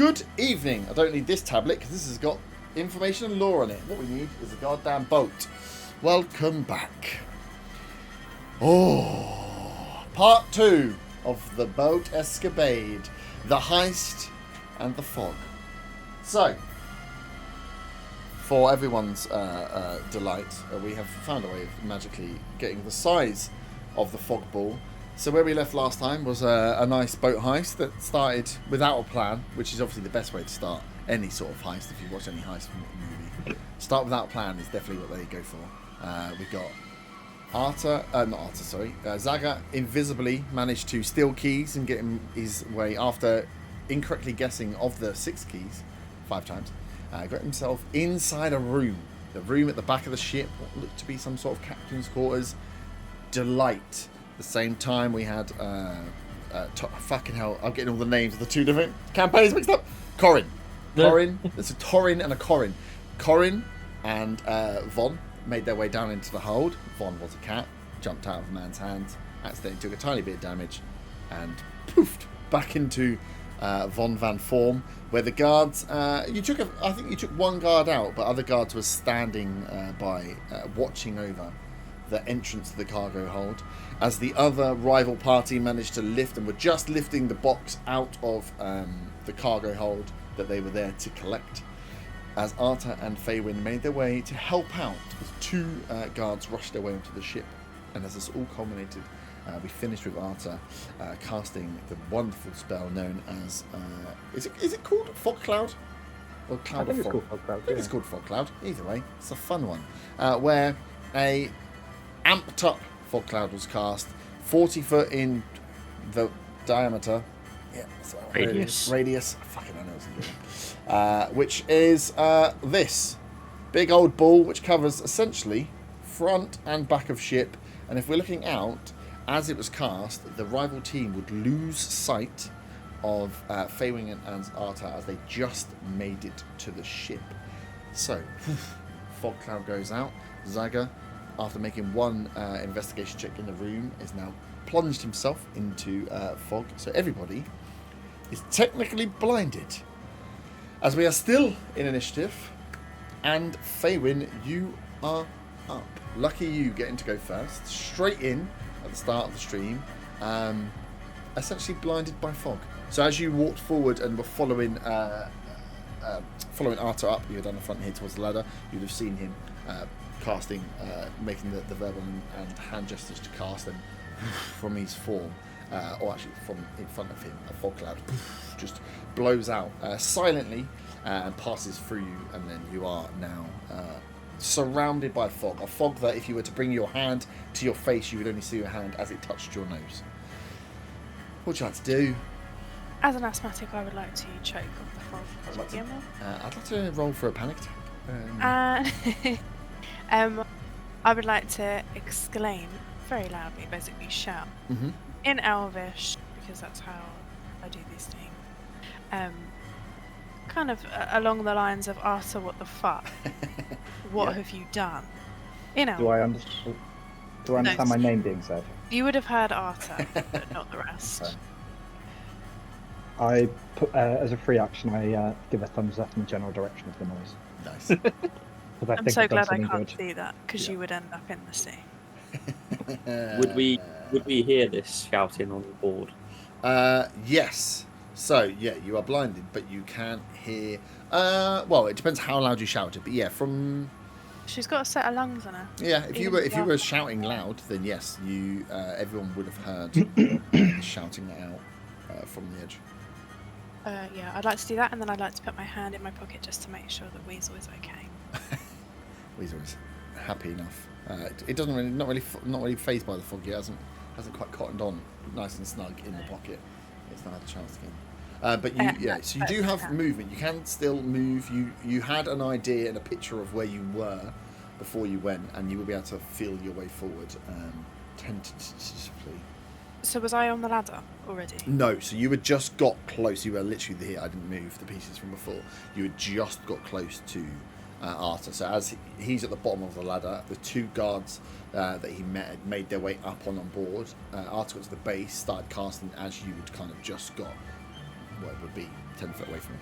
Good evening. I don't need this tablet because this has got information and lore on it. What we need is a goddamn boat. Welcome back. Oh, part 2 of the boat escapade, the heist and the fog. So, for everyone's delight, we have found a way of magically getting the size of the fog ball. So where we left last time was a nice boat heist that started without a plan, which is obviously the best way to start any sort of heist. If you watch any heist movie, start without a plan is definitely what they go for. We got Zaga invisibly managed to steal keys and get him his way after incorrectly guessing of the 6 keys 5 times. Got himself inside a room. The room at the back of the ship, what looked to be some sort of captain's quarters. Delight. At the same time, we had fucking hell, I'm getting all the names of the 2 different campaigns mixed up. Corin. There's a Torin and a Corin. Corin and Von made their way down into the hold. Von was a cat, jumped out of a man's hands, accidentally took a tiny bit of damage, and poofed back into Von Van Form, where the guards, I think you took 1 guard out, but other guards were standing by, watching over the entrance to the cargo hold, as the other rival party managed to lift and were just lifting the box out of the cargo hold that they were there to collect, as Arta and Faywin made their way to help out as 2 guards rushed their way onto the ship. And as this all culminated, we finished with Arta casting the wonderful spell known as is it called Fog Cloud? Or Cloud of Fog? It's called Fog Cloud. I think it's called Fog Cloud. Either way, it's a fun one. Where a amped up fog cloud was cast, 40 foot in the diameter. Yeah, that's what radius. Fucking I know what I'm doing. Which is this big old ball, which covers essentially front and back of ship. And if we're looking out, as it was cast, the rival team would lose sight of Faywing and Arta as they just made it to the ship. So, fog cloud goes out. Zaga, after making 1 investigation check in the room, is now plunged himself into fog. So everybody is technically blinded. As we are still in initiative, and Faywin, you are up. Lucky you getting to go first, straight in at the start of the stream, essentially blinded by fog. So as you walked forward and were following Arta up, you were down the front here towards the ladder, you'd have seen him casting, making the verbal and hand gestures to cast, and from his form, or actually from in front of him, a fog cloud just blows out silently and passes through you, and then you are now surrounded by fog. A fog that if you were to bring your hand to your face, you would only see your hand as it touched your nose. What would you like to do? As an asthmatic, I would like to choke off the fog. I'd like to roll for a panic attack. I would like to exclaim very loudly, basically shout, in Elvish, because that's how I do these things. Kind of along the lines of, Arthur, what the fuck? What have you done? In Elvish. Do I understand my name being said? You would have heard Arthur, but not the rest. I put, as a free action, I give a thumbs up in the general direction of the noise. Nice. I'm so glad I can't see that, because you would end up in the sea. Would we hear this shouting on the board? Yes. So yeah, you are blinded, but you can hear. Well, it depends how loud you shouted, but yeah, from. She's got a set of lungs on her. Yeah, if you were shouting loud, then yes, you everyone would have heard shouting that out from the edge. Yeah, I'd like to do that, and then I'd like to put my hand in my pocket just to make sure that Weasel is okay. Weasel is happy enough. It doesn't really, not really phased by the fog yet. Hasn't quite cottoned on, nice and snug in the pocket. It's not had a chance to get. But you, so you do have movement. You can still move. You had an idea and a picture of where you were before you went, and you will be able to feel your way forward tentatively. So was I on the ladder already? No, so you had just got close. You were literally here. I didn't move the pieces from before. You had just got close to Arta. So as he's at the bottom of the ladder, the 2 guards that he met had made their way up on board. Arta got to the base, started casting as you had kind of just got well, it would be 10 foot away from you.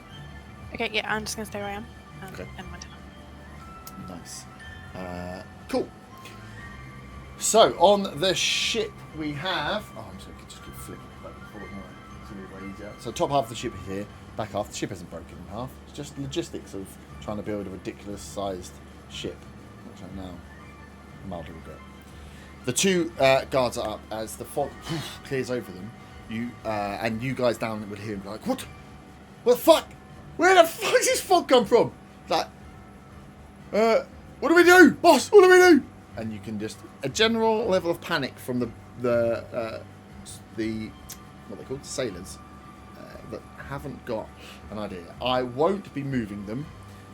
Okay, yeah, I'm just going to stay where I am. Okay. End my turn. Nice. Cool. So on the ship we have. Oh, I'm just going to keep flicking back and forth. It's going to be way easier. So top half of the ship is here. Back half. The ship isn't broken in half. It's just logistics of trying to build a ridiculous sized ship, which I now mildly regret. The two guards are up as the fog clears over them. You and you guys down would hear him like, what the fuck? Where the fuck does this fog come from? Like, what do we do, boss? What do we do? And you can just a general level of panic from the what they called sailors that haven't got an idea. I won't be moving them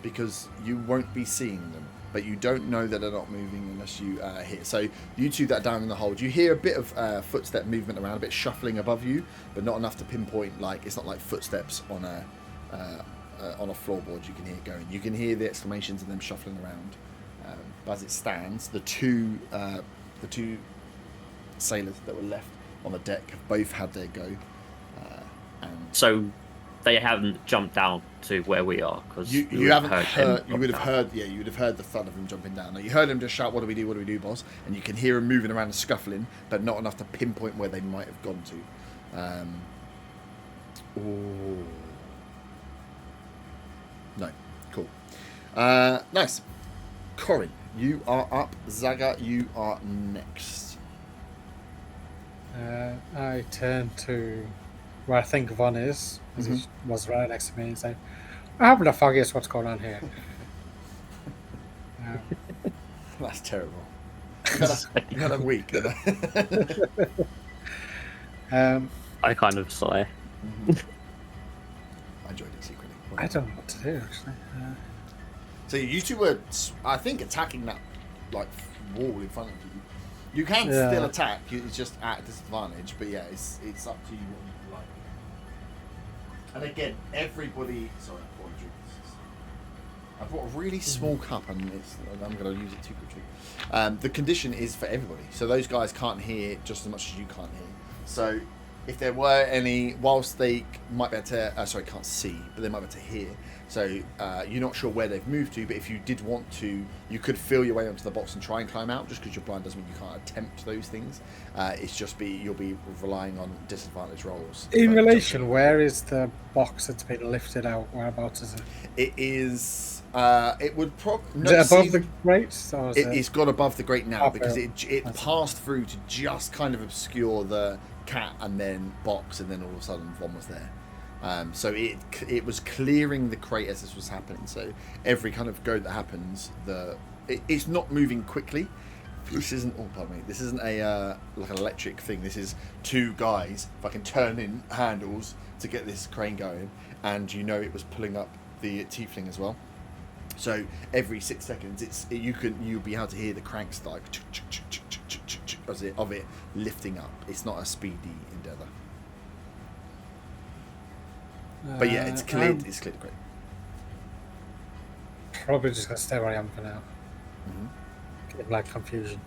because you won't be seeing them, but you don't know that they're not moving unless you hear. So you two that are down in the hold, you hear a bit of footstep movement around, a bit shuffling above you, but not enough to pinpoint. Like it's not like footsteps on a floorboard. You can hear going. You can hear the exclamations and them shuffling around. But as it stands, the two sailors that were left on the deck have both had their go. So they haven't jumped down to where we are because you haven't heard. You would have heard. Yeah, you would have heard the thud of them jumping down. Now, you heard him just shout, "What do we do? What do we do, boss?" And you can hear him moving around and scuffling, but not enough to pinpoint where they might have gone to. No, cool, nice. Corin, you are up. Zaga, you are next. I turn to where I think Von is, as he was right next to me, and say, "I happen to foggiest what's going on here." That's terrible. You got a week. I kind of sigh. I enjoyed it secretly. I don't know what to do actually. So you two were, I think, attacking that like wall in front of you. You can still attack. It's just at a disadvantage. But yeah, it's up to you what you like. And again, everybody. Sorry, I poured a drink. I brought a really small cup, and I'm going to use it too quickly. The condition is for everybody. So those guys can't hear just as much as you can't hear. So if there were any, whilst they might be able to, can't see, but they might be able to hear. So you're not sure where they've moved to, but if you did want to, you could feel your way onto the box and try and climb out. Just because you're blind doesn't mean you can't attempt those things. It's just you'll be relying on disadvantage rolls. In relation, where is the box that's been lifted out? Whereabouts is it? It is. It would probably. Is it above the grate? It's got above the grate now because it passed through to just kind of obscure the cat and then box, and then all of a sudden Von was there. So it was clearing the crate as this was happening. So every kind of go that happens, it's not moving quickly. This isn't. Oh, pardon me. This isn't a like an electric thing. This is two guys fucking turning handles to get this crane going, and it was pulling up the tiefling as well. So every 6 seconds, you'll be able to hear the cranks like of it lifting up. It's not a speedy endeavour. But yeah, it's cleared. It's cleared great. Probably just gonna stay where I am for now. Get like confusion.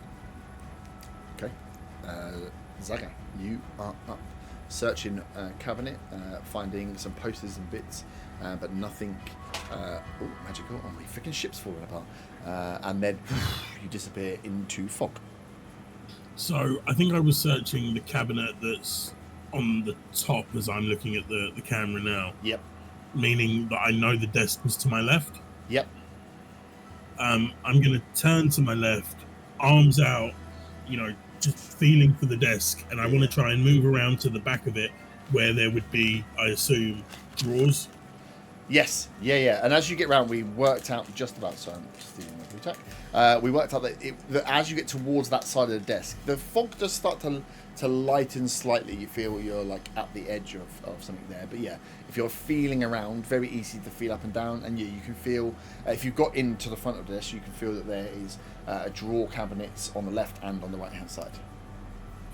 Okay, Zaga, you are up, searching cabinet, finding some posters and bits, but nothing. Magical! Oh, my freaking ship's falling apart. And then you disappear into fog. So I think I was searching the cabinet that's on the top as I'm looking at the camera now. Yep. Meaning that I know the desk was to my left. Yep. I'm going to turn to my left, arms out, just feeling for the desk, and I want to try and move around to the back of it where there would be, I assume, drawers. Yes, yeah. And as you get round, we worked out just about. Sorry, I'm stealing my attack. We worked out that as you get towards that side of the desk, the fog does start to lighten slightly. You feel you're like at the edge of something there. But yeah, if you're feeling around, very easy to feel up and down. And yeah, you can feel if you got into the front of the desk, you can feel that there is a drawer cabinets on the left and on the right hand side.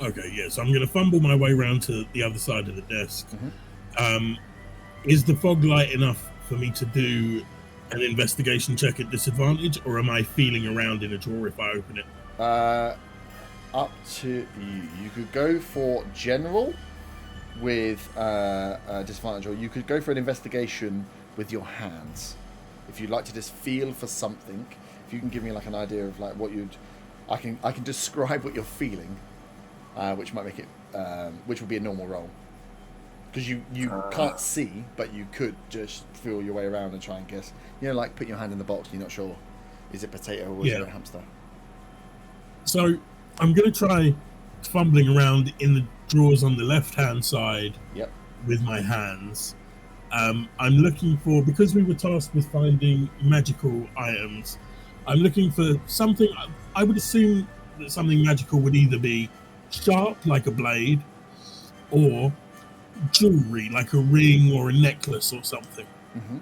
Okay, yeah. So I'm going to fumble my way around to the other side of the desk. Is the fog light enough for me to do an investigation check at disadvantage, or am I feeling around in a drawer if I open it? Up to you. You could go for general, with disadvantage, or you could go for an investigation with your hands. If you'd like to just feel for something, if you can give me like an idea of like what you'd, I can describe what you're feeling, which might make it, which would be a normal roll, because you can't see, but you could just feel your way around and try and guess. You know, like put your hand in the box, you're not sure, is it potato or is it a hamster? So I'm going to try fumbling around in the drawers on the left-hand side. Yep. With my hands. I'm looking for, because we were tasked with finding magical items, I'm looking for something. I would assume that something magical would either be sharp, like a blade, or jewelry, like a ring or a necklace or something. Mm-hmm.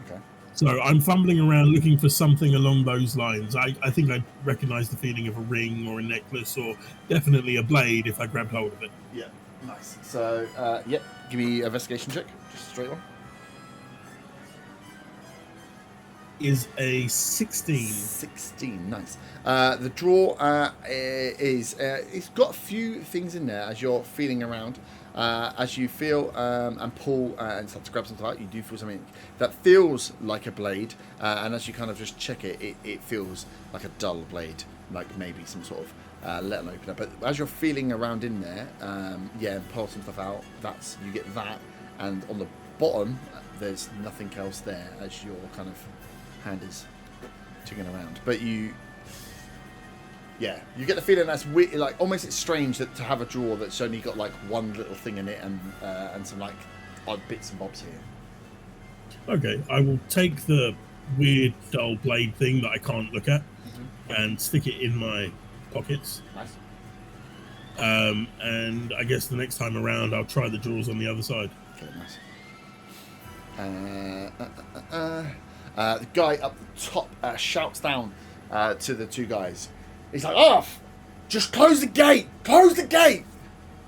Okay. So I'm fumbling around looking for something along those lines. I think I recognise the feeling of a ring or a necklace, or definitely a blade if I grabbed hold of it. Yeah, nice. So, yep, give me an investigation check, just a straight one. Is a 16. 16, nice. The drawer is it's got a few things in there as you're feeling around. As you feel and pull and start to grab something out, you do feel something that feels like a blade, and as you kind of just check it, it feels like a dull blade, like maybe some sort of let opener. But as you're feeling around in there, and pull some stuff out, you get that, and on the bottom there's nothing else there as your kind of hand is ticking around. But you get the feeling that's weird, like almost it's strange that to have a drawer that's only got like one little thing in it and some like odd bits and bobs here. Okay, I will take the weird dull blade thing that I can't look at and stick it in my pockets. Nice. And I guess the next time around I'll try the drawers on the other side. Okay, nice. The guy up the top shouts down to the two guys. He's like, "Oh, just close the gate! Close the gate!"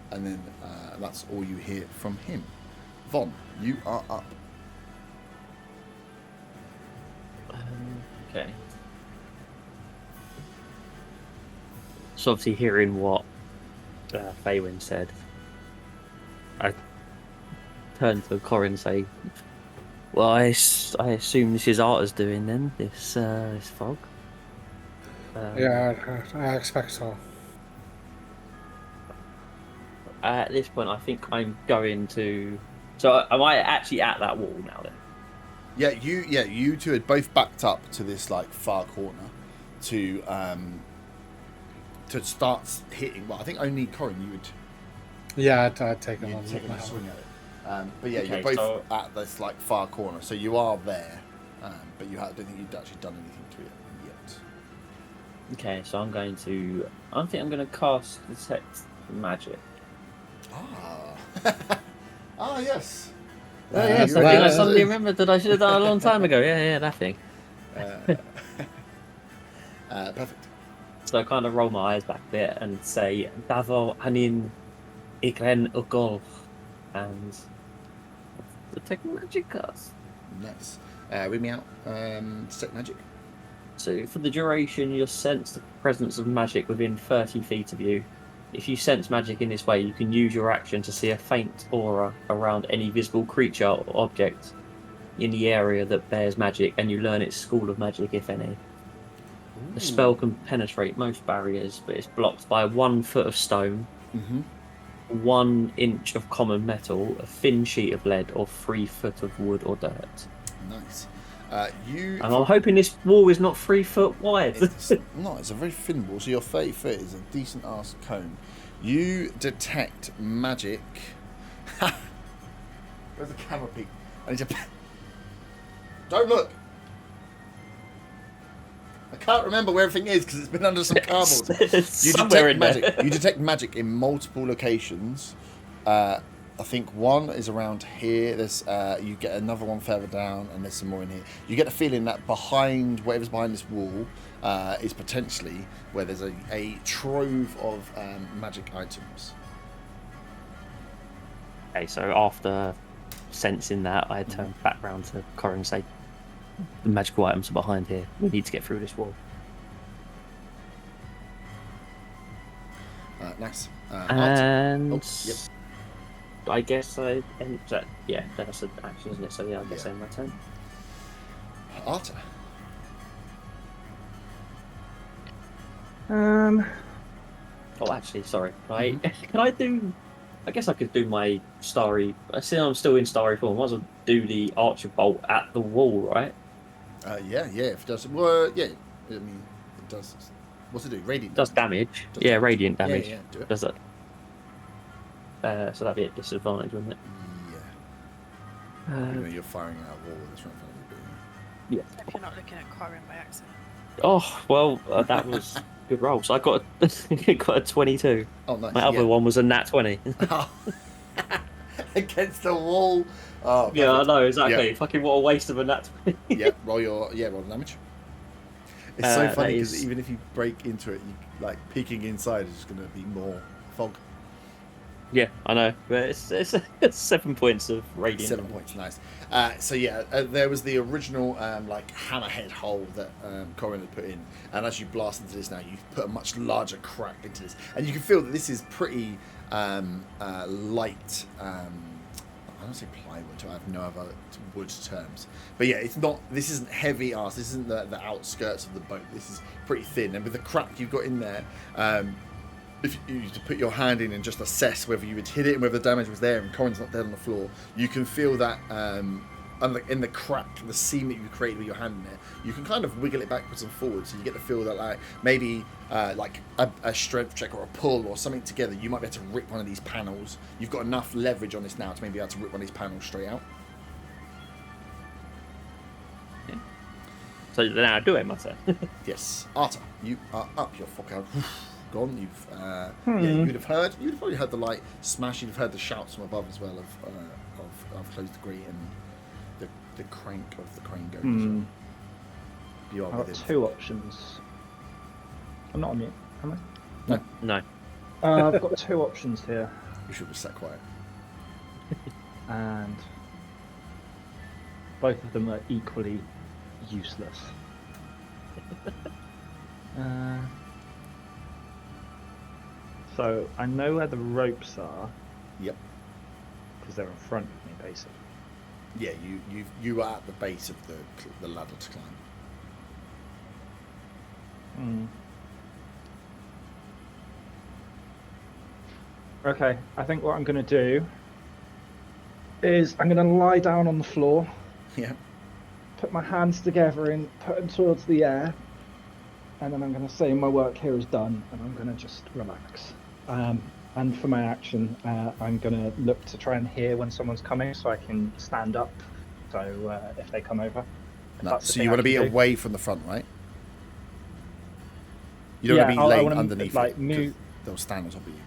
And then that's all you hear from him. Von, you are up. Okay. So obviously hearing what Faywin said, I turned to Corin and say, "Well, I assume this is Arta's doing then, this fog." Yeah, I expect so. At this point, I think I'm going to. So, am I actually at that wall now then? You two had both backed up to this like far corner to start hitting. Well, I think only Corin you would. Yeah, I'd take a You'd take a swing at it. But yeah, Okay, you're both at this like far corner, so you are there. But I don't think you'd actually done anything to it yet. Okay, so I'm going to cast Detect Magic. Yes. Yes, you're I think right. I suddenly remembered that I should have done it a long time ago. Yeah, that thing. Perfect. So I kind of roll my eyes back a bit and say, Davo Anin Ikren Ukol, and Detect Magic cast. Nice. Read me out. Detect magic. So for the duration, you'll sense the presence of magic within 30 feet of you. If you sense magic in this way, you can use your action to see a faint aura around any visible creature or object in the area that bears magic, and you learn its school of magic, if any. The spell can penetrate most barriers, but it's blocked by 1 foot of stone, 1 inch of common metal, a thin sheet of lead, or 3 foot of wood or dirt. Nice. And I'm hoping this wall is not 3 foot wide. It's not. It's a very thin wall, so your 30 foot is a decent ass cone. You detect magic. Where's the camera peek? I need to. Don't look. I can't remember where everything is because it's been under some cardboard. You detect magic in multiple locations. I think one is around here. There's you get another one further down, and there's some more in here. You get the feeling that behind whatever's behind this wall is potentially where there's a trove of magic items. Okay, so after sensing that, I turn back round to Corin and say, the magical items are behind here. We need to get through this wall. Nice. And yep. I guess I end that. Yeah, that's an action, isn't it? So yeah, I guess I end my turn. Arta. Oh, actually, sorry. Can I do? I guess I could do my starry. I see I'm still in starry form. I might as well do the archer bolt at the wall, right? Yeah. If it does, well, yeah. I mean, it does. What's it do? Radiant. It does damage. Yeah, radiant damage. Yeah. Do it. Does that? So that'd be a disadvantage, wouldn't it? Yeah. Even though you're firing out a wall that's right in front of you. Yeah. If you're not looking at Corin by accident. Oh well, that was good roll. So I got a 22. Oh, nice. My other one was a nat 20. Against the wall. Oh, yeah, I perfect. know exactly. Yeah. Fucking what a waste of a nat 20. roll the damage. It's so funny because is... even if you break into it, you, like peeking inside is going to be more fog. Yeah, I know, but it's 7 points of radiant. 7 points, nice. So there was the original like hammerhead hole that Corin had put in, and as you blast into this now, you put a much larger crack into this, and you can feel that this is pretty light. I don't say plywood. I have no other wood terms, but yeah, it's not. This isn't heavy ass. This isn't the outskirts of the boat. This is pretty thin, and with the crack you've got in there. If you to put your hand in and just assess whether you would hit it and whether the damage was there, and Corin's not dead on the floor, you can feel that in the crack, the seam that you created with your hand in there, you can kind of wiggle it backwards and forwards, so you get the feel that like maybe like a strength check or a pull or something together, you might be able to rip one of these panels. You've got enough leverage on this now to maybe be able to rip one of these panels straight out. Yeah. So now I do it, myself. Yes, Arta, you are up. You're fucking gone. You've you'd have probably heard the light smash. You'd have heard the shouts from above as well of closed degree and the crank of the crane going. So you are I've got within. 2 options. I'm not on mute, am I? No. I've got 2 options here, You should have sat quiet. and both of them are equally useless. So I know where the ropes are Yep. because they're in front of me, basically. Yeah, you are at the base of the ladder to climb. Okay, I think what I'm going to do is I'm going to lie down on the floor, Yeah. put my hands together and put them towards the air, and then I'm going to say my work here is done, and I'm going to just relax. And for my action, I'm going to look to try and hear when someone's coming, so I can stand up. So if they come over, No, so you want to be away from the front, right? You don't want to be I laid wanna, underneath like, it. move. They'll stand on top of you.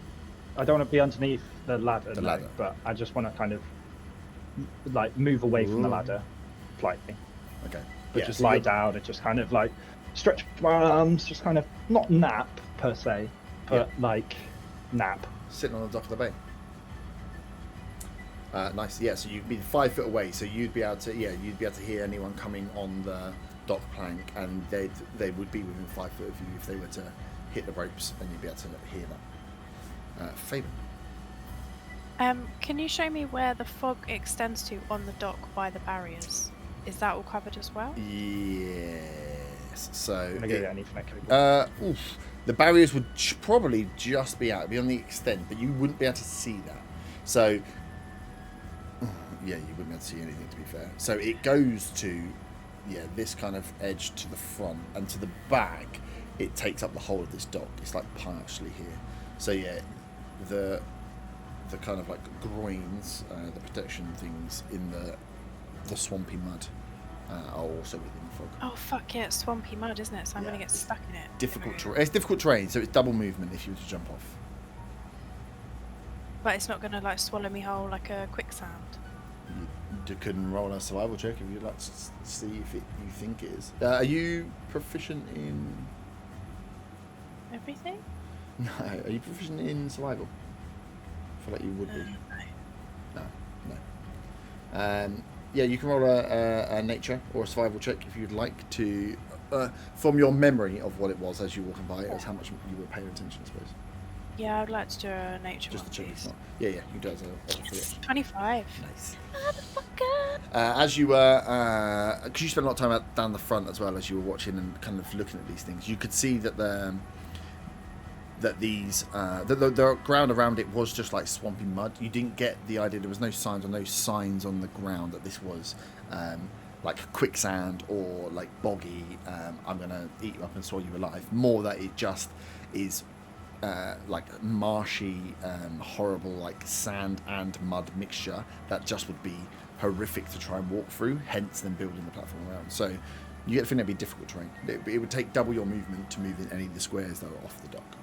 I don't want to be underneath the ladder, The ladder. but I just want to kind of like move away from the ladder slightly. Okay. But Yeah, just so lie you're- down and just kind of like stretch my arms, just kind of not nap per se, but like nap. Sitting on the dock of the bay. Nice. Yeah. So you'd be 5 foot away, so you'd be able to hear anyone coming on the dock plank, and they would be within 5 foot of you if they were to hit the ropes, and you'd be able to hear that. Fabian. Can you show me where the fog extends to on the dock by the barriers? Is that all covered as well? Yes. So. I'm gonna get anything that could be. The barriers would probably just be out, it'd be on the extent, but you wouldn't be able to see that. So, yeah, you wouldn't be able to see anything, to be fair. So it goes to, this kind of edge to the front, and to the back, it takes up the whole of this dock. It's like partially here. So yeah, the kind of like groins, the protection things in the swampy mud are also within the fog. Oh fuck yeah, it's swampy mud, isn't it? So I'm gonna get it's stuck in it. Difficult terrain. It's difficult terrain, so it's double movement if you were to jump off. But it's not gonna like swallow me whole like a quicksand. You couldn't roll a survival check if you'd like to see if you think it is. Are you proficient in? Everything? No. Are you proficient in survival? I feel like you would be. No. Yeah, you can roll a nature or a survival check if you'd like to, from your memory of what it was as you were walking by, as how much you were paying attention, I suppose. Yeah, I'd like to do a nature Just one, to check it's please. not. Yeah, you do as a free 25. Nice. Motherfucker! As you were, because you spent a lot of time down the front as well as you were watching and kind of looking at these things, you could see that the ground around it was just like swampy mud. You didn't get the idea. There was no signs on the ground that this was like quicksand or like boggy. I'm gonna eat you up and swallow you alive. More that it just is like marshy, horrible, like sand and mud mixture that just would be horrific to try and walk through. Hence, them building the platform around. So you get the feeling it'd be difficult terrain. It would take double your movement to move in any of the squares that are off the dock.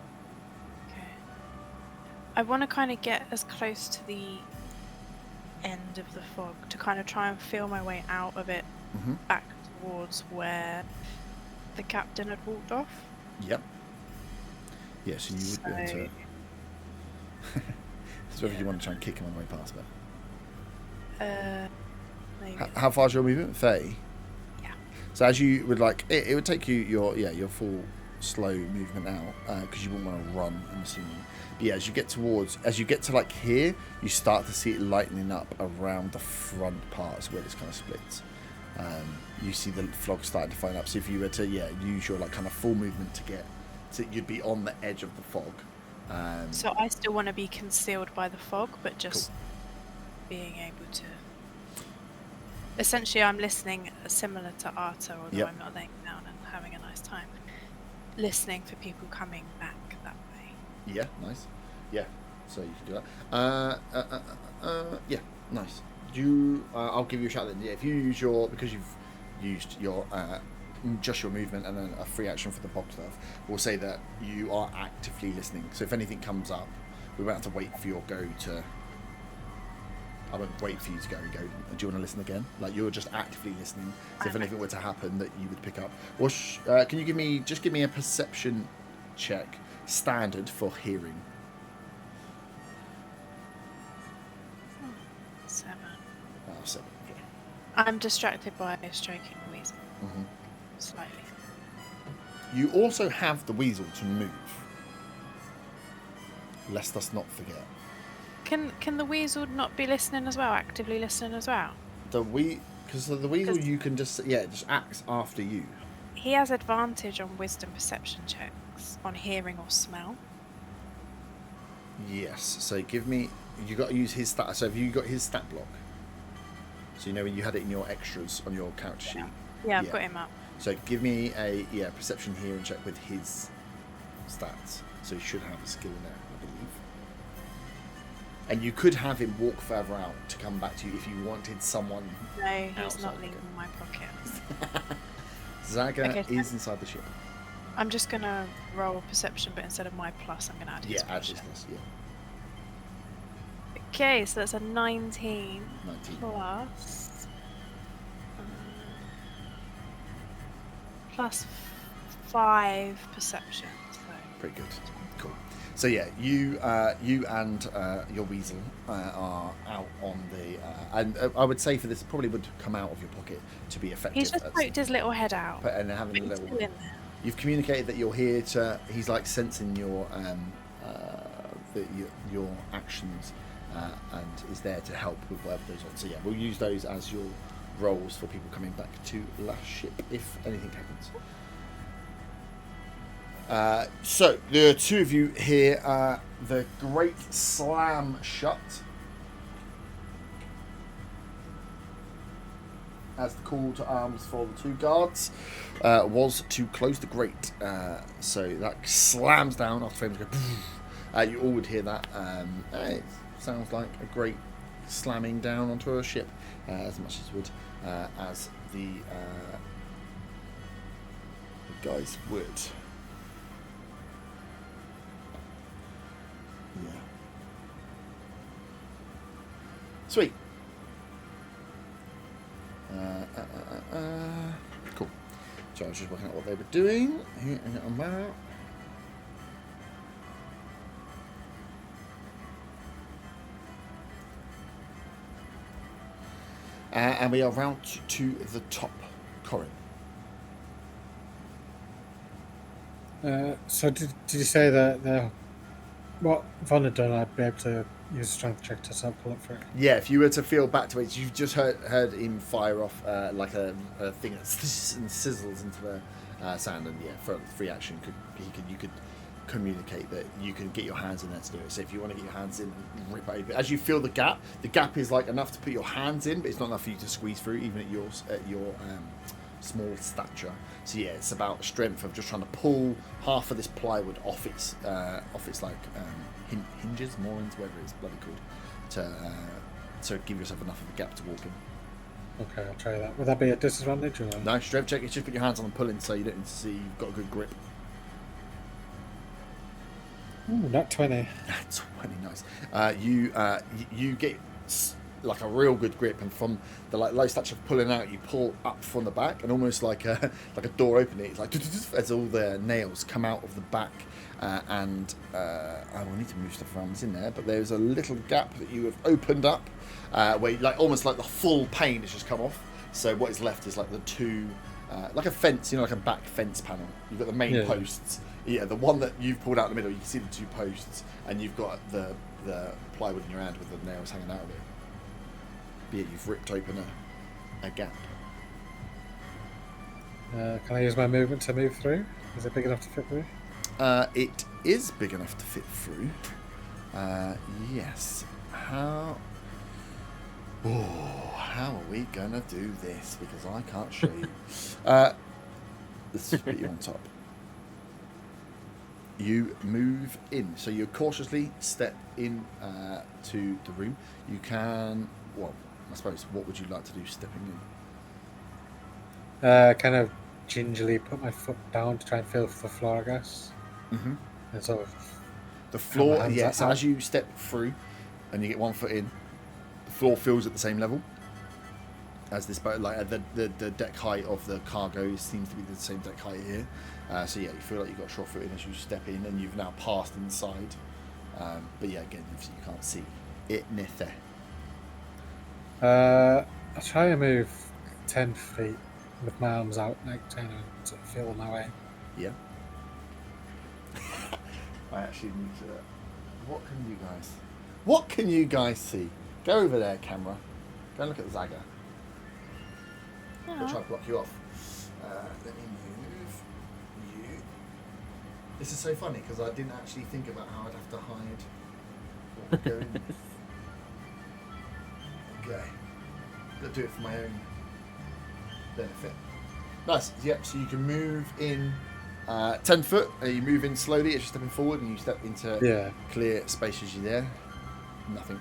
I want to kind of get as close to the end of the fog to kind of try and feel my way out of it back towards where the captain had walked off. Yep. Yeah, so you would be able to... So if you want to try and kick him on the way past, but... Maybe. How far is your movement? 30? Yeah. So as you would like... It would take you your full slow movement out, because you wouldn't want to run, I'm assuming. But yeah, as you get to like here, you start to see it lightening up around the front parts where this kind of splits. You see the fog starting to find up. So if you were to use your like kind of full movement to get to, you'd be on the edge of the fog. So I still want to be concealed by the fog, but just being able to. Essentially, I'm listening similar to Arta, although I'm not laying down and having a nice time. Listening for people coming back that way. Yeah, nice. Yeah, so you can do that. Yeah, nice. I'll give you a shout then. Yeah, if you use because you've used your just your movement and then a free action for the bog stuff, we'll say that you are actively listening. So if anything comes up, we won't have to wait for your go to. I won't wait for you to go. Do you want to listen again? Like you're just actively listening. So if anything were to happen, that you would pick up. Or can you give me a perception check, standard for hearing? 7. Oh, 7. Yeah. I'm distracted by stroking the weasel. Slightly. You also have the weasel to move. Lest us not forget. Can the weasel not be listening as well? Actively listening as well? Because the weasel you can just acts after you. He has advantage on wisdom perception checks on hearing or smell. Yes. So you got to use his stat. So have you got his stat block? So you know when you had it in your extras on your character sheet. Yeah, I've got him up. So give me a perception hearing check with his stats. So you should have a skill in there, I believe. And you could have him walk further out to come back to you if you wanted someone. No, he's outside. not leaving my pocket. Zaga is inside the ship. I'm just gonna roll perception, but instead of my plus, I'm gonna add his Add his plus. plus, yeah. Okay, so that's a 19 plus plus 5 perception. So. Pretty good. Cool. So yeah, you and your weasel are out on the and I would say for this, it probably would come out of your pocket to be effective. He's just poked his little head out. And having a little. Still in there. You've communicated that you're here to. He's like sensing your your actions and is there to help with whatever goes on. So yeah, we'll use those as your roles for people coming back to last ship if anything happens. So the two of you hear the great slam shut as the call to arms for the two guards was to close the grate. So that slams down after frames go. You all would hear that. It sounds like a great slamming down onto a ship, as much as would as the guys would. Yeah. Sweet. Cool. So I was just working out what they were doing. Here on that. And we are round to the top, Corin. So did you say that what Von had done, I'd be able to use a strength check to sort of pull it through. Yeah, if you were to feel back to it, you've just heard him fire off like a thing that and sizzles into the sand, and yeah, for free action, you could communicate that you can get your hands in there to do it. So if you want to get your hands in and rip over, as you feel the gap is like enough to put your hands in, but it's not enough for you to squeeze through, even at your small stature. So yeah, it's about strength of just trying to pull half of this plywood off its like hinges, moorings, whatever it's bloody called, to give yourself enough of a gap to walk in. Okay, I'll try that. Would that be a disadvantage or No, strength check. It's just put your hands on the pulling, so you don't need to see you've got a good grip. Ooh, not 20. 20, nice. You get like a real good grip, and from the like low stature of pulling out, you pull up from the back, and almost like a door opening. It's like as all the nails come out of the back, and I will need to move stuff around that's in there. But there's a little gap that you have opened up, where like almost like the full pane has just come off. So what is left is like the two, like a fence, like a back fence panel. You've got the main posts. Yeah, the one that you've pulled out in the middle, you can see the two posts, and you've got the plywood in your hand with the nails hanging out of it. But yeah, you've ripped open a gap. Can I use my movement to move through? Is it big enough to fit through? It is big enough to fit through. Yes. How are we gonna do this? Because I can't show you. Let's just put you on top. You move in, so you cautiously step in to the room. You can, well, I suppose, what would you like to do stepping in? Kind of gingerly put my foot down to try and feel for the floor, I guess. Mm-hmm. And sort of the floor, yes. So as you step through and you get one foot in, the floor feels at the same level as this boat. Like the deck height of the cargo seems to be the same deck height here. So yeah, you feel like you've got short footing as you step in, and you've now passed inside. But yeah, again, obviously you can't see it neither. I'll try and move 10 feet with my arms out, like trying to sort of feel my way. Yeah. I actually need to. What can you guys see? Go over there, camera. Go and look at Zaga. I'll try to block you off. Let me move you. This is so funny because I didn't actually think about how I'd have to hide what we're going with. Okay. Got to do it for my own benefit. Nice. Yep, so you can move in 10 foot. You move in slowly as you're stepping forward, and you step into clear space as you're there. Nothing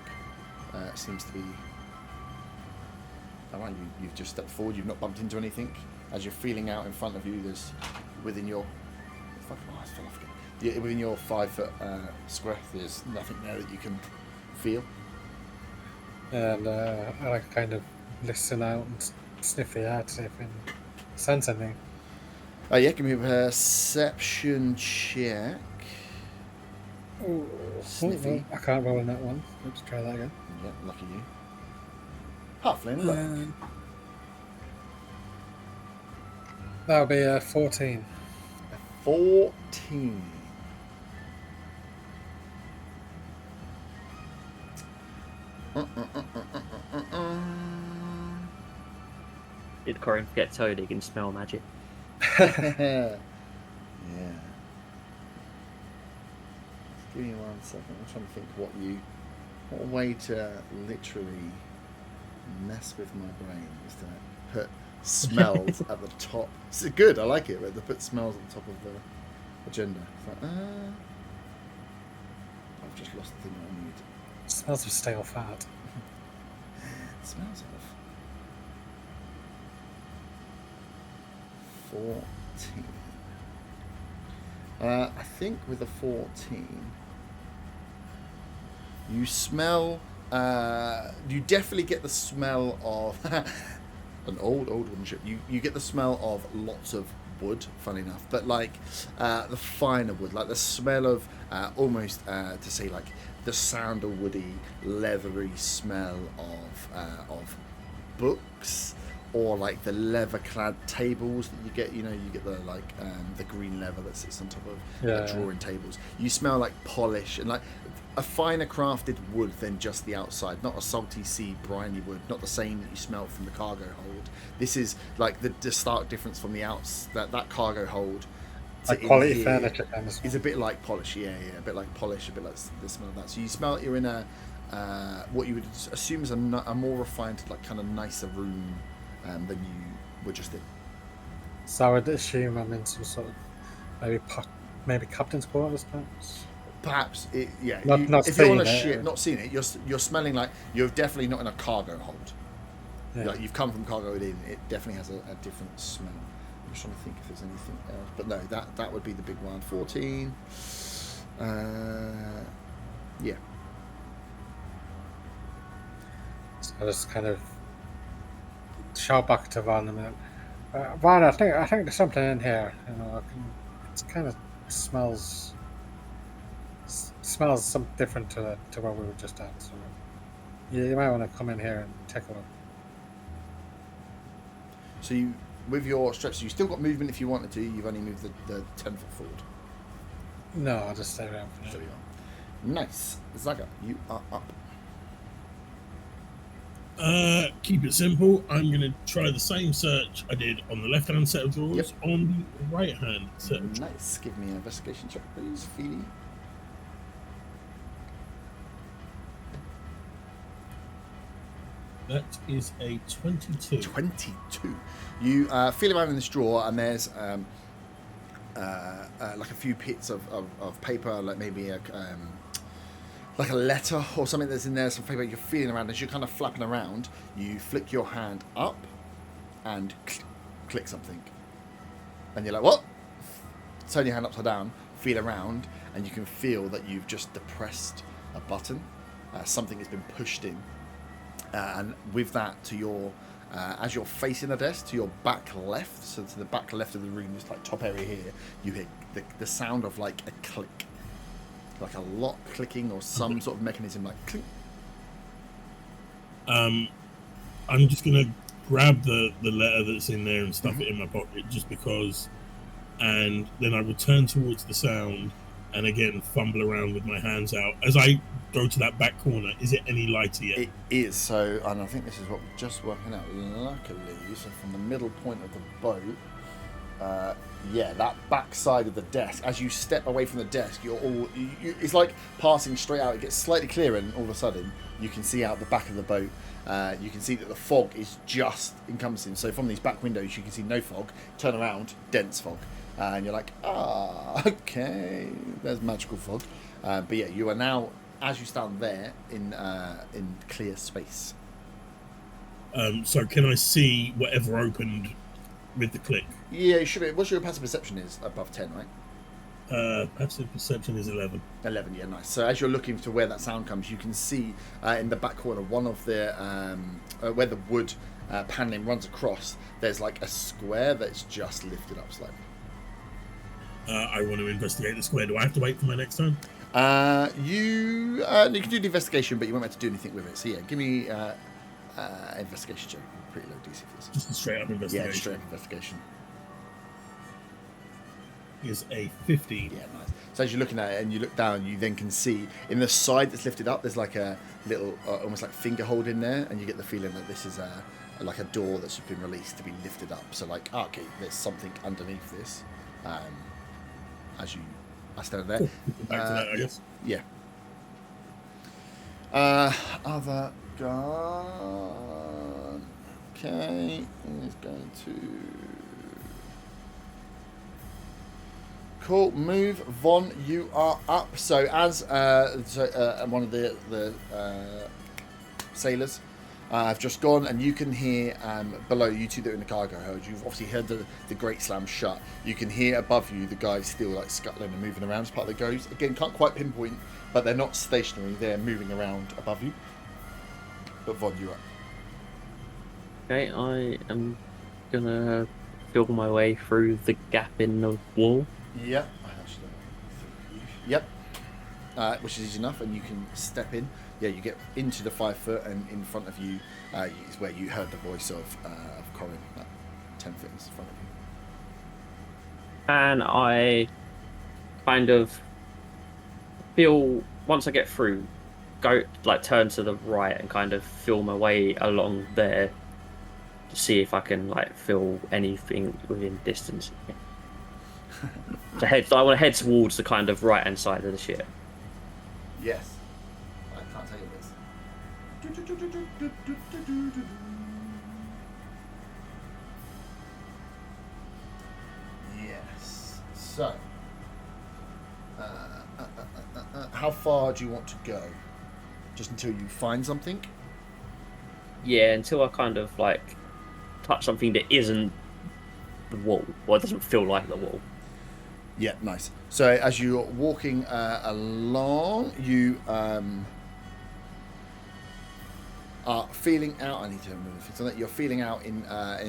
seems to be... Alright, you've just stepped forward, you've not bumped into anything. As you're feeling out in front of you, there's within your... I fell off again. Within your 5 foot square, there's nothing there that you can feel. And I like to kind of listen out and sniff the air to see if I can sense anything. Yeah, give me a perception check. Ooh, Sniffy. I can't roll in that one. Let's try that again. Yeah, lucky you. Halfling, look. That'll be a 14. 14. Did Corin forget to tell you that you can smell magic? Yeah. Give me 1 second. I'm trying to think what a way to literally mess with my brain is to put smells at the top. It's good, I like it, but to put smells at the top of the agenda. It's like, I've just lost the thing that I need. It smells of stale fat. It smells of 14. I think with a 14, you smell. You definitely get the smell of an old wooden ship. You get the smell of lots of wood, funny enough, but like the finer wood, like the smell of almost to say like the sandalwoody, leathery smell of books or like the leather-clad tables that you get. You get the the green leather that sits on top of drawing tables. You smell like polish and like a finer crafted wood than just the outside, not a salty sea briny wood, not the same that you smell from the cargo hold. This is like the stark difference from the outs that cargo hold. Like quality furniture kind of is a bit like polish, a bit like polish, a bit like the smell of that. So you smell you're in a what you would assume is a more refined, like kind of nicer room than you were just in. So I would assume I'm in some sort of maybe captain's quarters, perhaps. Perhaps, if you're on a ship, not seeing it, you're smelling like you're definitely not in a cargo hold. Yeah. Like you've come from cargo in, it definitely has a different smell. I'm just trying to think if there's anything else, but no, that would be the big one. 14. Yeah. So I just kind of shout back to Von a minute. Von, I think there's something in here. It kind of smells something different to what we were just at. So you might want to come in here and take a look. So you, with your stretch, you still got movement if you wanted to. You've only moved the 10 foot forward. No, I'll just stay around for now. So you are. Nice. Zaga, you are up. Keep it simple. I'm going to try the same search I did on the left-hand set of drawers on the right-hand set of drawers. Nice. Give me an investigation check, please, Feely. That is a 22. 22. You feel around in this drawer, and there's like a few bits of paper, like maybe like a letter or something that's in there, some paper. You're feeling around. As you're kind of flapping around, you flick your hand up and click something. And you're like, what? Turn your hand upside down, feel around, and you can feel that you've just depressed a button. Something has been pushed in. And with that, to your as you're facing the desk, to your back left, so to the back left of the room, this like top area here, you hear the sound of like a click, like a lock clicking or some sort of mechanism, like click. I'm just gonna grab the letter that's in there and stuff it in my pocket, just because, and then I return towards the sound and again fumble around with my hands out as I go to that back corner. Is it any lighter yet? It is. So, and I think this is what we're just working out. Luckily, so from the middle point of the boat, that back side of the desk. As you step away from the desk, it's like passing straight out. It gets slightly clearer, and all of a sudden, you can see out the back of the boat. You can see that the fog is just encompassing. So from these back windows, you can see no fog. Turn around, dense fog. And you're like, okay, there's magical fog. But yeah, you are now, as you stand there, in clear space. So can I see whatever opened with the click? Yeah, you should be. What's your passive perception is above 10, right? Passive perception is 11. 11, yeah, nice. So as you're looking to where that sound comes, you can see in the back corner, one of the where the wood paneling runs across, there's like a square that's just lifted up slightly. I want to investigate the square. Do I have to wait for my next turn? You can do the investigation, but you won't have to do anything with it. So yeah, give me investigation check. Pretty low DC for this. Just a straight up investigation. Yeah, straight up investigation. Is a 15. Yeah, nice. So as you're looking at it and you look down, you then can see in the side that's lifted up, there's like a little, almost like finger hold in there, and you get the feeling that this is like a door that's been released to be lifted up. So like, okay, there's something underneath this. As I stand there. Cool. Back to that, I guess. Yeah. Other gun. Okay. Is going to. Cool. Move. Von, you are up. So as one of the sailors have just gone, and you can hear below you two that are in the cargo hold. You've obviously heard the grate slam shut. You can hear above you the guys still like scuttling and moving around as part of the goes. Again, can't quite pinpoint, but they're not stationary. They're moving around above you. But Von, you're up. Okay, I am gonna feel my way through the gap in the wall. Yep. Yep. Which is easy enough, and you can step in. you get into the 5 foot, and in front of you is where you heard the voice of Corin, like 10 feet in front of you. And I kind of feel, once I get through, turn to the right and kind of feel my way along there to see if I can feel anything within distance. I want to head towards the kind of right hand side of the ship. Yes. I can't tell you this. Yes. So, how far do you want to go? Just until you find something? Yeah, until I kind of touch something that isn't the wall, or it doesn't feel like the wall. Yeah, nice. So as you're walking along, you are feeling out. I need to move so that you're feeling out in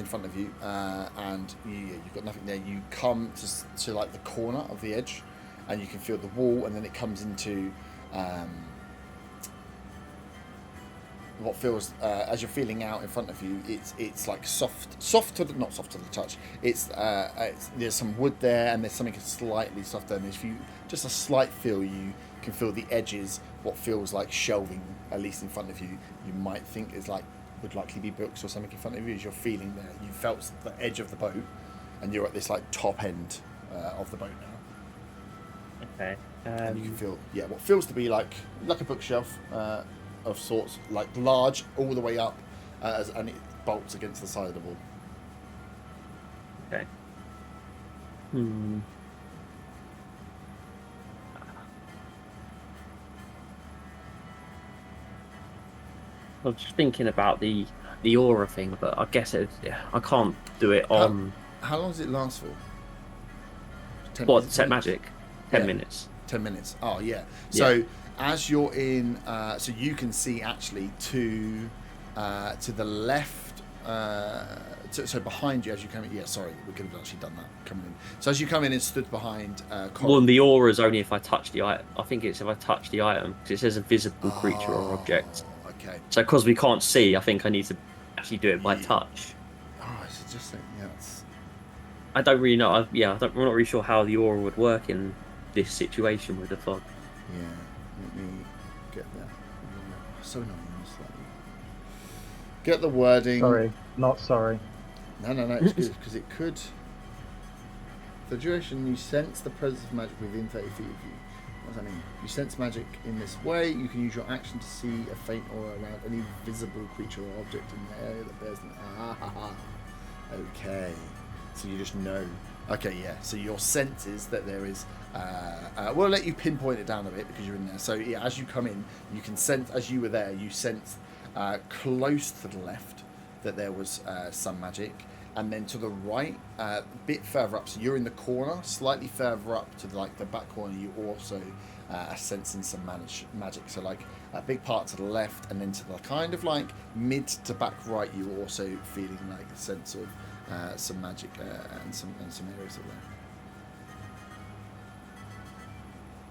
front of you, and you've got nothing there. You come to the corner of the edge, and you can feel the wall, and then it comes into what feels as you're feeling out in front of you. It's like soft to the, not soft to the touch. It's there's some wood there, and there's something slightly softer. And if you just a slight feel, you can feel the edges. What feels like shelving, at least in front of you, you might think would likely be books or something in front of you. As you're feeling there, you felt the edge of the boat, and you're at this top end of the boat now. Okay. And you can feel what feels to be like a bookshelf. Of sorts, large all the way up, and it bolts against the side of the wall. Okay. I was just thinking about the aura thing, but I guess I can't do it on. How long does it last for? 10 what minutes? Set magic? 10 minutes. 10 minutes. Oh yeah. So. As you're in, so you can see actually to the left, so behind you as you come in. Yeah, sorry, we could have actually done that coming in. So as you come in and stood behind Corin. Well, the aura is only if I touch the item. I think it's if I touch the item, because it says a visible creature or object. Okay. So because we can't see, I think I need to actually do it by touch. Oh, it's just it's... I don't really know. I'm not really sure how the aura would work in this situation with the fog. Yeah. Let me get that. So annoying. Get the wording. Sorry, not sorry. No, it's good because it could. The duration you sense the presence of magic within 30 feet of you. What does that mean? You sense magic in this way. You can use your action to see a faint aura around any visible creature or object in the area that bears them. Okay. So you just know. Okay, yeah. So your sense is that there is. We'll let you pinpoint it down a bit because you're in there. So yeah, as you come in, you can sense. As you were there, you sense close to the left that there was some magic, and then to the right, a bit further up. So you're in the corner, slightly further up to the back corner. You also are sensing some magic. So a big part to the left, and then to the kind of mid to back right, you're also feeling a sense of. Some magic and some areas of there.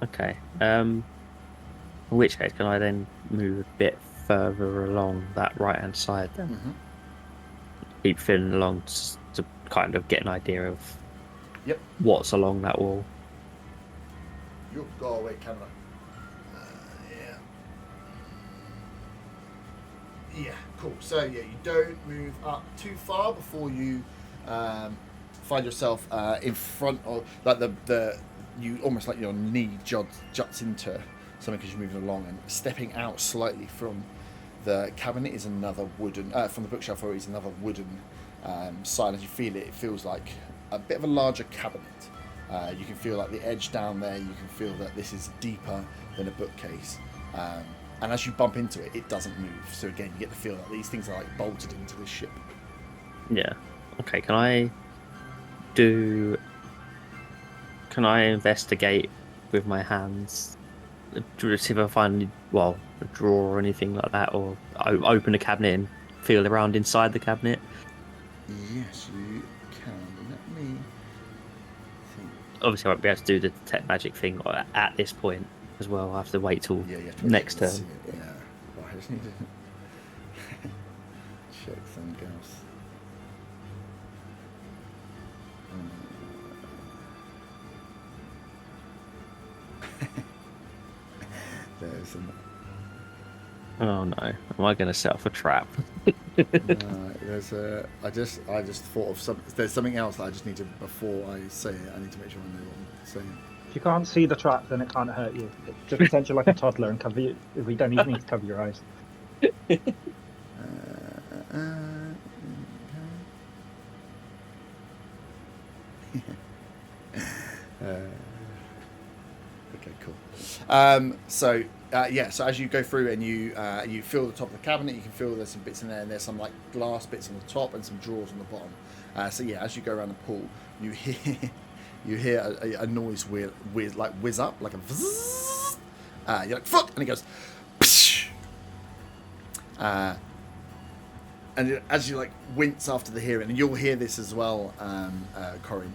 Okay. In which case, can I then move a bit further along that right-hand side then? Mm-hmm. Keep feeling along to kind of get an idea of what's along that wall. You go away, camera. Yeah, cool. So yeah, you don't move up too far before you find yourself in front of you almost your knee juts into something because you're moving along, and stepping out slightly from the cabinet is another wooden from the bookshelf is another wooden side. As you feel it, it feels like a bit of a larger cabinet. You can feel the edge down there. You can feel that this is deeper than a bookcase. And as you bump into it, it doesn't move. So again, you get the feel that these things are bolted into this ship. Yeah. Okay. Can I investigate with my hands to see if I find a drawer or anything like that, or open a cabinet and feel around inside the cabinet? Yes, you can. Let me think. Obviously, I won't be able to do the detect magic thing at this point as well. I have to wait till next turn. Right, I just need to check something else. There's some. Oh no! Am I going to set off a trap? There's a. I just thought of some. There's something else that I just need to before I say it. I need to make sure I know what I'm saying. If you can't see the trap, then it can't hurt you. Just pretend you're like a toddler and cover you. We don't even need to cover your eyes. Okay, cool. So as you go through and you feel the top of the cabinet, you can feel there's some bits in there, and there's some like glass bits on the top and some drawers on the bottom. As you go around the pool, you hear a noise whiz up like a vzz. You're like fuck, and it goes. Psh! And as you like wince after the hearing, and you'll hear this as well, Corinne.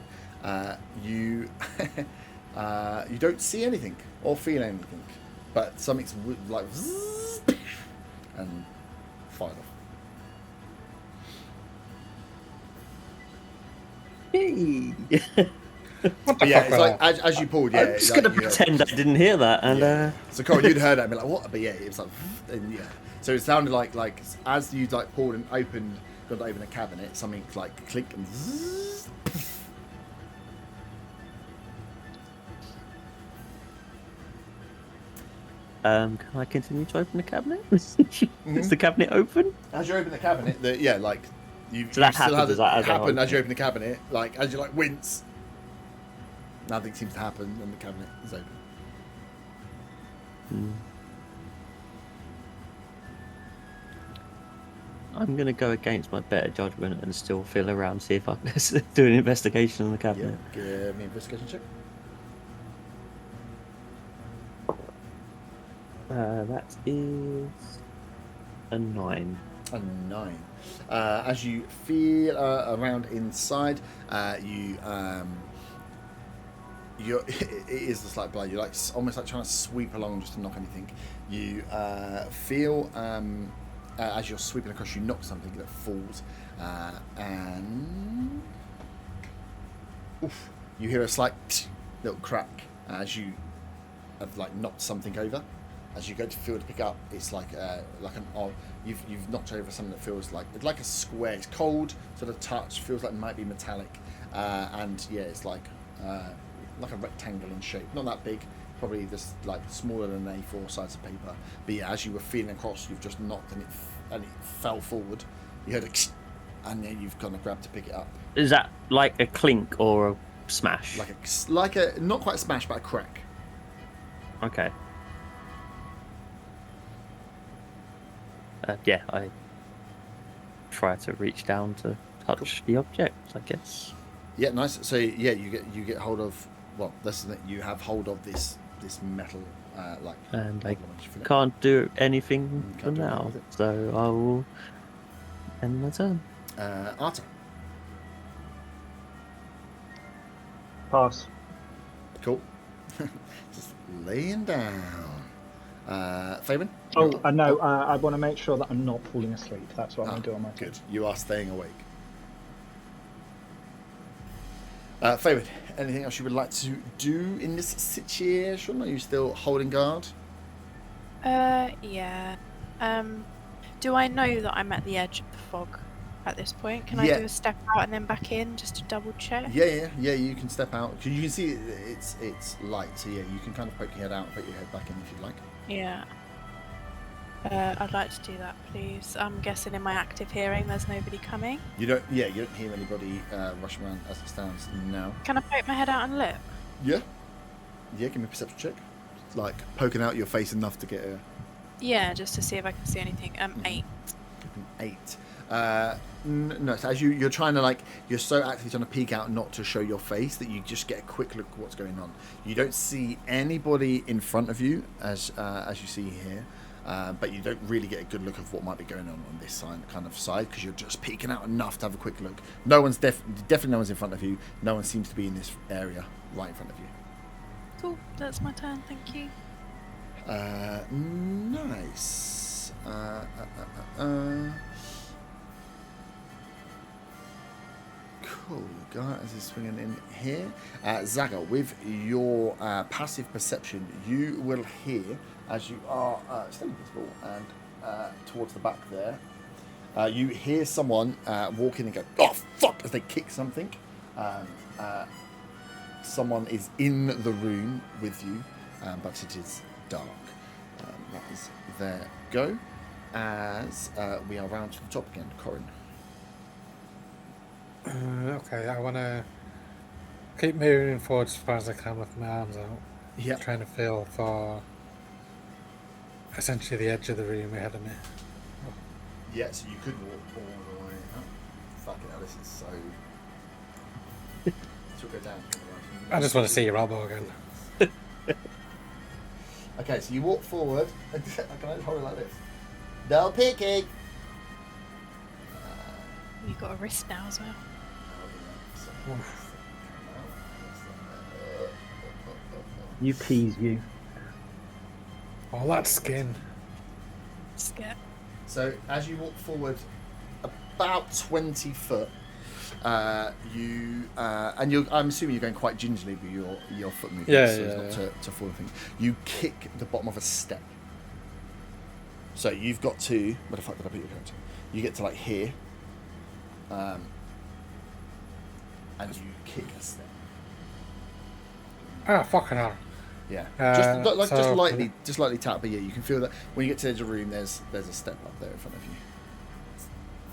You you don't see anything or feel anything, but something's like zzz, and fired off. Hey. What the Yeah, fuck it's was like that? as you pulled. Yeah, I'm just going to pretend I didn't hear that. And Yeah. So Corinne, you'd heard that and be like, what? But yeah, it was like, and yeah. So it sounded like as you like pulled and opened, got to open a cabinet, something like click and zzz. Can I continue to open the cabinet? Is the cabinet open? As you open the cabinet, you So that you happens still have as it I happen open as you it. open the cabinet, like as you like wince. Nothing seems to happen, and the cabinet is open. I'm going to go against my better judgment and still feel around, see if I can do an investigation on the Yeah, cabinet. give me an investigation check. That is a 9. A 9. As you feel around inside, you're it is just like blow. You're like almost like trying to sweep along just to knock anything. You feel as you're sweeping across, you knock something that falls, and oof, you hear a slight little crack as you have like knocked something over. As you go to feel to pick up, it's like an odd. You've knocked over something that feels like a square. It's cold, sort of touch. Feels like it might be metallic, and yeah, it's like a rectangle in shape. Not that big, probably just like smaller than an A4 size of paper. But yeah, as you were feeling across, you've just knocked and it fell forward. You heard a, and then you've kind of grabbed to pick it up. Is that like a clink or a smash? Like a not quite a smash, but a crack. Okay. Yeah, I try to reach down to touch the object, I guess. Yeah, nice. So yeah, you get hold of. Well, this is it. You have hold of this metal And I feel it. can't do anything Can't for do anything now, with it. so I will end my turn. Arta. Pass. Cool. Just laying down. Fabian? Oh, no, I want to make sure that I'm not falling asleep. That's what I'm going to do on my turn. Good. You are staying awake. Fabian, anything else you would like to do in this situation? Are you still holding guard? Yeah. Do I know that I'm at the edge of the fog at this point? Can I Yeah. do a step out and then back in just to double check? Yeah. You can step out. You can see it's light, so yeah, you can kind of poke your head out and put your head back in if you'd like. Yeah. I'd like to do that, please. I'm guessing in my active hearing there's nobody coming. You don't hear anybody rushing around as it stands now. Can I poke my head out and look? Yeah. Give me a perception check. Like poking out your face enough to get a Yeah, just to see if I can see anything. 8. 8. No, so as you're trying to you're so actively trying to peek out not to show your face that you just get a quick look at what's going on. You don't see anybody in front of you as you see here, but you don't really get a good look of what might be going on this side because you're just peeking out enough to have a quick look. No one's definitely no one's in front of you. No one seems to be in this area right in front of you. Cool, that's my turn, thank you. Nice. Cool. Guy as he's swinging in here. Zaga, with your passive perception, you will hear as you are still invisible and towards the back there. You hear someone walk in and go, "Oh fuck!" as they kick something. Someone is in the room with you, but it is dark. That is their go. As we are round to the top again, Corin. Okay, I want to keep moving forward as far as I can with my arms out. Yeah. Trying to feel for essentially the edge of the room ahead of me. Yeah, so you could walk all the way up. Fucking hell, this is so. She'll go down. I just want to see your elbow again. Okay, so you walk forward. I can only hold it like this. No picking. You've got a wrist now as well. You peas, you. All that skin. Skip. So as you walk forward about 20 foot, I'm assuming you're going quite gingerly with your foot movement, Yeah, so yeah, as not to fall anything. You kick the bottom of a step. So you've got to. Where the fuck did I put your character? You get to like here, and you kick a step. Ah, fucking hell. Yeah, so- just lightly tap, but yeah, you can feel that when you get to the edge of the room. There's a step up there in front of you.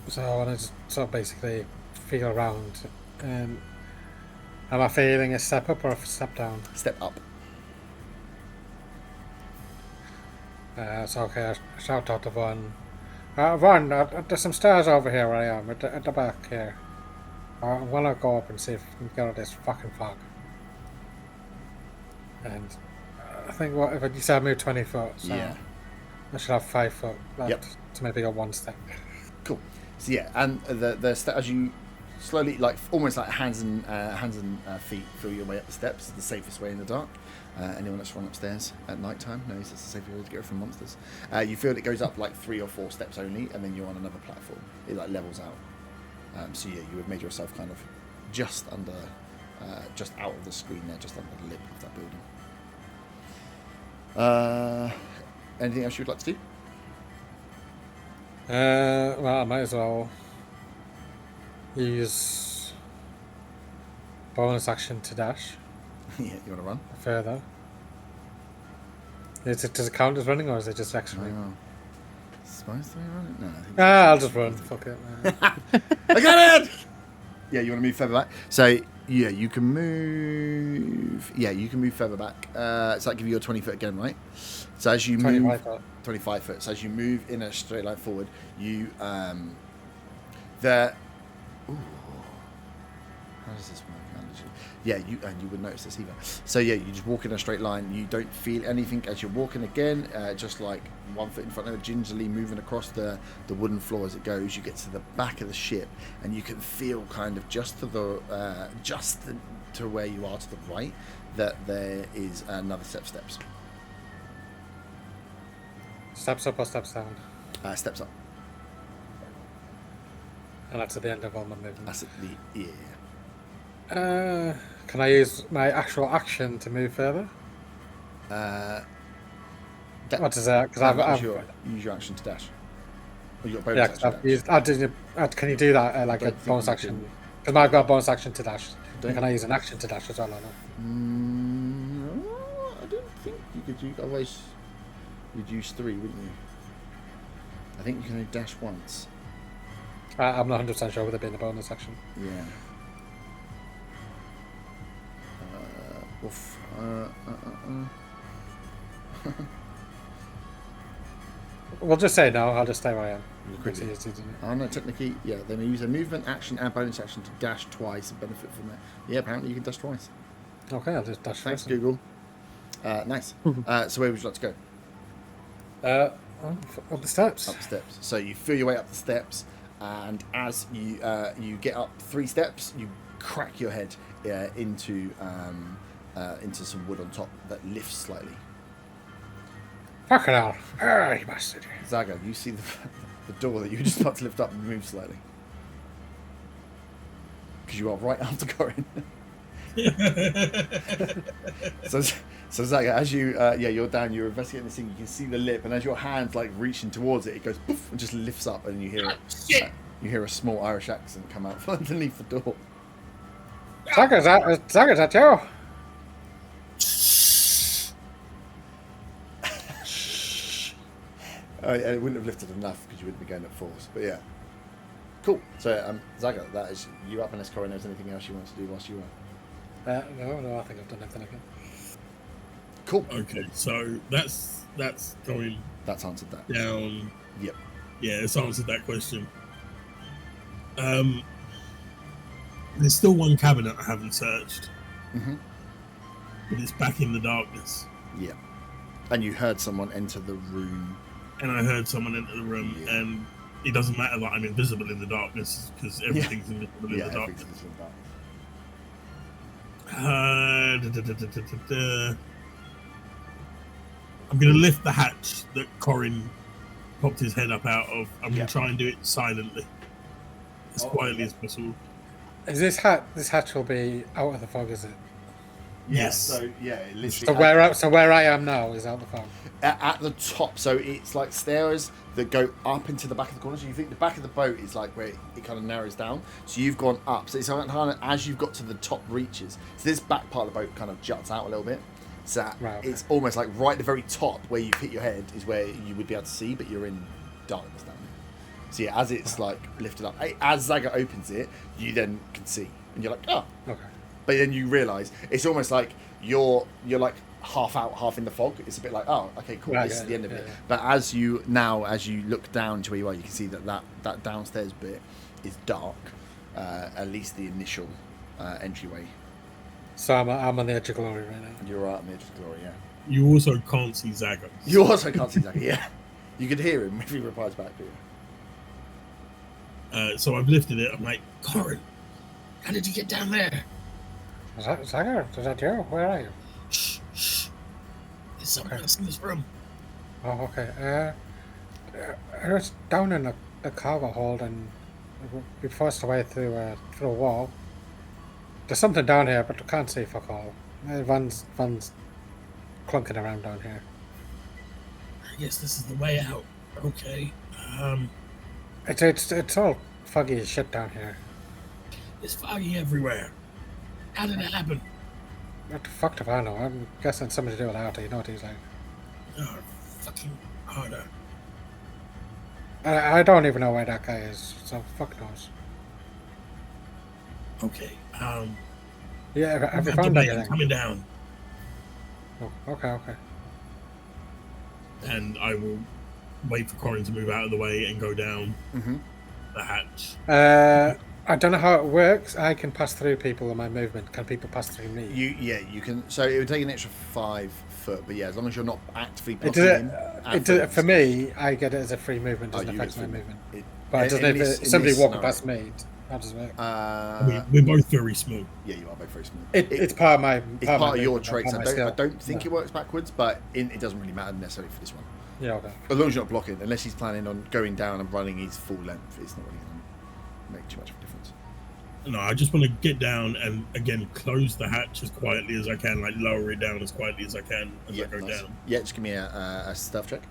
So I want to just sort of basically feel around. Am I feeling a step up or a step down? Step up. So okay, I shout out to Vaughn. Vaughn, there's some stairs over here where I am, at the back here. I want to go up and see if we can get out of this fucking fog. And I think if you said I moved 20 foot, so Yeah. I should have 5 foot left Yep. to maybe go one step. Cool. So yeah, and the step as you slowly, like almost like hands and feet, feel your way up the steps. The safest way in the dark. Anyone that's run upstairs at night time knows it's the safest way to get from monsters. You feel it goes up like 3 or 4 steps only, and then you're on another platform. It like levels out. So yeah, you would make yourself kind of just under, just out of the screen there, just under the lip of that building. Anything else you'd like to do? Well, I might as well use bonus action to dash Yeah, you want to run? further. Does it count as running or is it just actually? Supposed to be running? No, I think I'll just run. Fuck it. I got it! Yeah, you want to move further back? So, yeah, you can move... Yeah, you can move further back. So that gives you your 20 foot again, right? So as you 25 move... foot. 25 foot. So as you move in a straight line forward, you... Ooh. How does this work? Yeah, you would notice this either. So yeah, you just walk in a straight line. You don't feel anything as you're walking again. Just like 1 foot in front of it, gingerly moving across the wooden floor as it goes. You get to the back of the ship, and you can feel kind of just to where you are to the right that there is another set of steps. Steps up or steps down? Steps up. And that's at the end of all my movement. That's at the yeah. Can I use my actual action to move further? What is that? Because I've use your action to dash. Or your bonus yeah, action I've used. Can you do that like a bonus action? Because I've got a bonus action to dash. Can I use an action to dash as well or not? I don't think you could use. Otherwise, you'd use 3, wouldn't you? I think you can only dash once. I'm not 100% sure whether it being a bonus action. Yeah. Oof. We'll just say no. I'll just stay where I am. Quickly. Oh no, technically, yeah. They may use a movement action and bonus action to dash twice and benefit from that. Yeah, apparently you can dash twice. Okay, I'll just dash. Thanks, first. Google. Nice. So where would you like to Up go? the steps. Up the steps. So you feel your way up the steps, and as you get up 3 steps, you crack your head into some wood on top that lifts slightly. Fucking hell. Ah, you bastard. Zaga, you see the door that you just about to lift up and move slightly. Because you are right after Corin. So Zaga, as you, you're down, you're investigating this thing, you can see the lip, and as your hand's like reaching towards it, it goes poof and just lifts up, and you hear you hear a small Irish accent come out from underneath the door. Zaga, is that you? It wouldn't have lifted enough because you wouldn't be going at force, but yeah. Cool. So, Zaga, that is you up unless Corin knows anything else you want to do whilst you are. No, I think I've done everything I can. Cool. Okay, so that's going That's answered that. down. Yep. Yeah, it's answered that question. There's still one cabinet I haven't searched, but it's back in the darkness. Yeah. And you heard someone enter the room. And I heard someone enter the room, and it doesn't matter that I'm invisible in the darkness because everything's invisible in the darkness. I'm going to lift the hatch that Corin popped his head up out of. I'm going to try and do it silently, as quietly as possible. Is this hatch will be out of the fog, is it? Yes. So literally. So where I am now is out the fog. At the top, so it's like stairs that go up into the back of the corner. So you think the back of the boat is like where it kind of narrows down. So you've gone up. So it's kind of as you've got to the top reaches. So this back part of the boat kind of juts out a little bit. So it's almost like right at the very top where you've hit your head is where you would be able to see, but you're in darkness down there. So yeah, as it's like lifted up, as Zaga opens it, you then can see, and you're like, oh, okay. But then you realise it's almost like you're like half out, half in the fog. It's a bit like, oh, okay, cool, this is the end of it. But as you look down to where you are, you can see that downstairs bit is dark, at least the initial entryway. So I'm on the edge of glory right now. You're right on the edge of glory, yeah. You also can't see Zaga. You also can't see Zaga, yeah. You could hear him if he replies back to you. So I've lifted it. I'm like, Corin, how did you get down there? Zaga, is that you? Where are you? Shh. There's someone else in this room. Oh, okay. I was down in the cargo hold and we forced our way through a wall. There's something down here, but I can't see fuck all. Van's clunking around down here. I guess this is the way out. Okay. It's all foggy as shit down here. It's foggy everywhere. How did it happen? What the fuck do I know? I'm guessing something to do with Arthur. You know what he's like. Oh, fucking harder. I don't even know where that guy is, so fuck knows. Okay. Yeah, have you found anything? I'm coming down. Oh, okay. And I will wait for Corin to move out of the way and go down the hatch. I don't know how it works. I can pass through people in my movement. Can people pass through me? You can. So it would take an extra 5 foot, but yeah, as long as you're not actively blocking for me, I get it as a free movement. Doesn't affect my movement. But if somebody walking past me, how does it work? We're both very smooth. Yeah, you are both very smooth. It's part of my. It's part of your traits. I don't think it works backwards, but it doesn't really matter necessarily for this one. Yeah, okay. As long as you're not blocking, unless he's planning on going down and running his full length, it's not really going to make too much of a difference. No, I just want to get down and again close the hatch as quietly as I can, like lower it down as quietly as I can as I go down. Yeah, just give me a stealth check.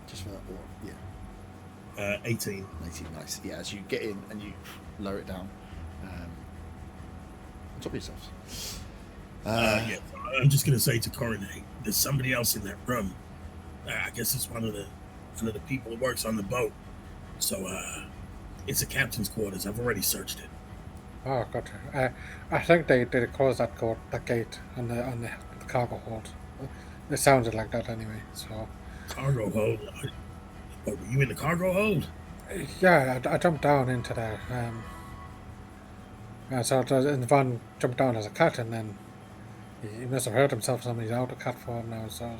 Just for that. 18. 18, nice. Yeah, as you get in and you lower it down on top of yourselves. Yeah, I'm just going to say to Corin, hey, there's somebody else in that room. I guess it's one of the people that works on the boat. So it's a captain's quarters. I've already searched it. Oh, gotcha. I think they closed that gate on the cargo hold. It sounded like that anyway. So cargo hold. Were you in the cargo hold? Yeah, I jumped down into there. So Van jumped down as a cat, and then he must have hurt himself. Somebody's out of cat form now. So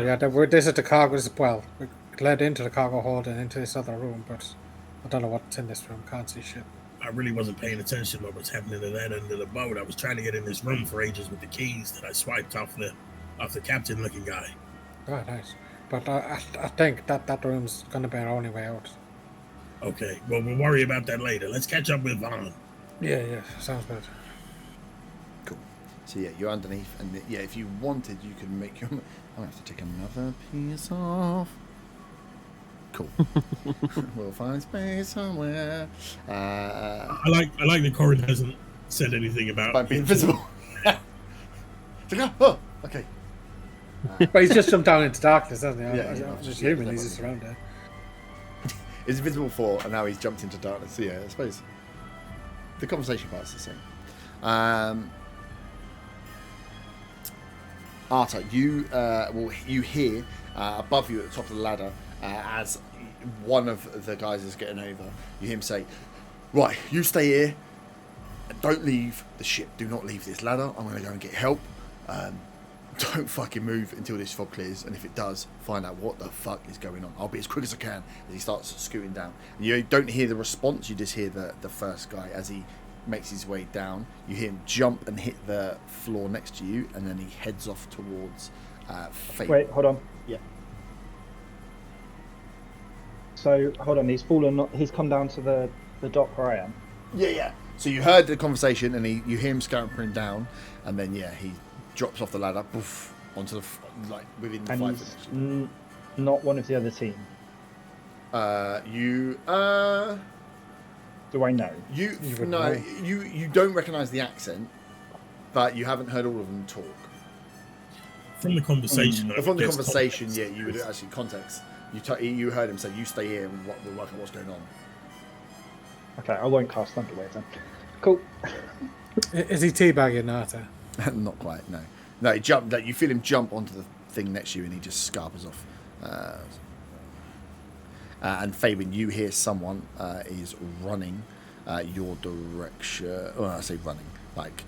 yeah, this is the cargo. Well, it led into the cargo hold and into this other room, but I don't know what's in this room. Can't see shit. I really wasn't paying attention to what was happening at that end of the boat. I was trying to get in this room for ages with the keys that I swiped off the Of the captain-looking guy. Oh, nice. But I think that room's gonna be our only way out. Okay, well, we'll worry about that later. Let's catch up with Vaughn. Yeah, sounds good. Cool. So yeah, you're underneath, and yeah, if you wanted, you could make your. I'm gonna have to take another piece off. Cool. We'll find space somewhere. I like that Corin hasn't said anything about being invisible. Oh, okay. But he's just jumped down into darkness, hasn't he? Yeah, I'm just human. He's just around there. He's invisible before, and now he's jumped into darkness. So yeah, I suppose the conversation part's the same. Arta, you hear above you at the top of the ladder as one of the guys is getting over. You hear him say, "Right, you stay here. Don't leave the ship. Do not leave this ladder. I'm going to go and get help. Don't fucking move until this fog clears, and if it does, find out what the fuck is going on. I'll be as quick as I can." And he starts scooting down. You don't hear the response, you just hear the first guy as he makes his way down. You hear him jump and hit the floor next to you, and then he heads off towards Fate. Wait, hold on. Yeah. So, hold on, he's come down to the dock where I am. Yeah. So you heard the conversation, and you hear him scampering down, and then he drops off the ladder, poof, onto the within the 5 minutes. And he's not one of the other team. Do I know? You don't recognise the accent, but you haven't heard all of them talk. From the conversation. From the conversation, context. You would actually context. You heard him say, "You stay here, and we'll work out what's going on." Okay, I won't cast Thunderwave then. Cool. Is he teabagging Nata? Not quite, no. No, he jumped. You feel him jump onto the thing next to you, and he just scarpers off. And Fabian, you hear someone is running your direction. Well, I say running, like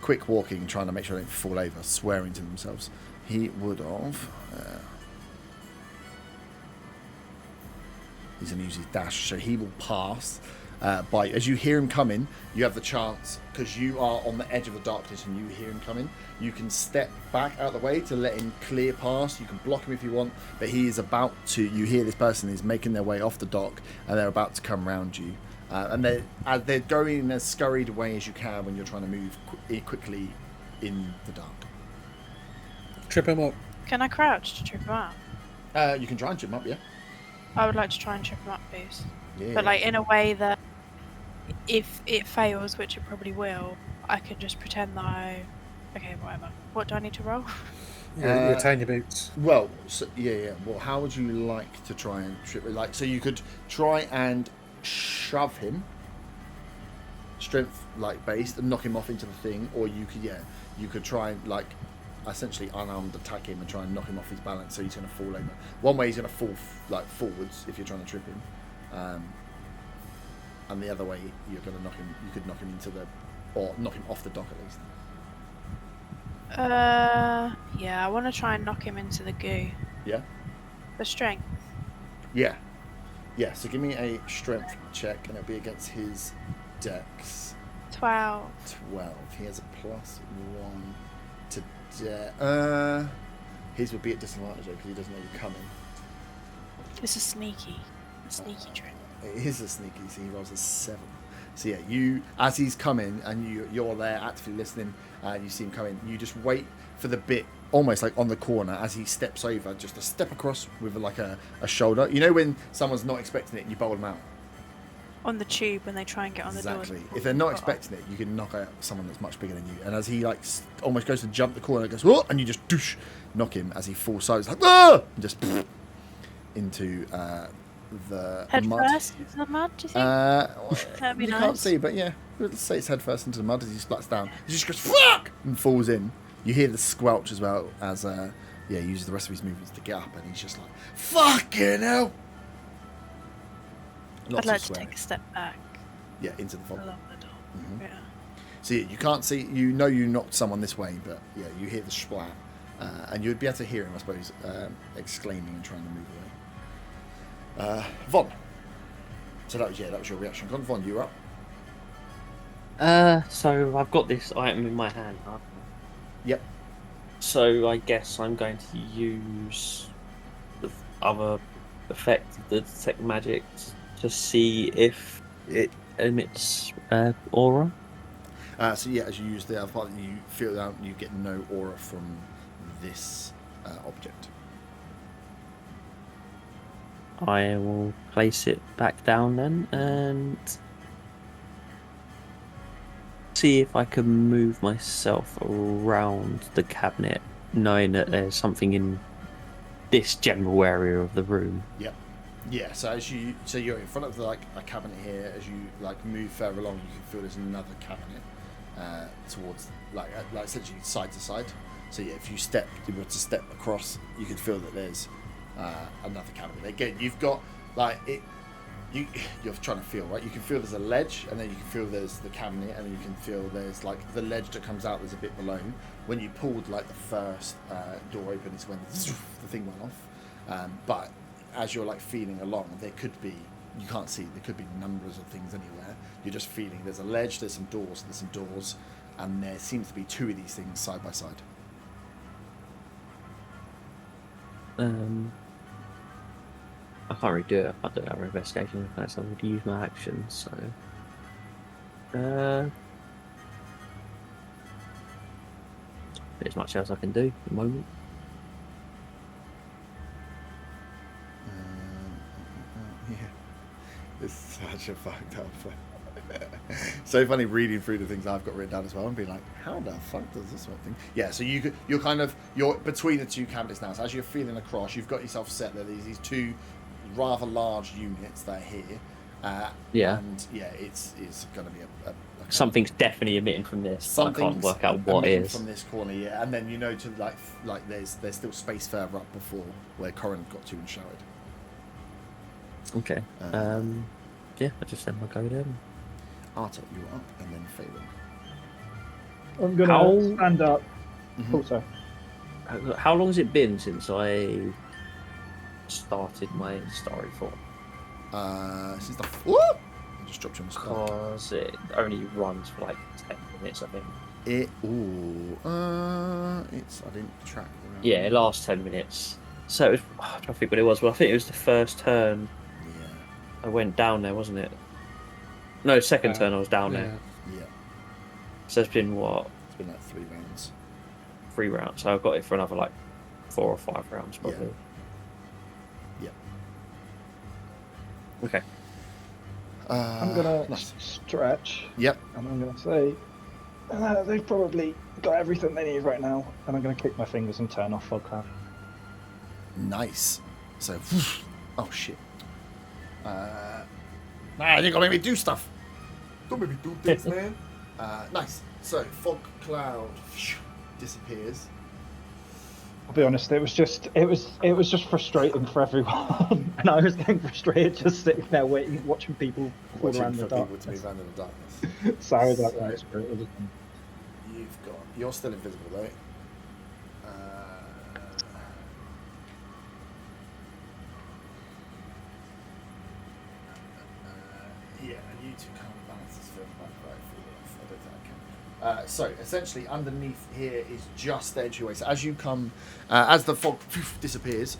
quick walking, trying to make sure they don't fall over, swearing to themselves. He would have. He's going to use his dash, so he will pass by. As you hear him coming, you have the chance, because you are on the edge of the darkness and you hear him coming, you can step back out of the way to let him clear past. You can block him if you want, but he is about to. You hear this person is making their way off the dock, and they're about to come round you. And they're going in as scurried away as you can when you're trying to move quickly in the dark. Trip him up. Can I crouch to trip him up? You can try and trip him up, yeah. I would like to try and trip him up, please. Yeah. But in a way that if it fails, which it probably will, I can just pretend that okay, whatever. What do I need to roll? Your tiny boots. Well, Well, how would you like to try and trip it? So you could try and shove him, strength based, and knock him off into the thing, or you could try and essentially unarmed attack him and try and knock him off his balance, so he's going to fall over. One way he's going to fall forwards if you're trying to trip him, and the other way you're going to knock him. You could knock him or knock him off the dock at least. Yeah, I want to try and knock him into the goo. Yeah. The strength. Yeah. So give me a strength check, and it'll be against his dex. 12. He has a +1 to. His would be at disadvantage because he doesn't know you're coming. It's a sneaky trick. It is a sneaky, so he rolls a 7. So yeah, you as he's coming and you're there actively listening, you see him coming. You just wait for the bit almost on the corner as he steps over, just a step across with a shoulder. You know when someone's not expecting it and you bowl them out. On the tube when they try and get on the door. Exactly. If they're not expecting it, you can knock out someone that's much bigger than you. And as he almost goes to jump the corner, goes, "Whoa!" and you just knock him as he falls. So it's "Ah!" and just into the head mud. first into the mud. Do you think? That'd be you nice. can't see, but yeah, let's say it's head first into the mud as he splats down. He just goes "Fuck!" and falls in. You hear the squelch as well as he uses the rest of his movements to get up, and he's just like, "Fucking hell!" I'd like to take a step back. Yeah, into the fog. Along the door. Mm-hmm. Yeah. So you can't see. You know you knocked someone this way, but yeah, you hear the splat, and you'd be able to hear him, I suppose, exclaiming and trying to move away. Von. So that was your reaction. Go on, Von, you're up. So I've got this item in my hand. Yep. So I guess I'm going to use the other effect of the detect magic to see if it emits aura. So yeah, as you use the other part, you feel out, you get no aura from this object. I will place it back down then and see if I can move myself around the cabinet, knowing that there's something in this general area of the room. Yep. Yeah. So you're in front of a cabinet here. As you move further along, you can feel there's another cabinet towards essentially side to side. So yeah, if you were to step across, you can feel that there's another cabinet. Again, you've got you're trying to feel, right? You can feel there's a ledge, and then you can feel there's the cabinet, and then you can feel there's the ledge that comes out. There's a bit below. When you pulled the first door open, is when the thing went off. But as you're feeling along, there could be, you can't see, there could be numbers of things anywhere. You're just feeling there's a ledge, there's some doors, and there seems to be two of these things side by side. I can't really do it. I don't have an investigation so I would use my action, so as much as I can do at the moment. Yeah, it's such a fucked up. So funny reading through the things I've got written down as well and being like, how the fuck does this sort of thing? Yeah, so you're between the two cabinets now. So as you're feeling across, you've got yourself set there. These two rather large units that are here. Yeah. And yeah, it's going to be a something's definitely emitting from this. I can't work out what it is from this corner. Yeah, and then to there's still space further up before where Corin got to and showered. Okay. Yeah, I just send my go then. Arta, you're up, and then Phelan. I'm gonna stand up. Mm-hmm. Also, how long has it been since I started my story form? Since the whoop! I just dropped you on the spot. Because it only runs for 10 minutes, I think. I didn't track. Yeah, it lasts 10 minutes. So it was, I'm trying to think what it was. Well, I think it was the first turn. Yeah. I went down there, wasn't it? No, second turn I was down there. Yeah. So it's been what? It's been 3 rounds. 3 rounds. So I've got it for another 4 or 5 rounds probably. Yeah. Okay. I'm gonna nice. stretch. Yep. And I'm gonna say they've probably got everything they need right now, and I'm gonna click my fingers and turn off Fog Cloud. Nice. So, oh shit. Nah, you gotta make me do stuff. Don't make me do things, man. Nice. So, fog cloud disappears. I'll be honest, it was just frustrating for everyone, and I was getting frustrated just sitting there waiting, watching people fall around the darkness. To move around in the darkness. So I was like, right, screw it. You're still invisible though. Yeah, and you two can't balance this film back right forward. I don't think I can. So essentially, underneath here is just the entryway. So as you come, as the fog disappears,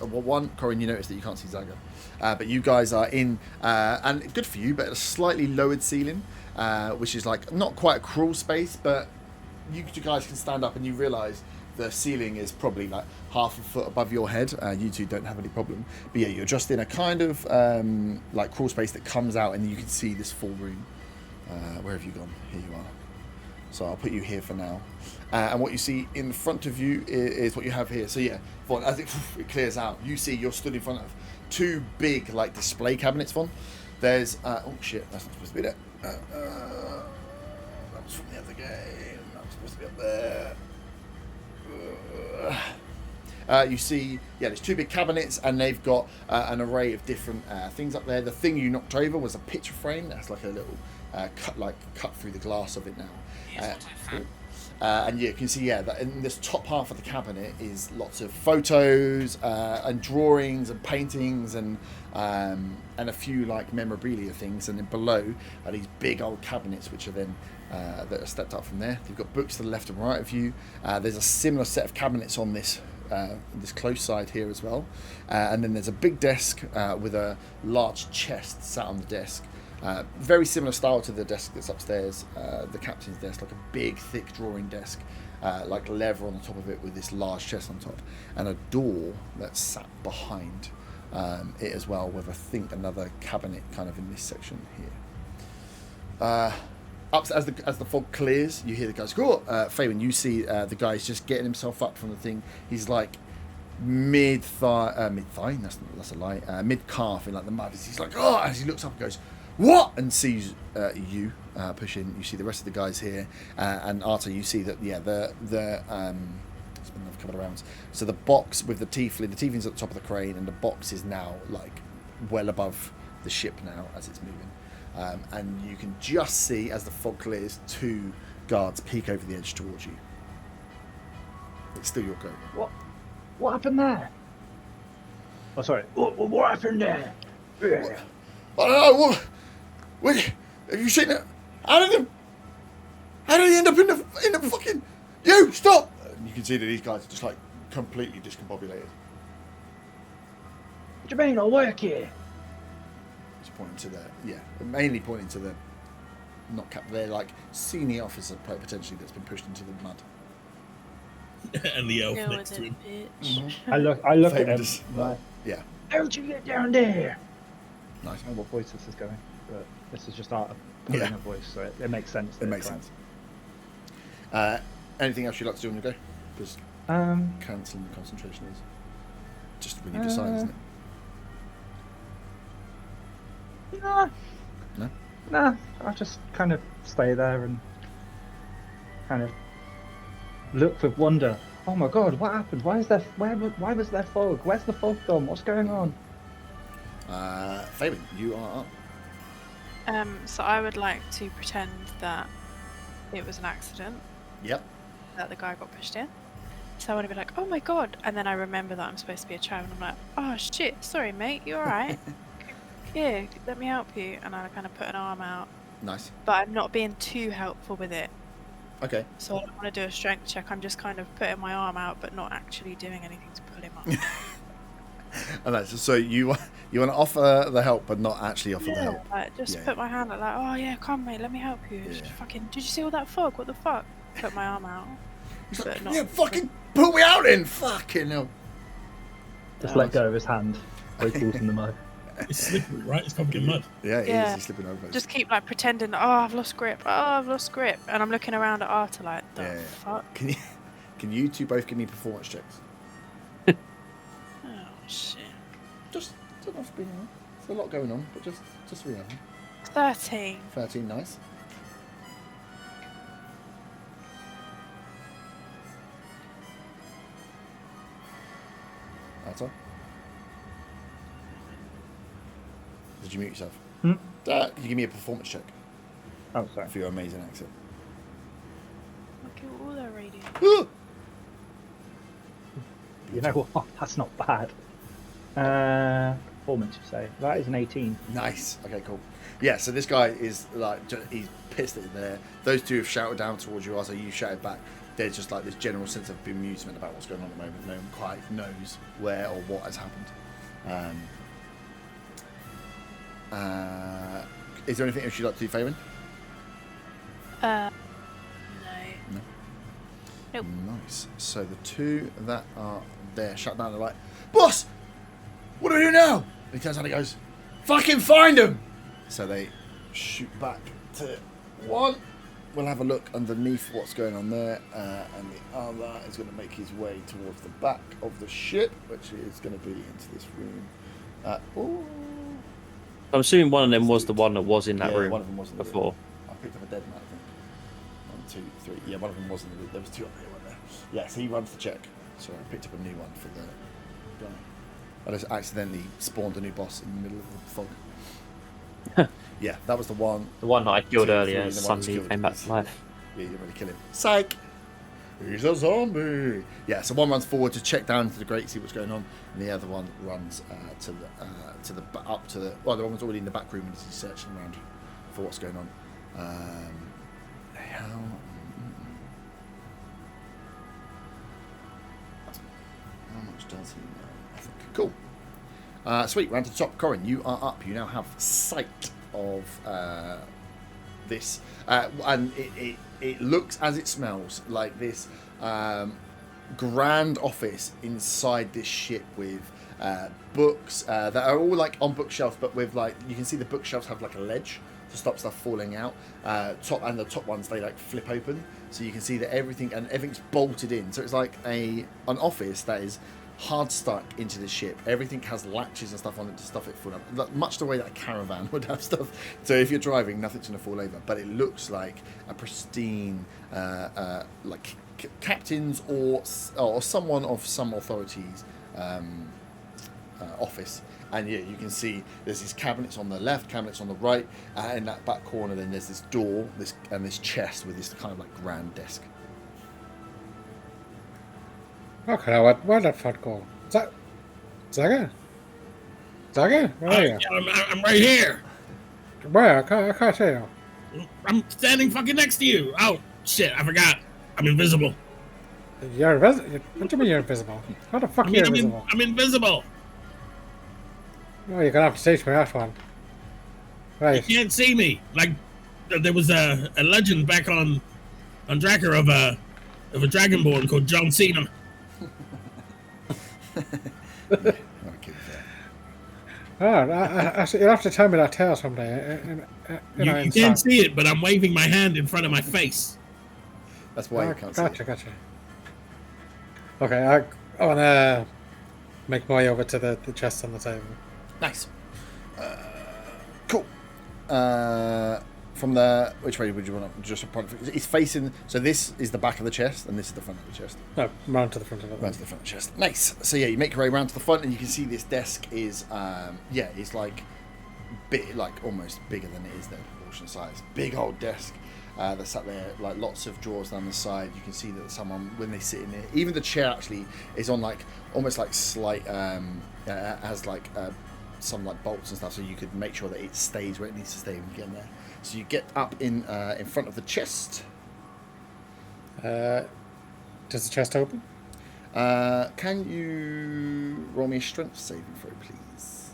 Corin, you notice that you can't see Zaga, but you guys are in, and good for you, but a slightly lowered ceiling, which is not quite a crawl space, but you guys can stand up and you realise the ceiling is probably half a foot above your head. You two don't have any problem. But yeah, you're just in a kind of crawl space that comes out and you can see this full room. Where have you gone? Here you are. So I'll put you here for now. And what you see in front of you is what you have here. So yeah, Vaughn, as it clears out, you see you're stood in front of 2 big display cabinets, Vaughn. There's, oh shit, that's not supposed to be there. That was from the other game. That was supposed to be up there. You see, there's 2 big cabinets, and they've got an array of different things up there. The thing you knocked over was a picture frame. That's a little cut through the glass of it now. And you can see, that in this top half of the cabinet is lots of photos and drawings and paintings and a few like memorabilia things. And then below are these big old cabinets, which are then that are stepped up from there. You've got books to the left and right of you. There's a similar set of cabinets on this close side here as well. And then there's a big desk with a large chest sat on the desk. Very similar style to the desk that's upstairs, the captain's desk, like a big, thick drawing desk, like leather on the top of it with this large chest on top, and a door that's sat behind it as well, with I think another cabinet kind of in this section here. Up as the fog clears, you hear the guys go. Fabian, you see the guy's just getting himself up from the thing. He's like mid thigh. That's a lie. Mid calf in like the mud. He's like, oh, as he looks up and goes, what? And sees you push in. You see the rest of the guys here, and Arta, you see that it's been another couple of rounds. So the box with the tiefling's at the top of the crane, and the box is now like well above the ship now as it's moving. And you can just see as the fog clears 2 guards peek over the edge towards you. It's still your go. What happened there? Oh, sorry. What happened there? I don't know. What have you seen it? How did he end up in the fucking? You stop! And you can see that these guys are just like completely discombobulated. What do you mean? I work here. He's pointing to mainly pointing to the not cap. They're like senior officer potentially that's been pushed into the mud. And the elf Go next with to it, him. bitch. I look at him. Just, yeah. How'd you get down there? Nice. I don't know what voice this is going, but this is just art of putting a voice, so it makes sense. It makes sense. Anything else you'd like to do on your go? Because cancelling the concentration is just when you decide, isn't it? Nah. I'll just kind of stay there and kind of look with wonder. Oh my god, what happened? Why was there fog? Where's the fog gone? What's going on? Fabian, you are up. So I would like to pretend that it was an accident. Yep. That the guy got pushed in. So I want to be like, oh my god, and then I remember that I'm supposed to be a child, and I'm like, oh shit, sorry mate, you alright? Here, let me help you, and I kind of put an arm out. Nice. But I'm not being too helpful with it. Okay. So I don't want to do a strength check. I'm just kind of putting my arm out, but not actually doing anything to pull him up. And that's so you want to offer the help, but not actually offer the help. Like, just put my hand out, like, oh yeah, come mate, let me help you. Yeah. Fucking, did you see all that fog? What the fuck? Put my arm out. He's like, not- yeah, fucking pull me out in. Fucking hell. Just let go of his hand. He falls in the mud. It's slippery, right? It's covered in mud. Yeah, it Yeah. is. He's slipping over. Just keep like pretending, oh I've lost grip, and I'm looking around at Arta like, the Yeah. fuck? Can you two both give me performance checks? Oh shit. Just enough being on. There's a lot going on, but just 3 of them. 13. 13, nice. That's all. Did you mute yourself? Hmm? Can you give me a performance check Oh, sorry. for your amazing accent? Look at all their radio. You know what? That's not bad. Performance, you say? That is an 18. Nice. Okay, cool. Yeah, so this guy is like, he's pissed at there. Those two have shouted down towards you, also you shouted back. There's just like this general sense of bemusement about what's going on at the moment. No one quite knows where or what has happened. Is there anything else you'd like to do, Fabian? No. Nope. Nice. So the two that are there shut down, they're like, boss, what do we do now? And he turns around and goes, fucking find him. So they shoot back to one. We'll have a look underneath what's going on there, and the other is going to make his way towards the back of the ship, which is going to be into this room. Ooh. I'm assuming one of them was the one that was in that Yeah, room one of them was in the before. room. I picked up a dead man, I think. 1, 2, 3. Yeah, one of them was in the room. There was 2 up there, weren't there? Yeah, so he runs the check. So I picked up a new one for the guy. I just accidentally spawned a new boss in the middle of the fog. Yeah, that was the one. The one that I killed 2, earlier 3, the one that was suddenly killed came back is- to life. Yeah, you didn't really kill him. Psych! He's a zombie. Yeah, so one runs forward to check down to the grate, see what's going on, and the other one runs the one was already in the back room and is searching around for what's going on. How much does he know? I think. Cool. Sweet. Round to the top. Corin, you are up. You now have sight of this, and it looks as it smells like this grand office inside this ship with books that are all like on bookshelves, but with like you can see the bookshelves have like a ledge to stop stuff falling out. The top ones they like flip open, so you can see that everything's bolted in. So it's like an office that is hard stuck into the ship. Everything has latches and stuff on it to stuff it full up, much the way that a caravan would have stuff. So if you're driving, nothing's going to fall over. But it looks like a pristine, like captains or someone of some authorities office. And yeah, you can see there's these cabinets on the left, cabinets on the right, in that back corner. Then there's this door, this chest with this kind of like grand desk. Okay, where did Fud go? Zaga? Where are you? I'm right here. Where? I can't see you. I'm standing fucking next to you. Oh, shit, I forgot. I'm invisible. You're invisible? What do you mean you're invisible? How the fuck are you invisible? I'm invisible. Oh, you're gonna have to teach me that one. Right. You can't see me. Like, there was a legend back on Drakkar of a dragonborn called John Cena. You'll have to tell me that tale someday. You can't see it, but I'm waving my hand in front of my face. That's why you can't see it. Gotcha. Okay, I want to make my way over to the chest on the table. Nice. Cool. From which way would you want to just front? It's facing. So this is the back of the chest, and this is the front of the chest. No, round to the front of it. Round to the front of the chest. Nice. So yeah, you make your way around to the front, and you can see this desk is, it's like big, like almost bigger than it is their proportion size. Big old desk. That's sat there, like lots of drawers down the side. You can see that someone, when they sit in it, even the chair actually is on like almost like slight, has like some like bolts and stuff, so you could make sure that it stays where it needs to stay when you get in there. So you get up in front of the chest. Does the chest open? Can you roll me a strength saving throw, please?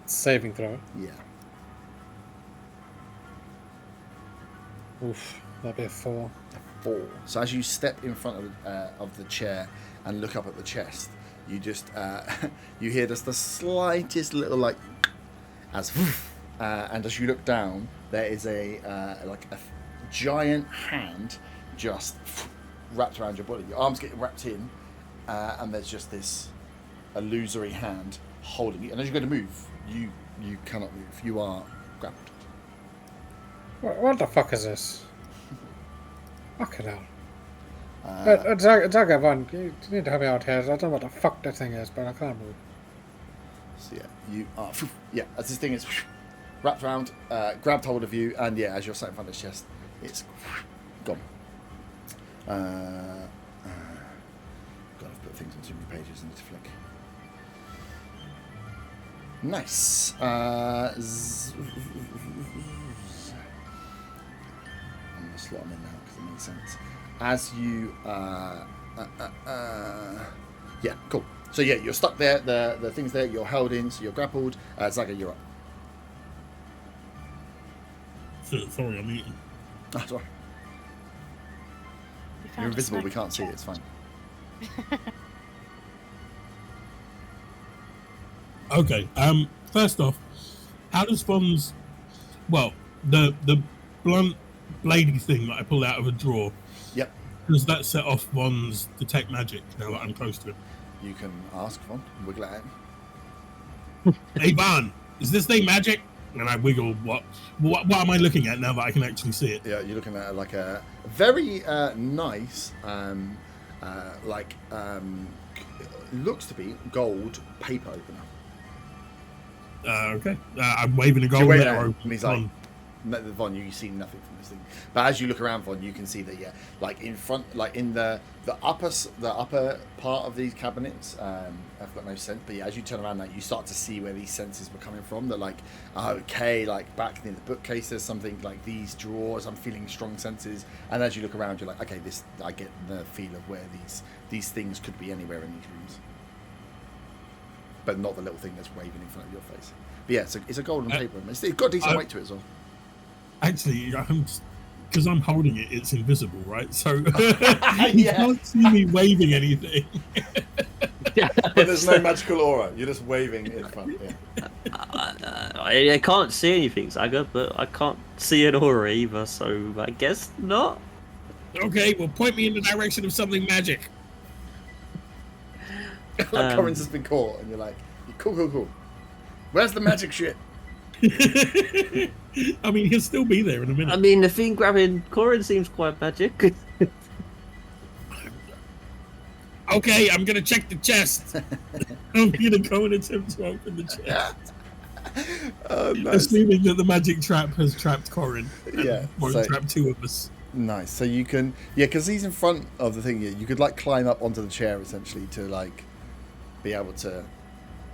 Saving throw? Yeah. Oof, that'd be a 4. 4. So as you step in front of the chair and look up at the chest, you just you hear just the slightest little like and as you look down, there is a giant hand just wrapped around your body. Your arms getting wrapped in, and there's just this illusory hand holding you. And as you're going to move, you cannot move. You are grappled. What the fuck is this? Fucking hell. Zagavon, you need to help me out here. I don't know what the fuck that thing is, but I can't move. So yeah, you are as this thing is wrapped around, grabbed hold of you, and yeah, as you're sat in front of his chest, it's gone. God, I've put things on too many pages. I need to flick. Nice. I'm gonna slot them in now because it makes sense. As you, yeah, cool. So yeah, you're stuck there. The thing's there. You're held in. So you're grappled. Zaga, you're up. Sorry, I'm eating. Oh, sorry. You're invisible. We can't see it. It's fine. Okay. First off, how does Fon's, well, the blunt bladey thing that I pulled out of a drawer. Yep. Does that set off Von's detect magic now that I'm close to him? You can ask Von. Wiggle at him. Hey, Von, is this thing magic? And I wiggle. What am I looking at now that I can actually see it? Yeah, you're looking at like a very nice, looks to be gold paper opener. Okay. I'm waving a gold letter letter and he's like, Von, you see nothing from this thing. But as you look around, Von, you can see that like in front, like in the upper part of these cabinets, I've got no sense. But yeah, as you turn around, like you start to see where these senses were coming from. That like, okay, like back near the bookcase, there's something like these drawers. I'm feeling strong senses. And as you look around, you're like, okay, I get the feel of where these things could be anywhere in these rooms. But not the little thing that's waving in front of your face. But yeah, it's a golden paper. It's got decent weight to it as well. Actually, because I'm holding it, it's invisible, right? So you can't see me waving anything. But there's no magical aura. You're just waving in front. Yeah. I can't see anything, Saga, but I can't see an aura either, so I guess not. Okay, well, point me in the direction of something magic. Like Corin's has been caught, and you're like, cool. Where's the magic shit? I mean, he'll still be there in a minute. I mean, the thing grabbing Corin seems quite magic. Okay, I'm gonna check the chest. I'm gonna go and attempt to open the chest. Oh, nice. Assuming that the magic trap has trapped Corin. Yeah, or trapped two of us. Nice. So you can, because he's in front of the thing here, you could like climb up onto the chair essentially to like be able to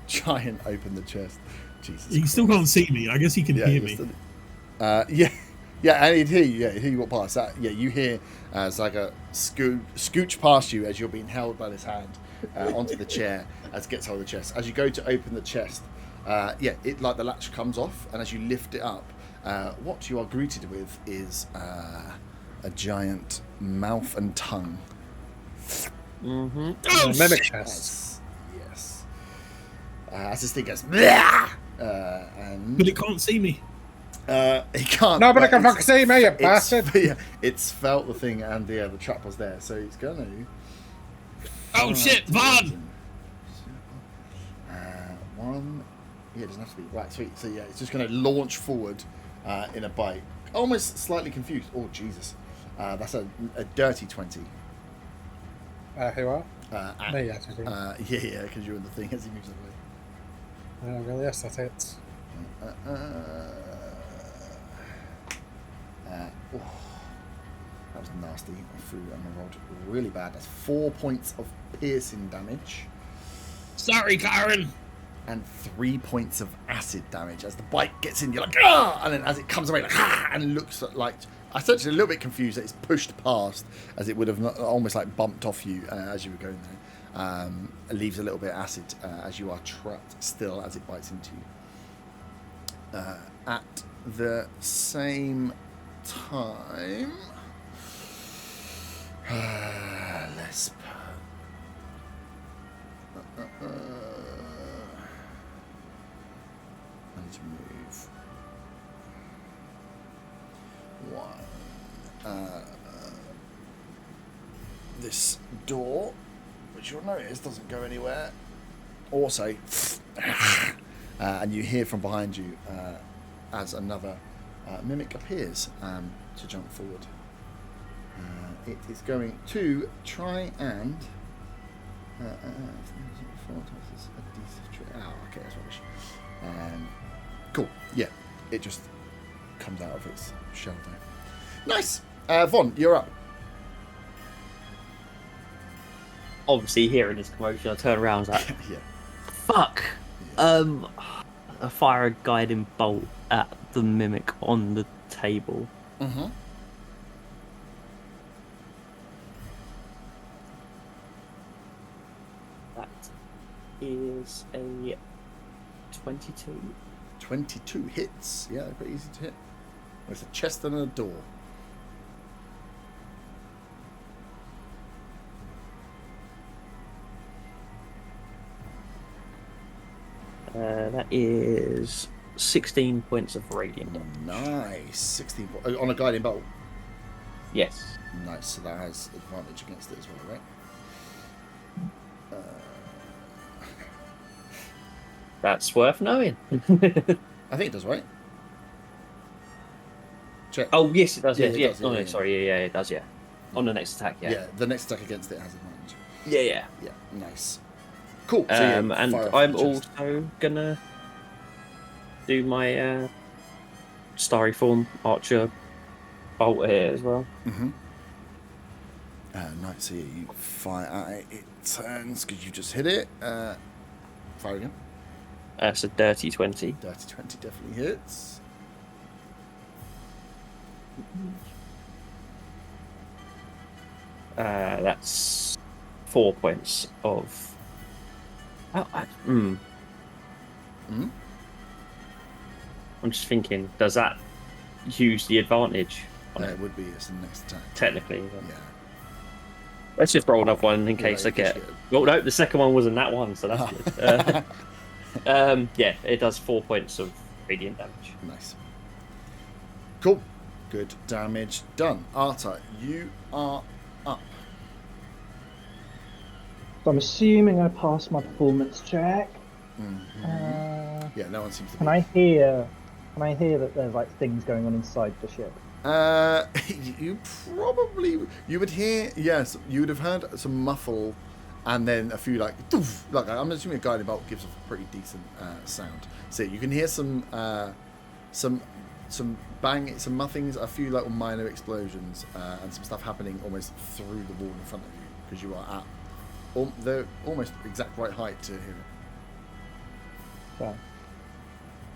try and open the chest. Jesus. He still can't see me. I guess he can hear me. Yeah, and he'd hear you. Yeah, he'd hear you walk past. You hear Zaga scooch past you as you're being held by this hand onto the chair as it gets hold of the chest. As you go to open the chest, it like the latch comes off, and as you lift it up, what you are greeted with is a giant mouth and tongue. Mm-hmm. Oh, mimic chest. Yes. As this thing goes, and but it can't see me. He can't. Nobody can fucking see me, you bastard. Yeah, it's felt the thing, and the trap was there, so he's gonna. Oh shit, Vaughn! One. Yeah, it doesn't have to be right. Sweet. So yeah, it's just gonna launch forward in a bite, almost slightly confused. Oh Jesus, that's a dirty 20. Who are? Me, actually. Yeah, because you're in the thing as he moves away. Well, yes, that's it. That was nasty. I threw and I rolled really bad. That's 4 points of piercing damage. Sorry, Karen. And 3 points of acid damage. As the bite gets in, you're like, ah! And then as it comes away, like, ah! And it looks like, essentially a little bit confused that it's pushed past, as it would have almost like bumped off you as you were going there. It leaves a little bit of acid as you are trapped still as it bites into you. At the same time, let's I need to move one. This door, which you'll notice doesn't go anywhere. Also, and you hear from behind you as another mimic appears to jump forward. It is going to try and. Okay, that's rubbish. Cool. Yeah, it just comes out of its shell there. Nice. Von, you're up. Obviously, hearing this commotion, I turn around and I was like, Yeah. fuck! Yeah. I fire a guiding bolt at the mimic on the table. Mm-hmm. That is a 22. 22 hits. Yeah, they're pretty easy to hit. There's a chest and a door. That is 16 points of radiant. Nice. 16 on a guiding bolt. Yes. Nice. So that has advantage against it as well, right? That's worth knowing. I think it does, right? Check. Oh, yes, it does. Yeah, Yes, it yeah. does, Oh, yeah, no, yeah. sorry. Yeah, it does. Yeah. On the next attack. Yeah. Yeah, the next attack against it has advantage. Yeah. Yeah, nice. Cool. So, yeah, And fire off I'm the chest. also gonna do my starry form archer bolt here as well. Mm-hmm. Nice. So yeah, you fire at it. It turns because you just hit it. Fire again. That's a dirty 20. Dirty 20 definitely hits. That's 4 points of. I'm just thinking, does that use the advantage? It would be the next attack. Technically. Yeah. Let's just roll another one in case I get. Well, no, the second one wasn't that one, so that's good. Yeah, it does 4 points of radiant damage. Nice. Cool. Good damage done. Arta, you are up. So I'm assuming I passed my performance check. Mm-hmm. Yeah, no one seems to. Can I hear that there's like things going on inside the ship? You would hear, yes, you would have heard some muffle, and then a few like I'm assuming a guided bolt gives a pretty decent sound. So you can hear some bang, some muffings, a few little minor explosions, and some stuff happening almost through the wall in front of you because you are at the almost exact right height to hear it. So,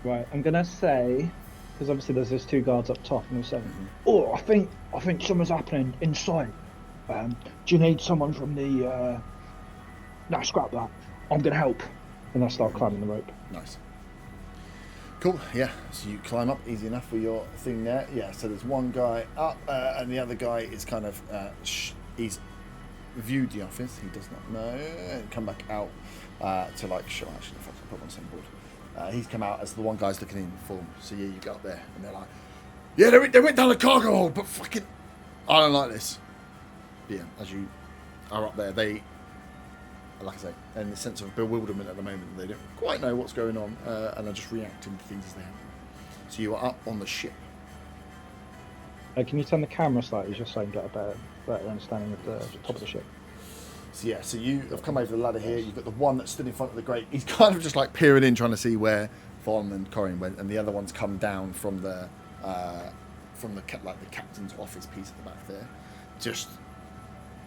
right, I'm gonna say, because obviously there's those two guards up top, and I'm saying, "Oh, I think something's happening inside. Do you need someone from the? No, scrap that. I'm gonna help." And I start climbing the rope. Nice. Cool. Yeah. So you climb up, easy enough for your thing there. Yeah. So there's one guy up, and the other guy is kind of he's viewed the office. He does not know, and come back out to like show. Actually, if I can put on some board. He's come out as the one guy's looking in for him. So yeah, you go up there, and they're like, "Yeah, they went down the cargo hold, but fucking, I don't like this." Yeah, as you are up there, they, like I say, in the sense of bewilderment at the moment, they don't quite know what's going on, and are just reacting to things as they happen. So you are up on the ship. Can you turn the camera slightly just so I can get a better understanding of the top of the ship? So yeah, so you have come over the ladder here. You've got the one that stood in front of the grate. He's kind of just like peering in, trying to see where Von and Corin went, and the other one's come down from the captain's office piece at the back there. Just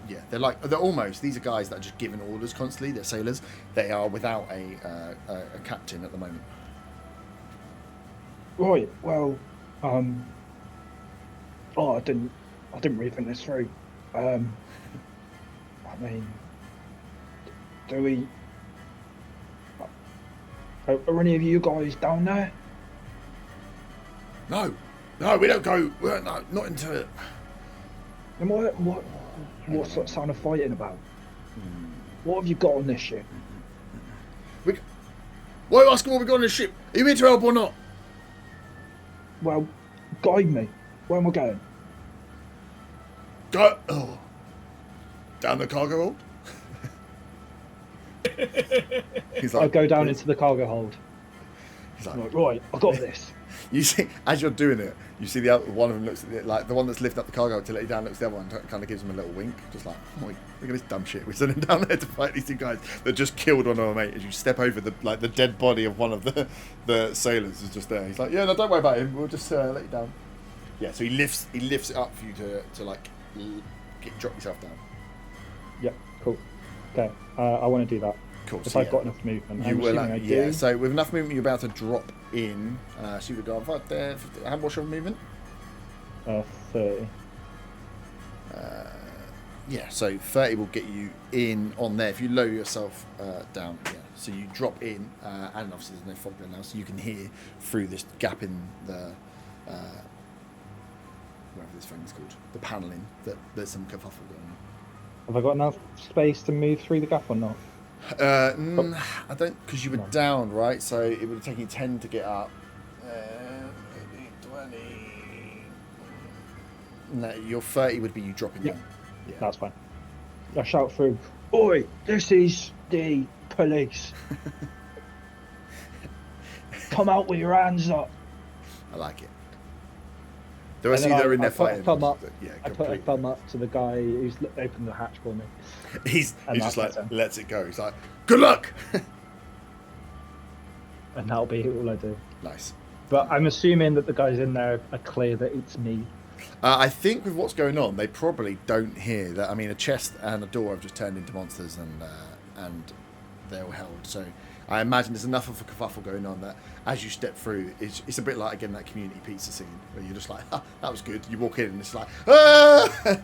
yeah, they're almost, these are guys that are just giving orders constantly. They're sailors. They are without a captain at the moment. Right. Well, I didn't really think this through. I mean, do we? Are any of you guys down there? No, we don't go. We're not into it. And what's that sound of fighting about? What have you got on this ship? Why are you asking what we got on this ship? Are you here to help or not? Well, guide me. Where am I going? Go. Oh. Down the cargo hold? He's like, I go down into the cargo hold. He's like, right, I got this. You see, as you're doing it, you see the other one of them looks at it, like the one that's lifting up the cargo to let you down looks at the other one, kind of gives him a little wink, just like, oh, look at this dumb shit. We're sending down there to fight these two guys that just killed one of our mate. As you step over the dead body of one of the sailors is just there. He's like, yeah, no, don't worry about him. We'll just let you down. Yeah, so he lifts it up for you to like drop yourself down. Yep, cool. Okay, I want to do that. Cool. If so, I've got enough movement, you will. Yeah. So with enough movement, you're about to drop in. So you've got right there. How much of movement? 30. Yeah. So 30 will get you in on there. If you lower yourself down, yeah. So you drop in, and obviously there's no fog there now, so you can hear through this gap in the whatever this thing is called, the panelling, that there's some kerfuffle going on. Have I got enough space to move through the gap or not? I don't, because you were down, right? So it would have taken you 10 to get up. Maybe 20. No, your 30 would be you dropping down. Yeah, that's fine. I shout through, "Oi, this is the police. Come out with your hands up." I like it. The rest of you that are in there fighting. I put a thumb up to the guy who's opened the hatch for me. He's just like, lets it go. He's like, good luck! And that'll be all I do. Nice. But I'm assuming that the guys in there are clear that it's me. I think with what's going on, they probably don't hear that. I mean, a chest and a door have just turned into monsters, and they're all held. So I imagine there's enough of a kerfuffle going on that as you step through, it's a bit like, again, that community pizza scene where you're just like, that was good. You walk in and it's like, ah!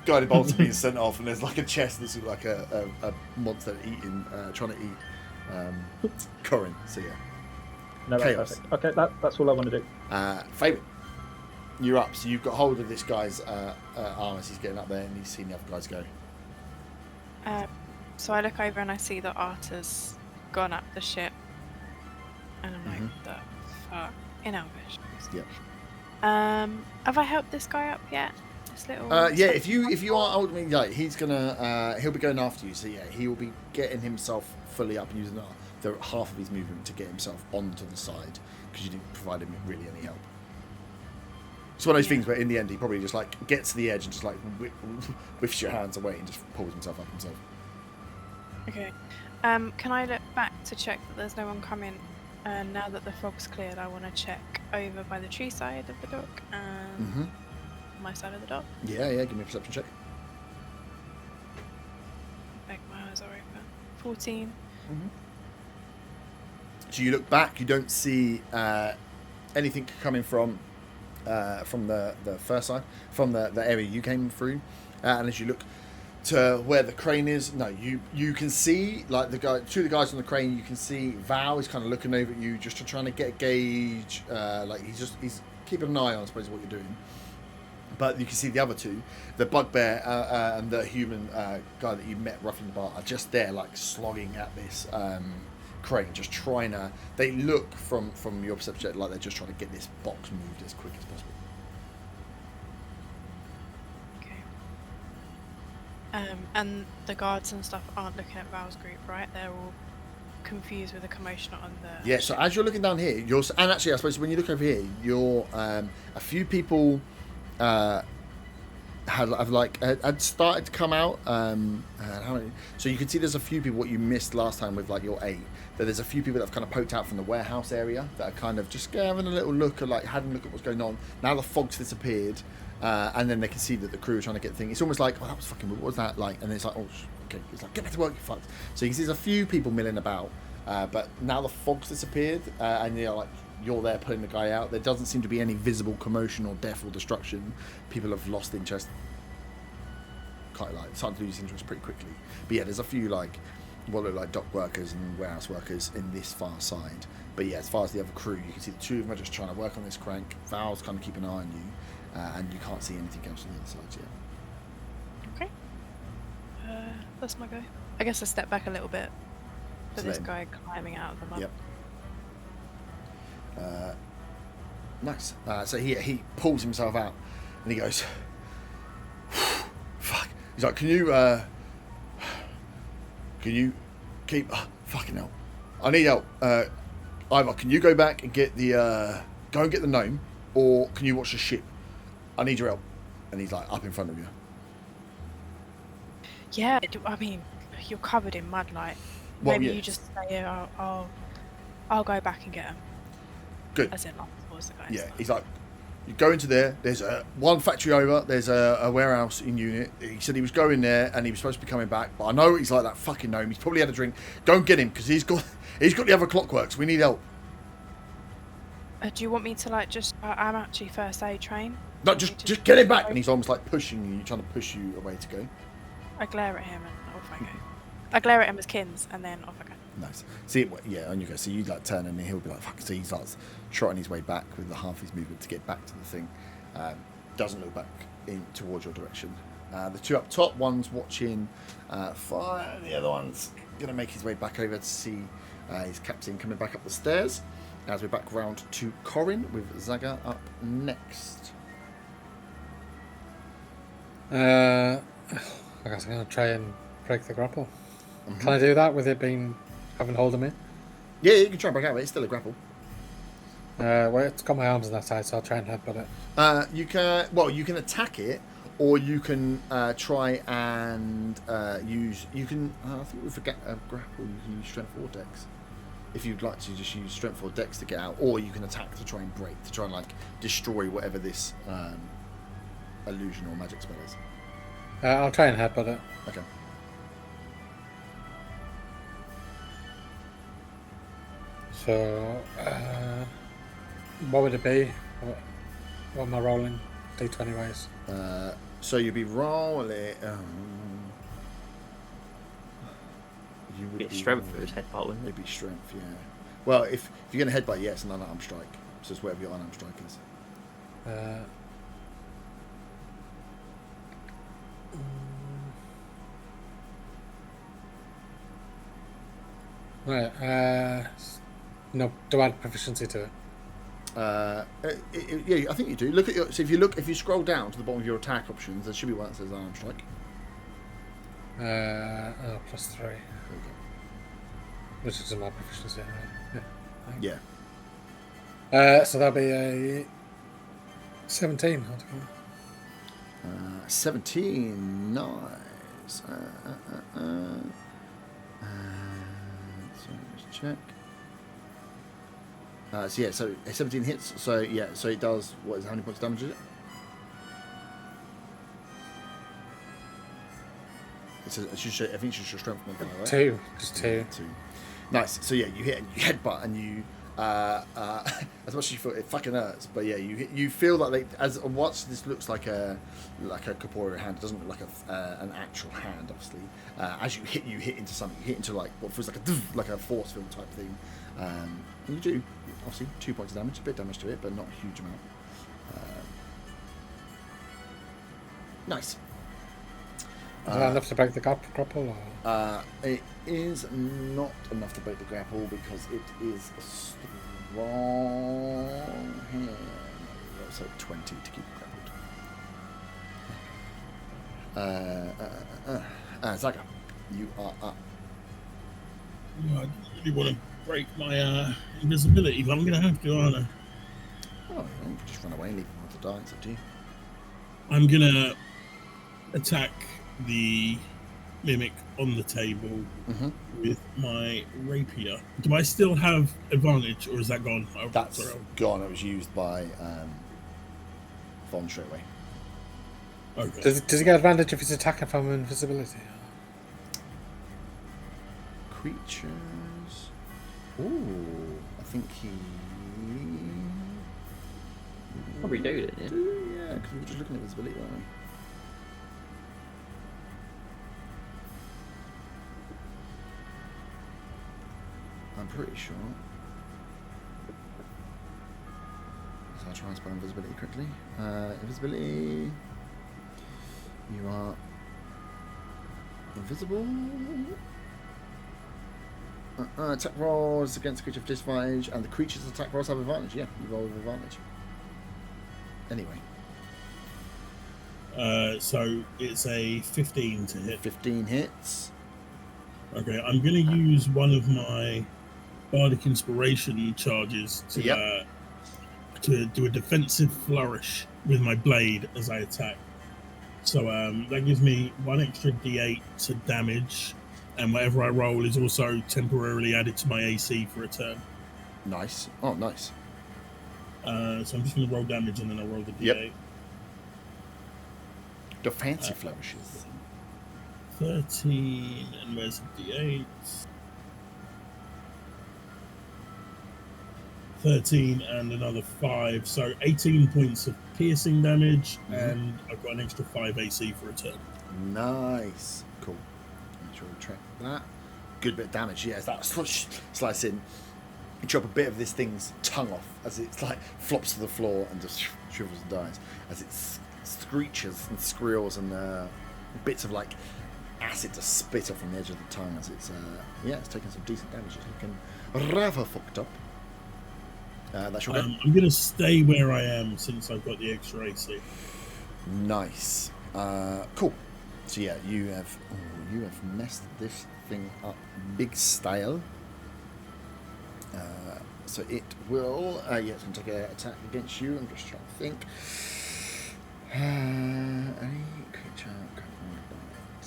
Guided bolts are being sent off, and there's like a chest that's like a monster eating, trying to eat Corin. So yeah. No, that's Chaos. perfect. Okay, that's all I want to do. Fabian, you're up. So you've got hold of this guy's arm as he's getting up there, and he's seen the other guys go. So I look over and I see that Arta's gone up the ship, and I'm like, the fuck in Elvish. Yep. Have I helped this guy up yet? This little. Yeah. If you are ultimately like, he's gonna he'll be going after you. So yeah, he will be getting himself fully up and using the half of his movement to get himself onto the side because you didn't provide him really any help. It's one of those things where in the end he probably just like gets to the edge and just like whiffs your hands away and just pulls himself up himself. Okay. Can I look back to check that there's no one coming? Now that the fog's cleared, I want to check over by the tree side of the dock and my side of the dock. Yeah. Give me a perception check. Like my eyes are open. 14. So you look back, you don't see anything coming from the first side, from the area you came through, and as you look to where the crane is, no, you can see like two of the guys on the crane. You can see Val is kind of looking over at you, just trying to get a gauge. Like he's keeping an eye on, I suppose, what you're doing. But you can see the other two, the bugbear and the human guy that you met roughly in the bar, are just there, like slogging at this crane, just trying to. They look from your perception like they're just trying to get this box moved as quick as possible. Okay. And the guards and stuff aren't looking at Val's group, right? They're all confused with the commotion on the. Yeah. So as you're looking down here, and actually, I suppose when you look over here, you're a few people. Had started to come out. How many? So you can see there's a few people. What you missed last time with like your 8, that there's a few people that have kind of poked out from the warehouse area that are kind of just having a little look, or like having a look at what's going on. Now the fog's disappeared, and then they can see that the crew are trying to get things. It's almost like, oh, that was fucking weird. What was that like? And it's like, oh, okay. It's like, get back to work, you fucks. So you can see there's a few people milling about, but now the fog's disappeared, and you're there pulling the guy out. There doesn't seem to be any visible commotion or death or destruction. People have lost interest, kind of like starting to lose interest pretty quickly. But yeah, there's a few like what look like dock workers and warehouse workers in this far side. But yeah, as far as the other crew, you can see the two of them are just trying to work on this crank. Val's kind of keeping an eye on you, and you can't see anything else on the other side yet. Okay. That's my go. I guess I step back a little bit for So this then- guy climbing out of the mud. Yep. Nice. So he pulls himself out and he goes, fuck. He's like, can you keep, fucking hell. I need help. Either can you go back and get the gnome, or can you watch the ship? I need your help. And he's like up in front of you. Yeah, I mean, you're covered in mud, like. Well, Maybe yeah. you just say, I'll go back and get him. Good. As in, like, towards the guys. Yeah, he's like, you go into there, there's one factory over, there's a warehouse in unit. He said he was going there and he was supposed to be coming back, but I know he's like that fucking gnome. He's probably had a drink. Go and get him, because he's got the other clockworks. We need help. Do you want me to, like, just... I'm actually first aid trained. No, just get him back. And he's almost like pushing you, trying to push you away to go. I glare at him and off I go. I glare at him as Kins and then off I go. Nice. See, yeah, on you go. So you like turn and he'll be like, fuck. So he starts trotting his way back with the half his movement to get back to the thing. Doesn't look back in towards your direction. The two up top, one's watching fire. The other one's gonna make his way back over to see his captain coming back up the stairs. As we're back round to Corin with Zaga up next. I guess I'm gonna try and break the grapple. Can I do that with it having hold of me? Yeah, you can try and break out of it. It's still a grapple. Well, it's got my arms on that side, so I'll try and headbutt it. You can attack it, or you can try and use. You can. I think we forget a grapple. You can use strength vortex. if you'd like to just use strength or dex to get out, or you can attack to try and break, to try and like destroy whatever this illusion or magic spell is. I'll try and headbutt it. Okay. So, what would it be? What am I rolling? D20 ways. So you'd be rolling. You would Get be strength for rolling- his headbutt, wouldn't it? It'd be strength, yeah. Well, if you're going to headbutt, yes, and unarmed strike. So it's whatever your unarmed strike is. Right. No, do I add proficiency to it? Yeah, I think you do. Look at your. So if you scroll down to the bottom of your attack options, there should be one that says unarmed strike. +3, There we go. which is my proficiency. Right? Yeah. So that'll be a 17 altogether. 17, nice. So let's check. So yeah, so 17 hits. So yeah, so it does. What is how many points of damage is it? It should show, I think it should show strength modifier, right? 2, just 2. Two. Nice. So yeah, you hit and you headbutt and you. As much as you feel it fucking hurts, but yeah, you feel like what this looks like a corporeal hand. It doesn't look like an actual hand, obviously. As you hit into something. You hit into like what feels like a force field type thing, and you do obviously 2 points of damage, a bit of damage to it, but not a huge amount. Nice. Is that enough to break the grapple? Or? It is not enough to break the grapple because it is a strong hand. So 20 to keep it grappled. Zaga, you are up. Well, I don't really want to break my invisibility, but I'm going to have to, aren't I? Oh, you can just run away and leave him to die. It's up to you. I'm going to attack the mimic on the table with my rapier. Do I still have advantage, or is that gone? That's gone. It was used by Von straight away. Okay. Does he get advantage if he's attacking from invisibility? Creatures. Ooh, I think he. Probably do, didn't you? Yeah, because we were just looking at visibility, weren't we? I'm pretty sure. So I'll try and spell invisibility quickly. Invisibility. You are invisible. Attack rolls against a creature of disadvantage, and the creature's attack rolls have advantage. Yeah, you roll with advantage. Anyway. So it's a 15 to hit. 15 hits. Okay, I'm going to use one of my bardic inspiration charges to do a defensive flourish with my blade as I attack. So that gives me 1 extra d8 to damage, and whatever I roll is also temporarily added to my AC for a turn. Nice. Oh, nice. So I'm just going to roll damage and then I'll roll the d8. Yep. The fancy flourishes. 13, and where's the d8? 13 and another 5, so 18 points of piercing damage, and I've got an extra 5 AC for a turn. Nice. Cool. Make sure we track that. Good bit of damage, yes. That slice in. You chop a bit of this thing's tongue off as it's like flops to the floor and just shrivels and dies. As it screeches and squeals and bits of like acid to spit off on the edge of the tongue as it's it's taking some decent damage. It's looking rather fucked up. That's your go. I'm going to stay where I am since I've got the extra AC. Nice. Cool. So yeah, you have messed this thing up big style. So it will it's going to take an attack against you. I'm just trying to think. Any creature covered by it.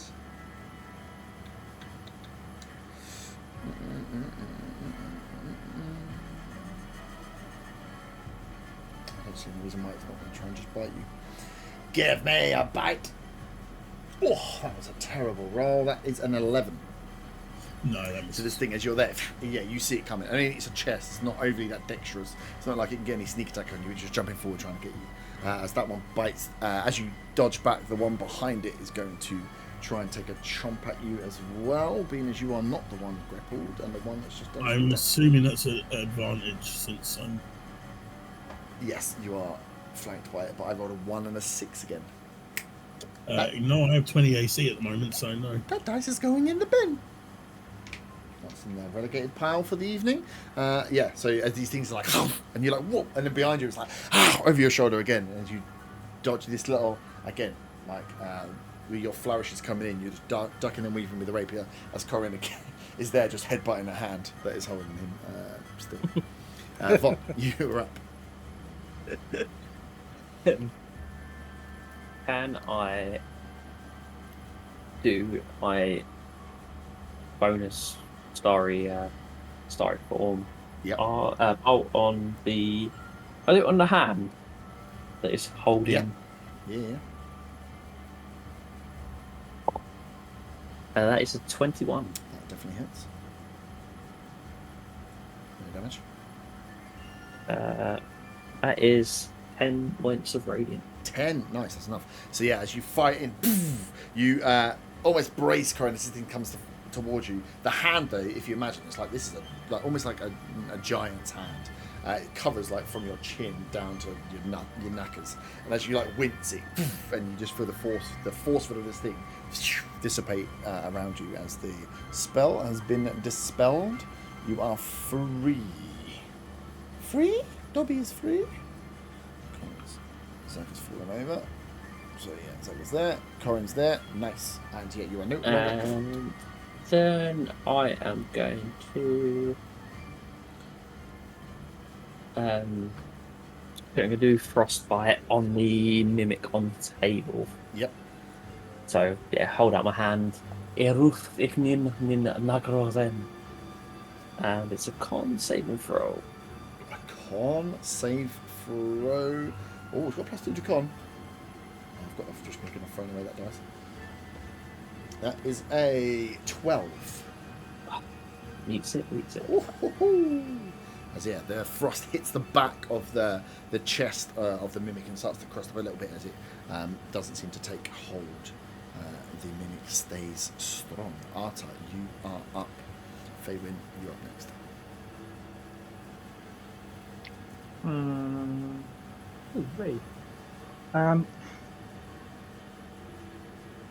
That's the only reason why it's not going to try and just bite you. Give me a bite! Oh, that was a terrible roll. That is an 11. No, that was... So this thing, as you're there, yeah, you see it coming. I mean, it's a chest. It's not overly that dexterous. It's not like it can get any sneak attack on you. It's just jumping forward trying to get you. As that one bites, as you dodge back, the one behind it is going to try and take a chomp at you as well, being as you are not the one grappled and the one that's just... I'm assuming that's an advantage since I'm... Yes, you are flanked by it, but I rolled a 1 and a 6 again. No, I have 20 AC at the moment, so no. That dice is going in the bin. That's in the relegated pile for the evening. Yeah, so as these things are like, and you're like, whoa, and then behind you it's like, over your shoulder again, and as you dodge this little, again, like, with your flourishes coming in, you're just ducking and weaving with the rapier, as Corin again is there just headbutting a hand that is holding him still. Von, you're up. Can I do my bonus starry form? Yep. Bolt on the... I do it on the hand that is holding... Yeah. That is a 21. That definitely hits. No damage. That is 10 points of radiant. 10, nice, that's enough. So yeah, as you fight in, you almost brace Corin as this thing comes towards you. The hand, though, if you imagine, it's like this is almost like a giant's hand. It covers like from your chin down to your knackers, and as you like wince it, and you just feel the force of this thing dissipate around you as the spell has been dispelled. You are free. Free? Dobby is free. Zaka's fallen over. So yeah, Zaka's there. Corin's there. Nice. And yeah, you are no longer. And then I am going to I'm going to do frostbite on the mimic on the table. Yep. So yeah, hold out my hand. Eruth ignin nin nagrozen. And it's a con saving throw. A con save throw. Oh, it's got +2 to con. I've just been throwing away that dice. That is a 12. Meets it. Ooh. As yeah, the frost hits the back of the chest of the mimic and starts to crust up a little bit as it doesn't seem to take hold. The mimic stays strong. Arta, you are up. Faywin, you're up next.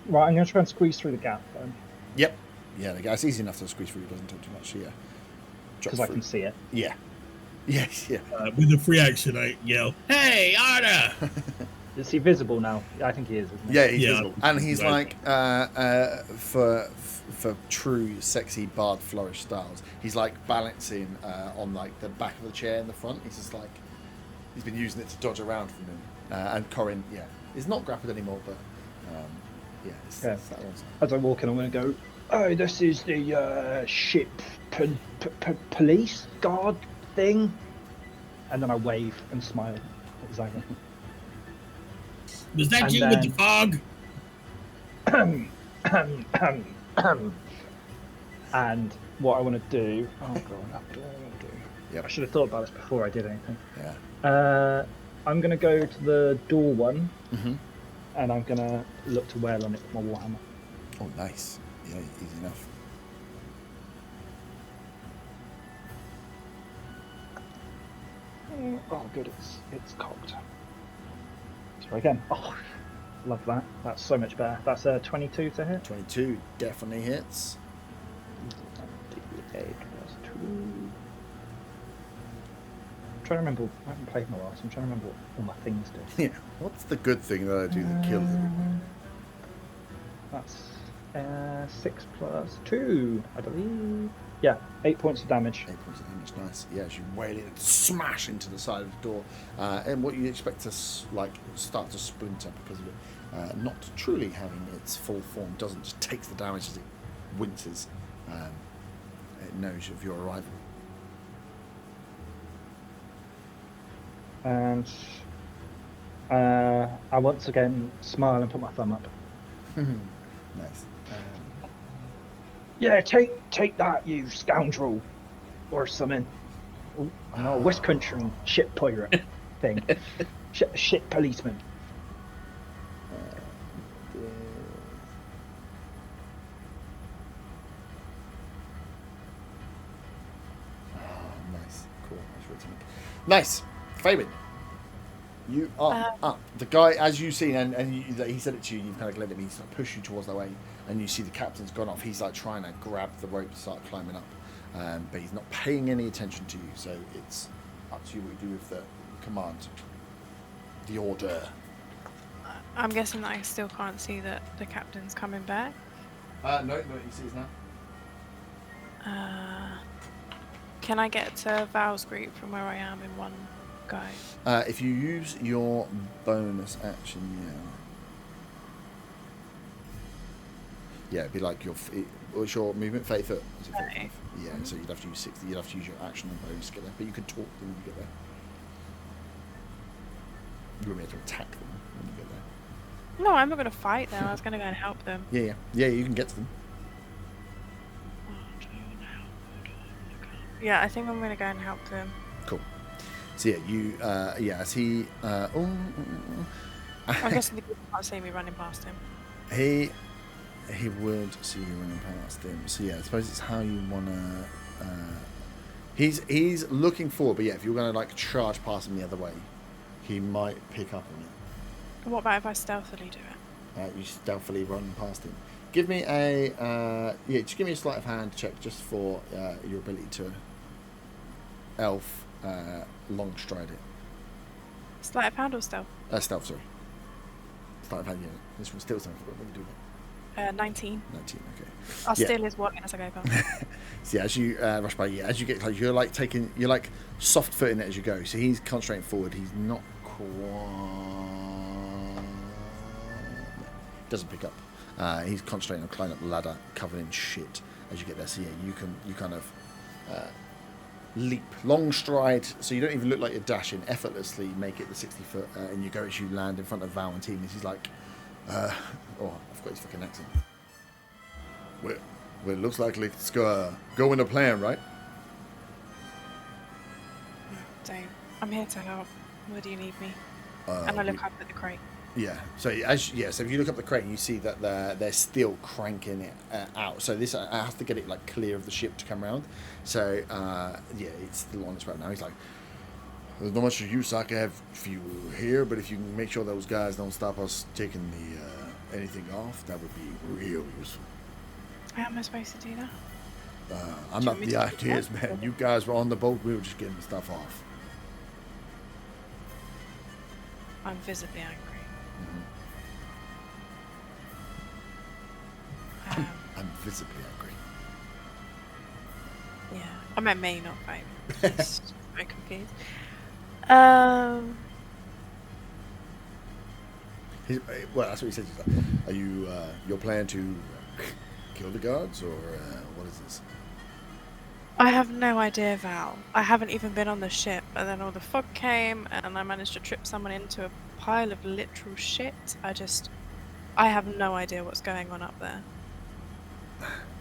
Right, I'm going to try and squeeze through the gap then. Yep. Yeah, the gap's easy enough to squeeze through. It doesn't take too much. So yeah. Because I can see it. Yeah. Yes. Yeah. With the free action, I yell, "Hey, Arda!" Is he visible now? I think he is. Isn't he? Yeah, he's visible, and he's like for true sexy bard flourish styles. He's like balancing on like the back of the chair in the front. He's just like he's been using it to dodge around from him. And Corin, yeah, is not grappled anymore, but it's that one. As I walk in, I'm going to go. Oh, this is the ship police guard thing, and then I wave and smile at Zaga. Was that and you with the fog? And what I want to do... Oh, God, what do I want to do? Yep. I should have thought about this before I did anything. Yeah. I'm going to go to the door one, and I'm going to look to wail on it with my warhammer. Oh, nice. Yeah, easy enough. Oh, good, it's cocked. Try again. Oh, love that. That's so much better. That's a 22 to hit. 22 definitely hits. 8 plus 2. I'm trying to remember. I haven't played in a while, so I'm trying to remember what all my things do. Yeah. What's the good thing that I do that kills everyone? That's 6 plus 2, I believe. Yeah, 8 points of damage. 8 points of damage, nice. Yeah, as you wail it and smash into the side of the door, and what you expect to start to splinter because of it not truly having its full form, doesn't just takes the damage as it winces. It knows of your arrival. And I once again smile and put my thumb up. Nice. Yeah, take that, you scoundrel, or something. Oh, I know, West Country shit pirate thing. Shit policeman. Nice. Cool. Nice. Fabian, you are up. The guy, as you've seen, and he said it to you, you've kind of let him, he's like push you towards the way, and you see the captain's gone off. He's like trying to grab the rope to start climbing up, but he's not paying any attention to you, so it's up to you what you do with the command. The order. I'm guessing that I still can't see that the captain's coming back. No, you see it now. Can I get to Val's group from where I am in one go? If you use your bonus action, yeah, it'd be like what's your movement? 30 foot. Is it 35? Yeah, so you'd have to use 60. You'd have to use your action and bonus to get there, but you could talk them when you get there. You won't be able to attack them when you get there. No, I'm not going to fight them. I was going to go and help them. Yeah, you can get to them. Yeah, I think I'm going to go and help them. Cool. So as he I'm guessing the people can't see me running past him. He would see you running past him. So yeah, I suppose it's how you wanna. He's looking forward, but yeah, if you're gonna like charge past him the other way, he might pick up on it. What about if I stealthily do it? You stealthily run past him. Give me a just give me a sleight of hand check just for your ability to elf long stride it. Sleight of hand or stealth? Stealth, sorry. Sleight of hand, yeah. This one's still something. What do you do? 19. 19, okay. I'll steal his wallet as I go past. So yeah, as you rush by, as you get close, you're like soft footing it as you go. So he's concentrating forward. He's not quite. Doesn't pick up. He's concentrating on climbing up the ladder, covered in shit. As you get there, so yeah, you kind of leap, long stride, so you don't even look like you're dashing. Effortlessly make it the 60 foot, and you go as you land in front of Val and Team. He's like, I forgot his fucking accent. Well, it looks like let's go in the plan, right? Don't. I'm here to help. Where do you need me? And I look up at the crate. Yeah. So so if you look up the crate, you see that they're still cranking it out. So this I have to get it like clear of the ship to come around. So it's still on its way now. He's like, there's not much use I can have for you here, but if you can make sure those guys don't stop us taking the anything off, that would be real useful. How am I supposed to do that? I'm not the ideas, man. You guys were on the boat. We were just getting the stuff off. I'm visibly angry. I'm visibly angry. Yeah, I meant me, not Fabian. Just very confused. Well, that's what he says. He's like, are you your plan to kill the guards, or what is this? I have no idea, Val. I haven't even been on the ship, and then all the fog came, and I managed to trip someone into a pile of literal shit. I have no idea what's going on up there.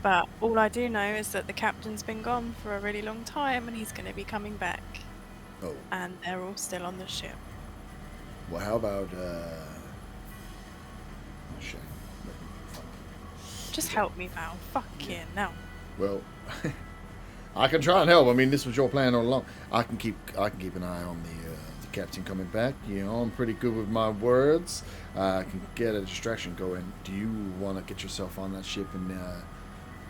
But all I do know is that the captain's been gone for a really long time, and he's going to be coming back. Oh. And they're all still on the ship. Well, how about shit. Just help me, Val. Fucking no. Well, I can try and help. I mean, this was your plan all along. I can keep an eye on the captain coming back. You know, I'm pretty good with my words. I can get a distraction going. Do you want to get yourself on that ship and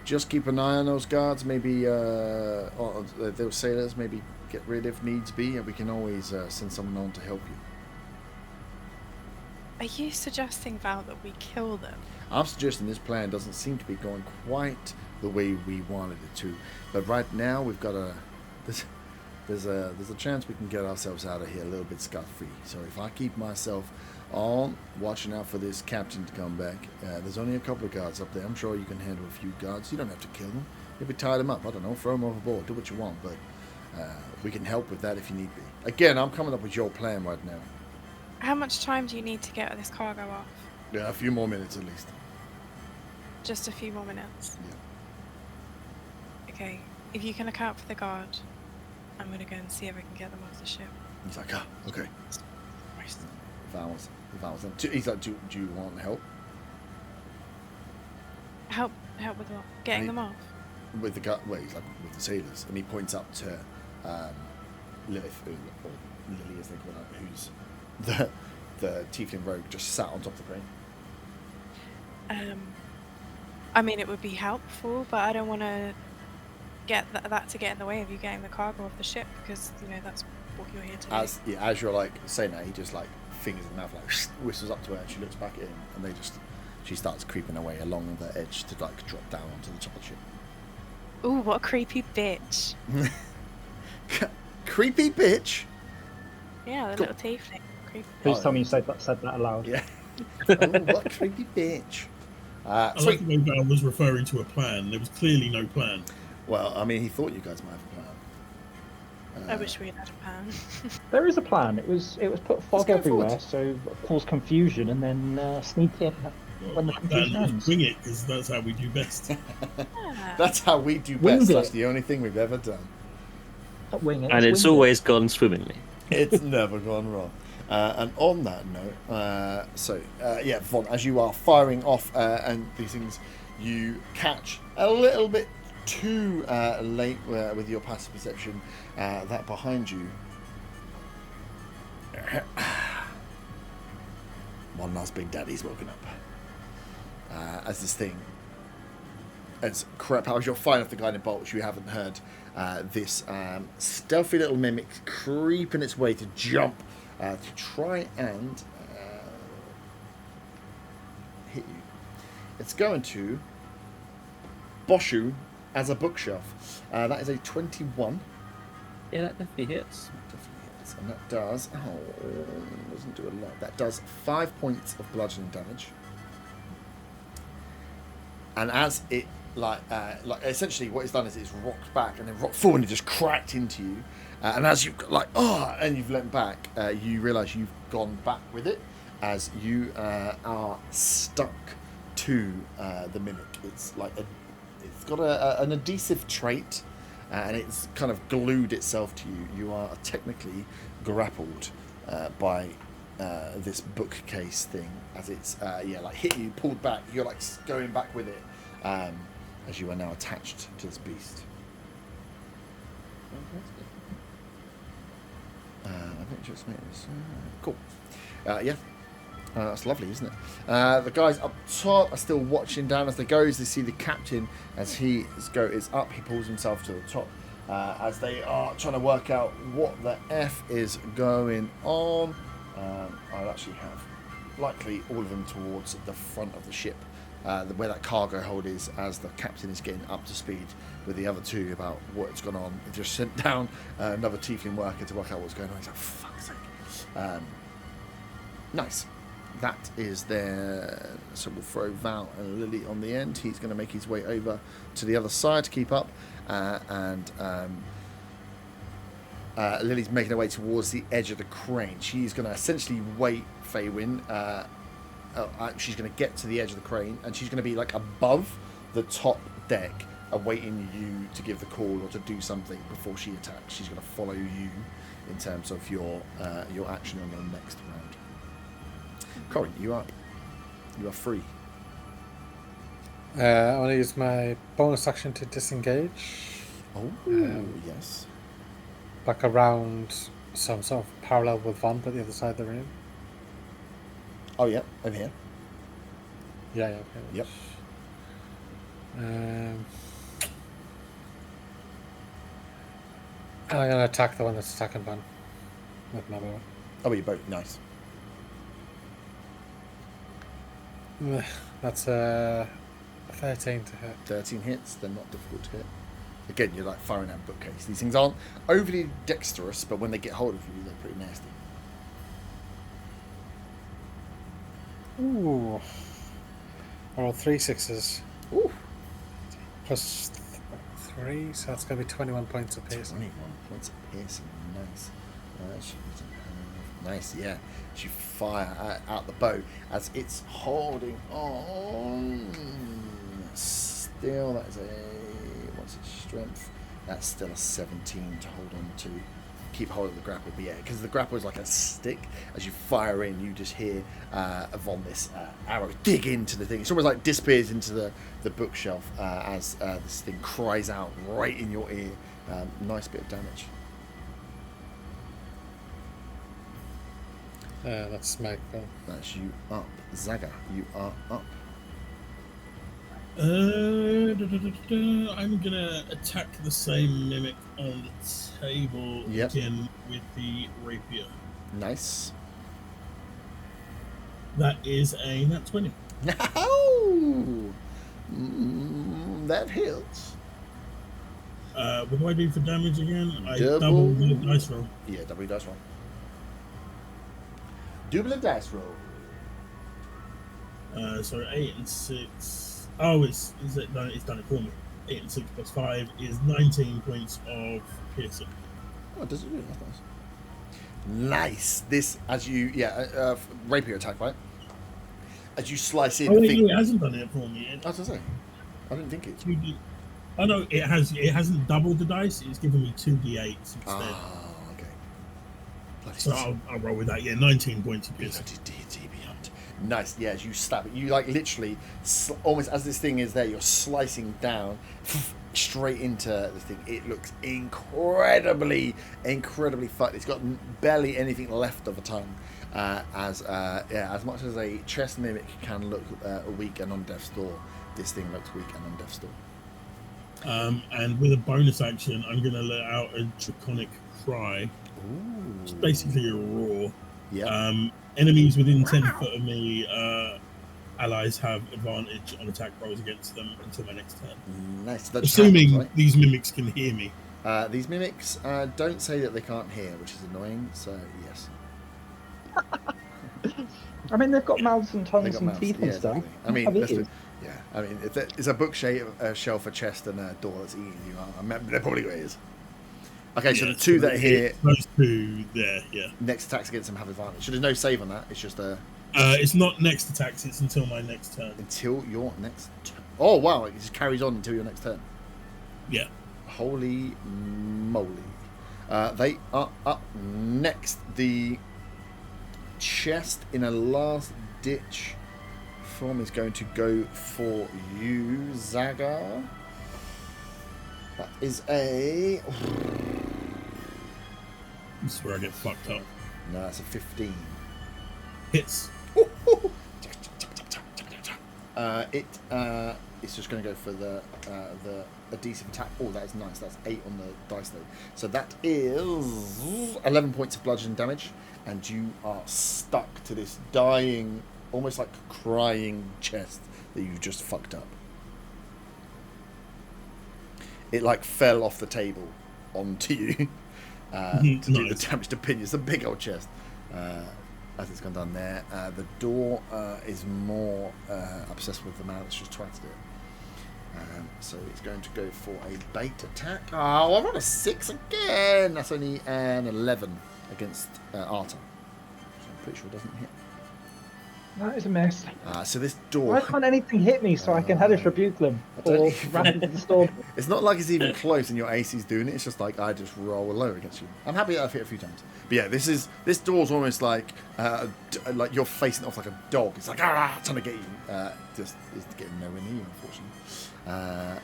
just keep an eye on those guards? Maybe those sailors. Maybe get rid if needs be, and we can always send someone on to help you. Are you suggesting, Val, that we kill them? I'm suggesting this plan doesn't seem to be going quite the way we wanted it to, but right now we've got there's a chance we can get ourselves out of here a little bit scot-free. So if I keep myself on watching out for this captain to come back, there's only a couple of guards up there. I'm sure you can handle a few guards. You don't have to kill them. Maybe tie them up. I don't know. Throw them overboard. Do what you want, but we can help with that if you need be. Again, I'm coming up with your plan right now. How much time do you need to get this cargo off? Yeah, a few more minutes at least. Just a few more minutes. Yeah. Okay, if you can account for the guard, I'm gonna go and see if I can get them off the ship. He's like, okay. Christ. Vowels. He's like, do you want help? Help with what? Getting them off? With the he's like with the sailors, and he points up to Lilith, or Lily as they call her, who's the tiefling rogue just sat on top of the crane. I mean, it would be helpful, but I don't want to get that to get in the way of you getting the cargo off the ship, because that's what you're here to do. As you're like saying that, he just like fingers in the mouth, like whistles up to her, and she looks back at him, and she starts creeping away along the edge to like drop down onto the top of the ship. Ooh, what a creepy bitch! Creepy bitch. Yeah, the little tiefling. Creepy. Please tell me you said that aloud. Yeah. Oh, what a creepy bitch. I like the way Val was referring to a plan. There was clearly no plan. Well, I mean, he thought you guys might have a plan. I wish we had a plan. There is a plan. It was put fog go everywhere, forward. so cause confusion, and then sneak in when the confusion Let's ends. wing it, because that's how we do best. Yeah. That's how we do Winged best. it. That's the only thing we've ever done. Not wing it, And it's wing it. always gone swimmingly. It's never gone wrong. And on that note, Von, as you are firing off and these things, you catch a little bit too late with your passive perception that behind you. One last Big Daddy's woken up. As this thing, as you're firing off the guiding bolts, you haven't heard this stealthy little mimic creeping its way to jump to try and hit you. It's going to bosh you as a bookshelf. That is a 21. Yeah, that definitely hits. And that does doesn't do a lot. That does 5 points of bludgeoning damage. And as it like essentially what it's done is it's rocked back and then rocked forward and it just cracked into you. And as you and you've leant back, you realise you've gone back with it as you are stuck to the mimic. It's like it's got an adhesive trait. And it's kind of glued itself to you. You are technically grappled by this bookcase thing as it's hit you, pulled back. You're like going back with it as you are now attached to this beast. I think just make this cool. That's lovely, isn't it? The guys up top are still watching down as they go. As they see the captain, as he is up, he pulls himself to the top. As they are trying to work out what the F is going on. I'll actually have likely all of them towards the front of the ship, where that cargo hold is, as the captain is getting up to speed with the other two about what's gone on. They've just sent down another tiefling worker to work out what's going on. He's like, fuck's sake. Nice. That is there. So we'll throw Val and Lily on the end. He's going to make his way over to the other side to keep up. Lily's making her way towards the edge of the crane. She's going to essentially wait Faywin. She's going to get to the edge of the crane, and she's going to be like above the top deck, awaiting you to give the call or to do something before she attacks. She's going to follow you in terms of your action on the next round. Corin, you are free. I'll use my bonus action to disengage. Oh, yes. Back around some sort of parallel with Von, but the other side of the room. Oh, yeah, over here. Yeah, okay. Yep. I'm going to attack the one that's attacking Von with my bow. Oh, you both. Nice. That's 13 to hit. 13 hits, they're not difficult to hit. Again, you're like firing out a bookcase. These things aren't overly dexterous, but when they get hold of you, they're pretty nasty. Ooh. I rolled 3 6s. Ooh. Plus 3, so that's going to be 21 points of piercing. 21 points of piercing. Nice. She doesn't have Nice, yeah. As you fire out the bow, as it's holding on. Still, that is what's its strength? That's still a 17 to hold on to. Keep hold of the grapple, but yeah, because the grapple is like a stick. As you fire in, you just hear Von this arrow dig into the thing. It's almost like disappears into the bookshelf as this thing cries out right in your ear. Nice bit of damage. That's my go. That's you up. Zaga, you are up. I'm gonna attack the same mimic on the table again with the rapier. Nice. That is a nat 20. No! That hits. What do I do for damage again? I Double double the dice roll. Yeah, double dice roll. Double dice roll. So 8 and 6. Oh, it's done it for me. 8 and 6 plus 5 is 19 points of piercing. Oh, does it really? That's nice. Nice. This, as you, rapier attack, right? As you slice in. Oh, it hasn't done it for me. I was gonna say, I didn't think it. Oh no, it has. It hasn't doubled the dice. It's given me 2d8s instead. Oh, okay. So I'll roll with that. Yeah, 19 points of piercing. Nice. Yeah, as you stab it, you like literally almost as this thing is there, you're slicing down straight into this thing. It looks incredibly fucked. It's got barely anything left of a tongue. As much as a chest mimic can look weak and on death's door, this thing looks weak and on death's door. And with a bonus action, I'm going to let out a draconic cry. Ooh. It's basically a roar. Yeah. Enemies within 10 foot of me, allies have advantage on attack rolls against them until my next turn. Nice. Assuming these mimics can hear me. These mimics don't say that they can't hear, which is annoying. So yes. I mean, they've got mouths and tongues and teeth and stuff. Exactly. I mean, it's a bookshelf, a chest, and a door that's eating you. They're probably got ears. Okay, so the two that are here. Those two there, yeah. Next attacks against them have advantage. So there's no save on that. It's just a. It's not next attacks. It's until my next turn. Until your next turn. Oh wow! It just carries on until your next turn. Yeah. Holy moly! They are up next. The chest in a last ditch form is going to go for you, Zaga. That is a. This is where I get fucked up. No, that's a 15. Hits. It's just going to go for the adhesive attack. Oh, that is nice. That's 8 on the dice though. So that is 11 points of bludgeoning damage, and you are stuck to this dying, almost like crying chest that you just fucked up. It like fell off the table onto you to do the damage to pin. It's a big old chest. As it's gone down there, the door is more obsessed with the man that's just twatted it. So it's going to go for a bait attack. Oh, I rolled a 6 again. That's only an 11 against Arta. So I'm pretty sure it doesn't hit. That is a mess. So this door. Why can't anything hit me so I can hellish rebuke them or run into the storm? It's not like it's even close and your AC's doing it. It's just like I just roll low against you. I'm happy that I've hit a few times. But yeah, this door's almost like you're facing off like a dog. It's like trying to get you. Just is getting nowhere near you, unfortunately.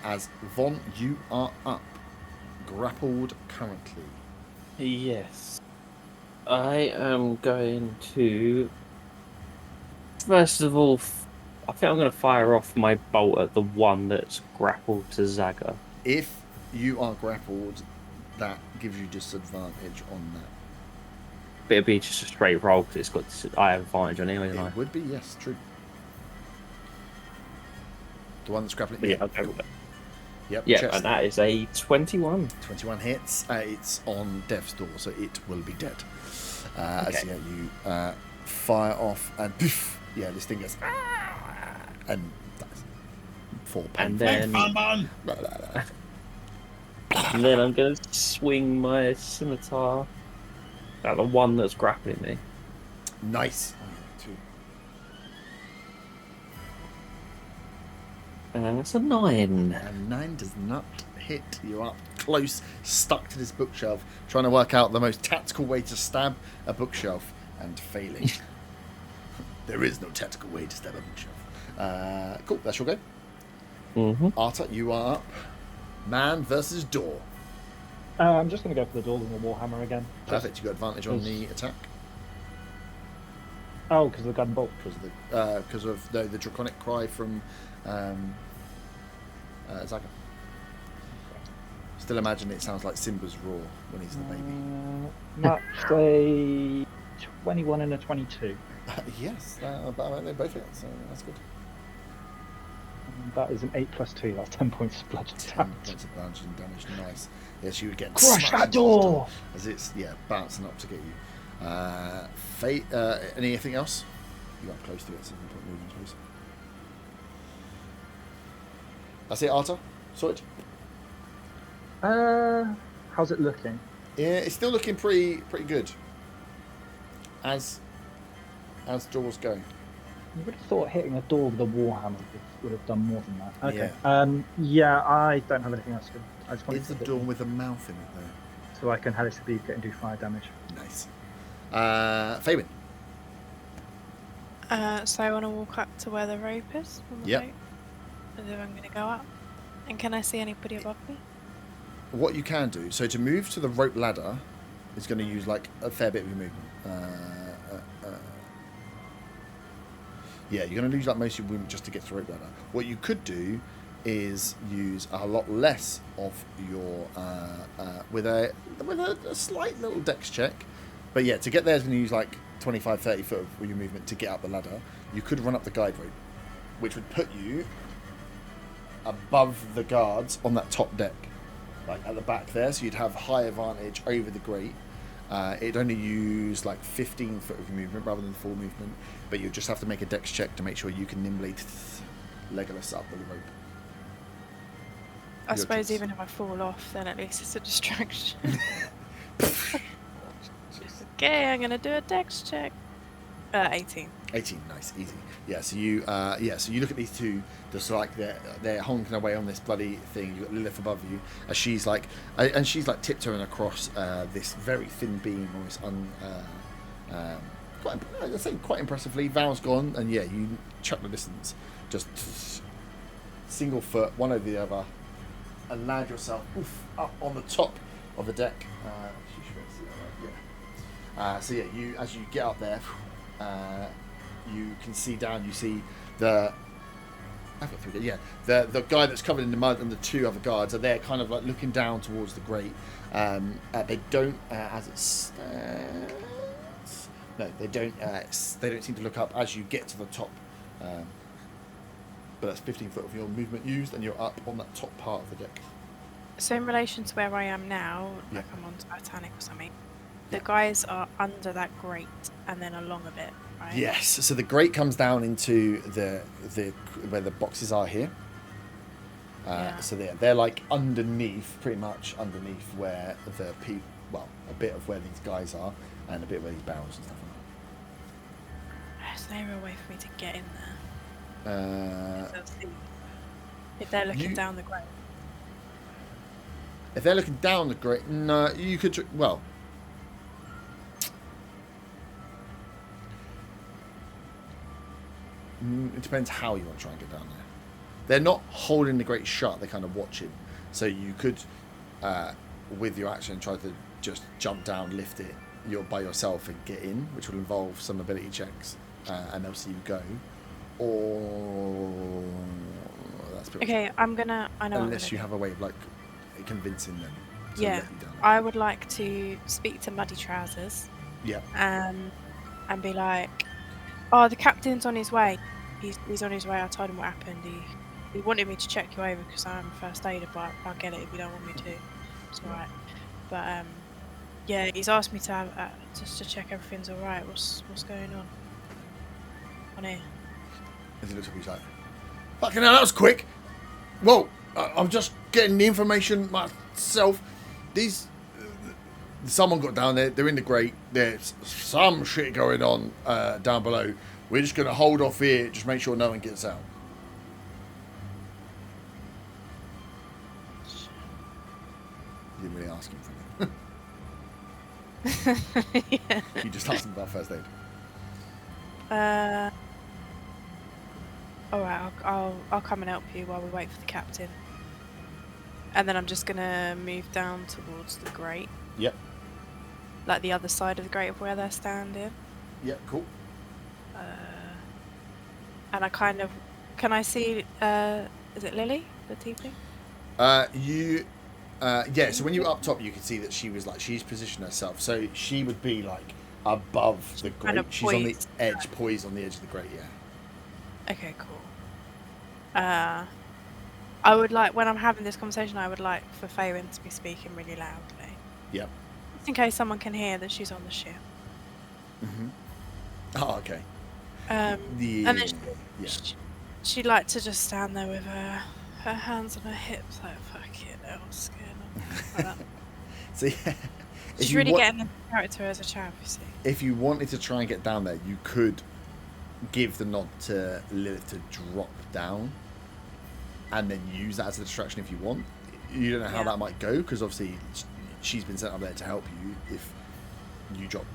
As Von, you are up, grappled currently. Yes. I am going to. First of all, I think I'm going to fire off my bolt at the one that's grappled to Zaga. If you are grappled, that gives you disadvantage on that. But it'd be just a straight roll because I have advantage on it anyway, don't I? It would be, yes, true. The one that's grappling. Yeah, I'll go with it. Yep. Yeah, chest. and that is a 21. 21 hits. It's on death's door, so it will be dead. Okay. As you fire off and poof. Yeah, this thing goes and dies. And then I'm going to swing my scimitar at the one that's grappling me. Nice. Oh, yeah, 2. And it's a 9. And 9 does not hit. You are close, stuck to this bookshelf, trying to work out the most tactical way to stab a bookshelf and failing. There is no tactical way to stab a bookshelf. Cool, that's your go. Arta, you are up. Man versus door. I'm just going to go for the door with the warhammer again. Perfect, you got advantage on the attack. Oh, because of the gunbolt. Because of the draconic cry from Zaga. Still imagine it sounds like Simba's roar when he's the baby. That's a 21 and a 22. Yes, but they both hit, so that's good. That is an 8 plus 2. That's 10 points of bludgeoning 10 damage. points of bludgeoning damage, nice. Yes, you would get Crush smashed that door! as it's bouncing up to get you. Fate. Anything else? You got close to it, so you can put moving choice. That's it, Arta. Sorted. How's it looking? Yeah, it's still looking pretty good. As doors go. You would have thought hitting a door with a warhammer would have done more than that. Okay. Yeah. Yeah, I don't have anything else to do. I just wanted Is to the hit door them with a mouth in it though? so I can hellish beat it and do fire damage. Nice. Fabian. So I want to walk up to where the rope is on the Yep. boat. And then I'm going to go up. And can I see anybody above me? What you can do, so to move to the rope ladder is going to use like a fair bit of your movement. Yeah, you're going to lose like most of your movement just to get to the rope ladder. What you could do is use a lot less of your with a slight little dex check. But yeah, to get there is going to use like 25-30 foot of your movement to get up the ladder. You could run up the guide rope, which would put you above the guards on that top deck, like at the back there, so you'd have high advantage over the grate. It'd only use like 15 foot of your movement rather than full movement, but you just have to make a dex check to make sure you can nimbly Legolas up the rope. I Your suppose choice. even if I fall off, then at least it's a distraction. Okay, I'm going to do a dex check. 18. 18, nice, easy. Yeah, so you look at these two, just like they're honking away on this bloody thing. You've got Lilith above you, as she's like tiptoeing across this very thin beam, almost quite impressively. Val's gone, and yeah, you chuck the distance, just single foot, one over the other, and land yourself up on the top of the deck. So yeah, as you get up there, you can see down. You see the guy that's covered in the mud and the two other guards are there, kind of like looking down towards the grate. They don't, as it stands. No, they don't. They don't seem to look up as you get to the top. But that's 15 foot of your movement used, and you're up on that top part of the deck. So in relation to where I am now, like I'm on Titanic or something, the guys are under that grate and then along a bit, right? Yes. So the grate comes down into the where the boxes are here. So they're like underneath, pretty much underneath where the a bit of where these guys are, and a bit where these barrels and stuff are. There's no way for me to get in there. If they're looking down the grate. If they're looking down the grate, no, you could. Well, it depends how you want to try and get down there. They're not holding the grate shut; they're kind of watching. So you could, with your action, try to just jump down, lift it, by yourself and get in, which will involve some ability checks, and they'll see you go. Or that's pretty Okay, I'm gonna. I know. unless you have a way of like convincing them to Yeah, let you down. I would like to speak to Muddy Trousers. Yeah. And be like, oh, the captain's on his way. He's on his way. I told him what happened. He wanted me to check you over because I'm a first aider, but I get it if you don't want me to. It's alright. But yeah, he's asked me to have just to check everything's alright. What's going on here? As he looks up, he's like, fucking hell, that was quick. Whoa, I'm just getting the information myself. These someone got down there. They're in the grate. There's some shit going on down below. We're just going to hold off here. Just make sure no one gets out. You didn't really ask him for me. Yeah. You just asked him about first aid. All right, I'll come and help you while we wait for the captain. And then I'm just gonna move down towards the grate. Yep. Like the other side of the grate of where they're standing. Yep, cool. And I kind of... Can I see... is it Lily? The teepee? Yeah, so when you were up top, you can see that she was like, she's positioned herself. So she would be like above the grate. Kind of She's on the poised. edge, poised on the edge of the grate, yeah. Okay, cool. I would like... When I'm having this conversation, I would like for Faywin to be speaking really loudly. Yep. Just in case someone can hear that she's on the ship. Mm-hmm. Oh, okay. And then Yeah. she'd like to just stand there with her hands on her hips, like, fuck it, I'm scared. Like that. So yeah, She's really getting into character as a chav, you see. if you wanted to try and get down there, you could give the nod to Lilith to drop down and then use that as a distraction if you want. You don't know how that might go, because obviously she's been sent up there to help you.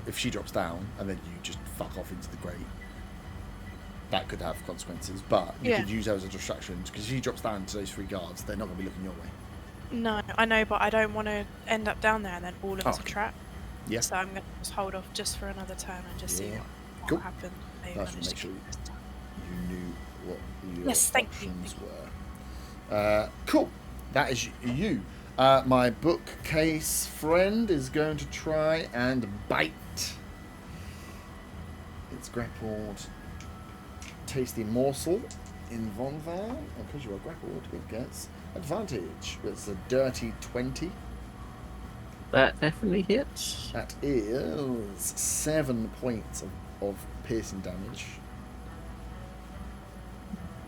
If she drops down and then you just fuck off into the grate, that could have consequences. But you could use her as a distraction, because if she drops down to those 3 guards, they're not going to be looking your way. No, I know, but I don't want to end up down there and then all of us are trapped. Yeah. So I'm going to just hold off just for another turn and just see what happens. That's to make sure you knew what your options were. Cool. That is you. My bookcase friend is going to try and bite. It's grappled. Tasty morsel in Von Van. And because you are grappled, it gets advantage. It's a dirty 20. That definitely hits. That is 7 points of piercing damage.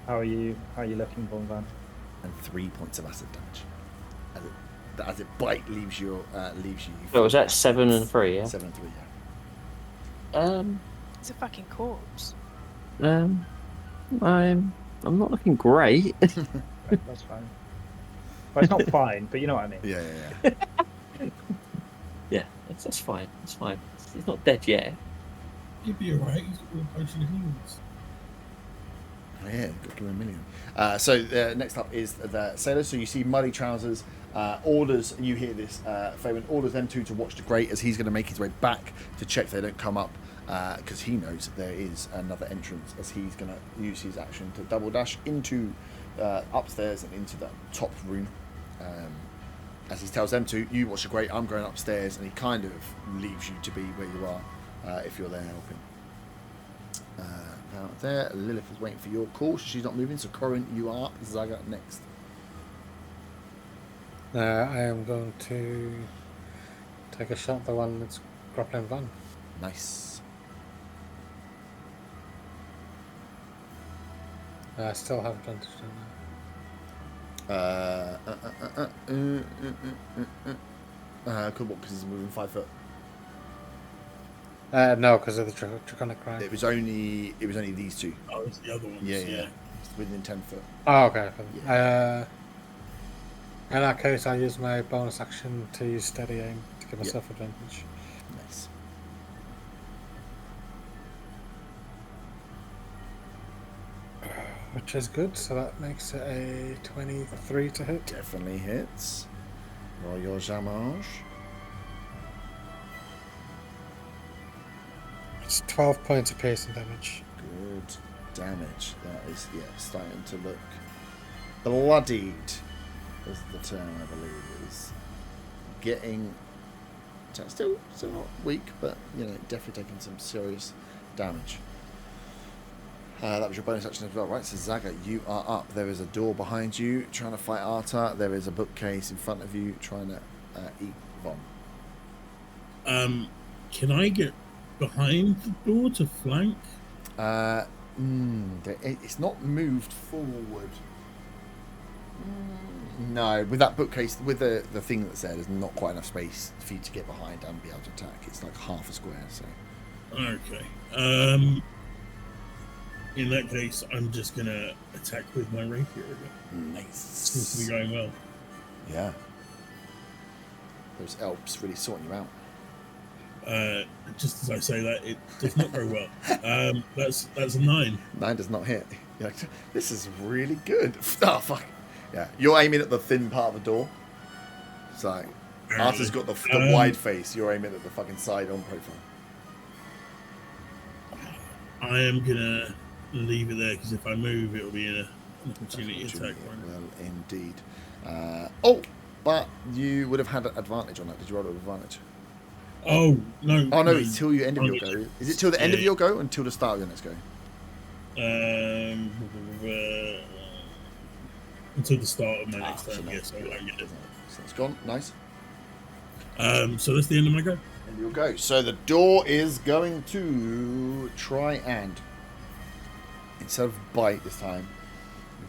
How are you looking, Von Van? And 3 points of acid damage. As it bite leaves you. So was that 7 and 3? Yeah. 7 and 3. Yeah. It's a fucking corpse. I'm not looking great. That's fine. Well, it's not fine, but you know what I mean. Yeah. Yeah, that's fine. It's fine. He's not dead yet. He'd be alright. He's got a potion of heals. Oh, yeah, got to give him a million. So next up is the sailors. So you see Muddy Trousers orders. You hear this. Faywin orders them two to watch the grate as he's going to make his way back to check they don't come up, because he knows there is another entrance. As he's going to use his action to double dash into upstairs and into the top room. As he tells them to, you watch the grate. I'm going upstairs, and he kind of leaves you to be where you are if you're there helping. Out there, Lilith is waiting for your call, so she's not moving. So Corin, you are up. Zaga next. I am going to take a shot at the one that's grappling Van. Nice. I still have advantage on that. Could what? Because he's moving 5 foot. No, because of the draconic cry. It was only these two. Oh, it's the other one. Yeah. It's within 10 foot. Oh, okay. Yeah. In that case, I use my bonus action to use steady aim to give myself advantage. Nice. Which is good, so that makes it a 23 to hit. Definitely hits. Roll your damage. It's 12 points of piercing damage. Good damage. That is, starting to look bloodied, is the term I believe is. Getting still not weak, but definitely taking some serious damage. That was your bonus action as well, right? So Zaga, you are up. There is a door behind you trying to fight Arta. There is a bookcase in front of you trying to eat Von. Can I get behind the door to flank? It's not moved forward. No, with that bookcase, with the thing that's there's not quite enough space for you to get behind and be able to attack. It's like half a square, so... Okay. In that case, I'm just going to attack with my rapier again. Nice. Seems to be going well. Yeah. Those Alps really sorting you out. Just as I say that, it does not go well. That's a 9. 9 does not hit. You're like, this is really good. Oh, fuck. Yeah, you're aiming at the thin part of the door. So, Arthur's got the wide face. You're aiming at the fucking side on profile. I am going to leave it there, because if I move, it'll be an opportunity attack. Well, indeed. But you would have had an advantage on that. Did you roll an advantage? Oh, no. Oh, no, it's till the end of your go. Is it till the end of your go or until the start of your next go? Until the start of my next turn, yes. So it's gone. Nice. So that's the end of my go. End of your go. So the door is going to try and, instead of bite this time,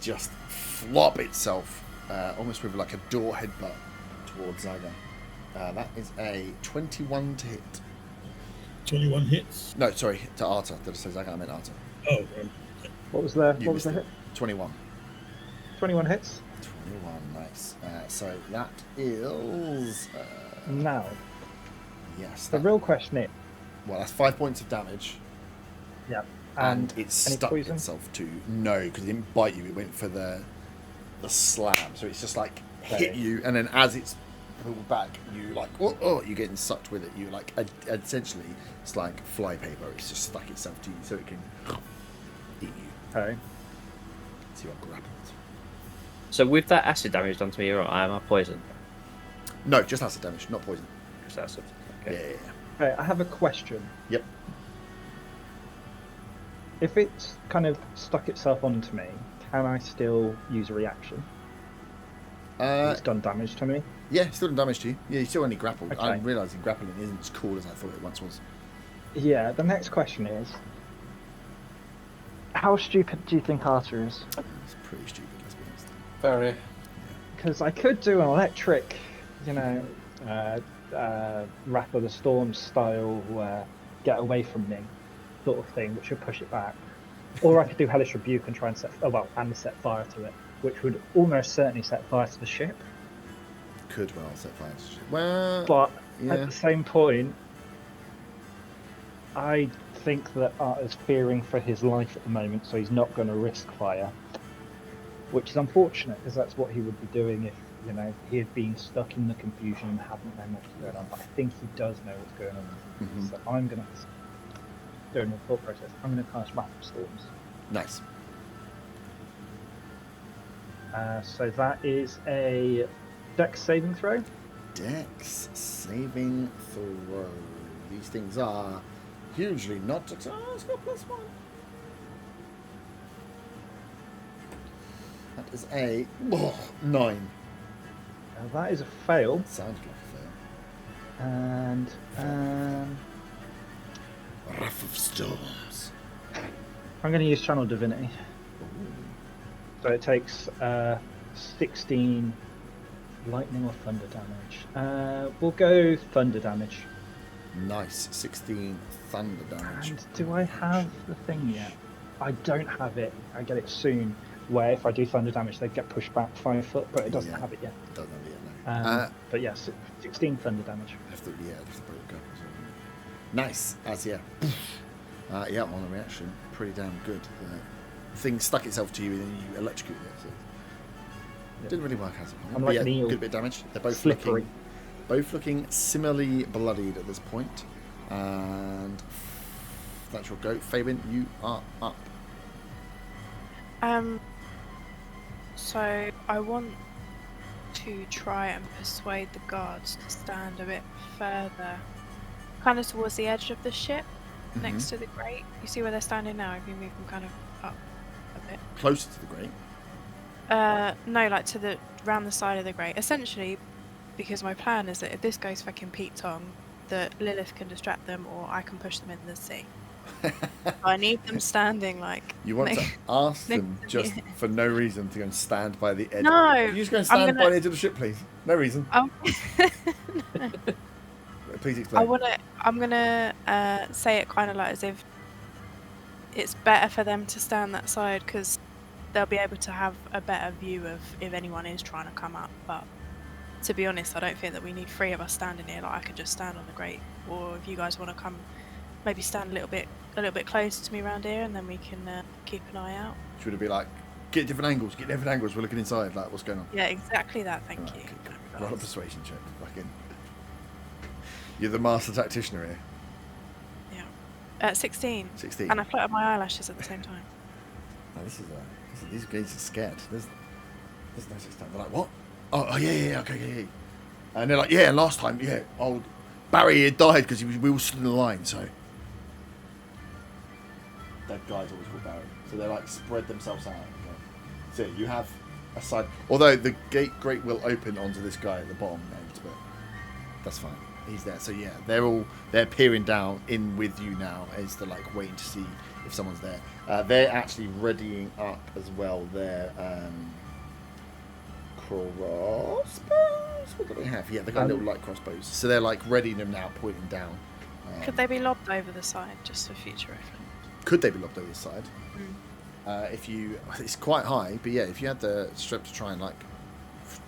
just flop itself, almost with like a door headbutt towards Zaga. That is a 21 to hit. 21 hits? No, sorry, to Arta. Did I say Zaga? I meant Arta. Oh, What was the hit? 21. 21 hits. 21, nice. So that is... Now, yes. the real question is... Well, that's 5 points of damage. Yeah. And it any stuck poison? itself to... No, because it didn't bite you. It went for the slam. So it's just like hit you, and then as it's pulled back, you like... Oh, you're getting sucked with it. You like... Essentially, it's like fly paper. It's just stuck itself to you so it can eat you. Okay. So you are grappled. So with that acid damage done to me, am I poisoned? No, just acid damage, not poison. Just acid. Okay. Yeah. Okay, I have a question. Yep. If it's kind of stuck itself onto me, can I still use a reaction? It's done damage to me. Yeah, still done damage to you. Yeah, you still only grappled. Okay. I'm realising grappling isn't as cool as I thought it once was. Yeah, the next question is, how stupid do you think Arthur is? It's pretty stupid, let's be honest. Very. Because I could do an electric, Wrath of the Storm style get away from me sort of thing, which would push it back. Or I could do Hellish Rebuke and try and set fire to it, which would almost certainly set fire to the ship. Could well set fire to the ship. Well, But yeah. at the same point, I think that Art is fearing for his life at the moment, so he's not going to risk fire. Which is unfortunate, because that's what he would be doing if, he had been stuck in the confusion and hadn't known what's going on. But I think he does know what's going on. Mhm. So I'm going to, during the thought process, I'm going to cast Wrath of Storms. Nice. So that is a Dex saving throw. Dex saving throw. These things are hugely not... Oh, it's got +1. That is a 9. Now that is a fail. Sounds like a And fail. Wrath of Storms. I'm going to use Channel Divinity. So it takes 16 lightning or thunder damage. We'll go thunder damage. Nice. 16 thunder damage. And do I have the thing yet? I don't have it. I get it soon. Where if I do thunder damage, they get pushed back 5 foot, but it doesn't have it yet. Doesn't have it yet, no. But yes, 16 thunder damage. Have to break up as well. Nice. Yeah, on the reaction, pretty damn good. The thing stuck itself to you and then you electrocuted it. So it didn't really work out. I'm like an eel. Good bit of damage. They're both Slippery. looking similarly bloodied at this point. And that's your go. Fabian, you are up. So I want to try and persuade the guards to stand a bit further, kind of towards the edge of the ship, next to the grate. You see where they're standing now? If you move them kind of up a bit. Closer to the grate? No, like round the side of the grate. Essentially, because my plan is that if this goes fucking Pete Tong, that Lilith can distract them, or I can push them into the sea. I need them standing like... You want to ask them just for no reason to go and stand by the edge. No, Can you just go and stand by the edge of the ship, please? No reason. Oh. Please explain. I'm gonna say it kind of like as if it's better for them to stand that side because they'll be able to have a better view of if anyone is trying to come up. But to be honest, I don't think that we need 3 of us standing here. Like I could just stand on the grate, or if you guys want to come, maybe stand a little bit closer to me around here, and then we can keep an eye out. Should it be like get different angles? We're looking inside. Like what's going on? Yeah, exactly that. Thank you. Okay. Roll a persuasion check. Fucking. You're the master tactician here. Yeah. 16. 16. And I fluttered my eyelashes at the same time. No, these guys are scared. There's no such thing. They're like, what? Oh yeah, okay, yeah. And they're like, yeah, last time, yeah, old Barry had died because we all stood in the line, so. That guy's always called Barry. So they like spread themselves out. Okay. So you have a side. Although the grate will open onto this guy at the bottom end, but that's fine. He's there. So yeah, they're peering down in with you now as they're like waiting to see if someone's there. They're actually readying up as well their crossbows. What do they have? Yeah, they got little light crossbows. So they're like readying them now, pointing down. Could they be lobbed over the side just for future reference? Could they be lobbed over the side? It's quite high, but yeah, if you had the strength to try and like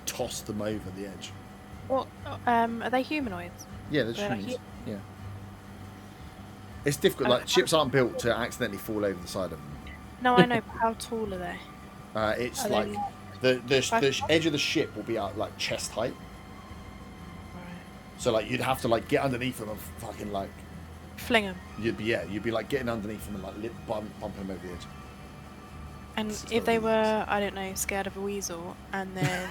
toss them over the edge. Well, are they humanoids? Yeah, they're humans. Yeah. It's difficult. Like ships aren't built to accidentally fall over the side of them. No, I know. But how tall are they? It's like the edge of the ship will be at like chest height. Right. So like you'd have to like get underneath them and fucking like fling them. You'd be like getting underneath them and like bumping them over the edge. And if they were, I don't know, scared of a weasel and then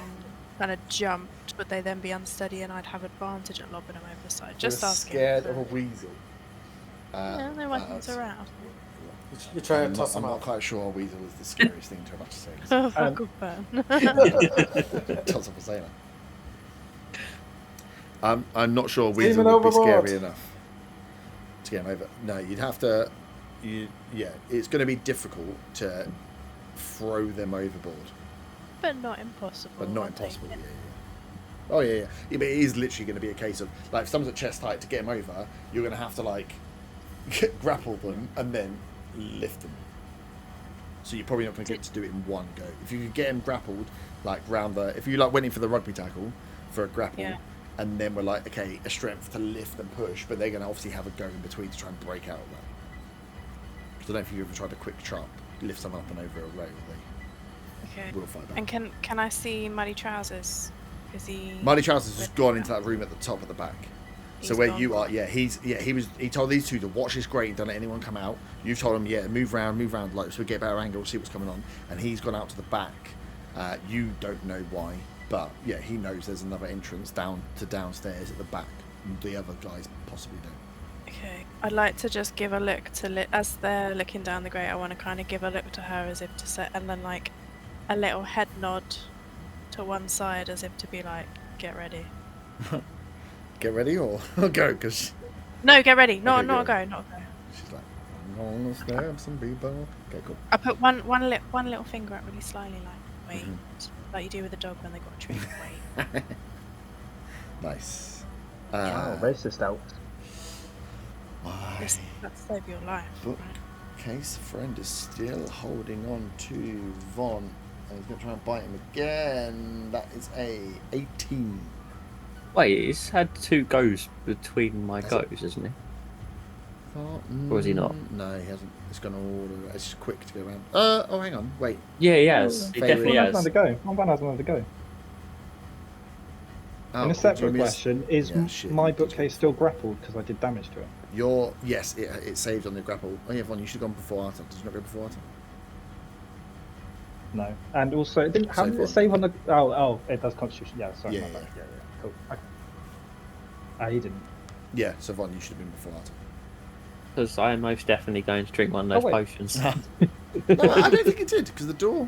kind of jumped, would they then be unsteady and I'd have advantage at lobbing them over the side? Just asking. Scared of a weasel. Yeah, no weapons around. You try and toss I'm them not off. quite sure a weasel is the scariest thing to have to say. Oh, fuck off, burn. Toss off a sailor. I'm not sure a weasel would be scary enough to get him over. No, you'd have to. It's going to be difficult to throw them overboard. But not impossible. Yeah. Oh yeah. But it is literally going to be a case of like if someone's at chest height to get them over, you're going to have to like grapple them and then lift them. So you're probably not going to get to do it in one go. If you could get them grappled, like if you like went in for the rugby tackle for a grapple, and then we're like, okay, a strength to lift and push, but they're going to obviously have a go in between to try and break out of that. I don't know if you've ever tried a quick chop, lift someone up and over a rail. Okay. Will fight back. And can I see Muddy Trousers? Is he? Muddy Trousers has gone into that room at the top of the back. So where you are, he told these two to watch this grate and don't let anyone come out. You've told him, move round, like so we get a better angle, see what's coming on. And he's gone out to the back. You don't know why, but yeah, he knows there's another entrance down to downstairs at the back. The other guys possibly don't. Okay, I'd like to just give a look to as they're looking down the grate. I want to kind of give a look to her as if to set, and then like a little head nod to one side as if to be like, get ready. Get ready or go? Cause no, get ready. No, okay, not go. She's like, I'm gonna stab some people. Okay, cool. I put one little finger out really slyly, like wait, like you do with a dog when they got a treat. Wait. Nice. Racist out. That's save your life. But Case friend is still holding on to Von, and he's gonna try and bite him again. That is a 18. Wait, he's had 2 goes between my goes, hasn't he? Or is he not? No, he hasn't. It's gonna order. It's just quick to go around. Oh, hang on. Wait. Yeah, he has. He definitely has. One man has another go. Oh, and a separate question is: my bookcase still grappled because I did damage to it? Yes, it saved on the grapple. Oh yeah, Von, you should have gone before Arthur. Did you not go before Arthur? No, and also it didn't have it save on the. Oh, it does Constitution. Yeah, sorry. Yeah. Cool. Okay. He didn't. Yeah, so Von, you should have been before Arthur. Because I am most definitely going to drink one of those potions. No, I don't think it did because the door.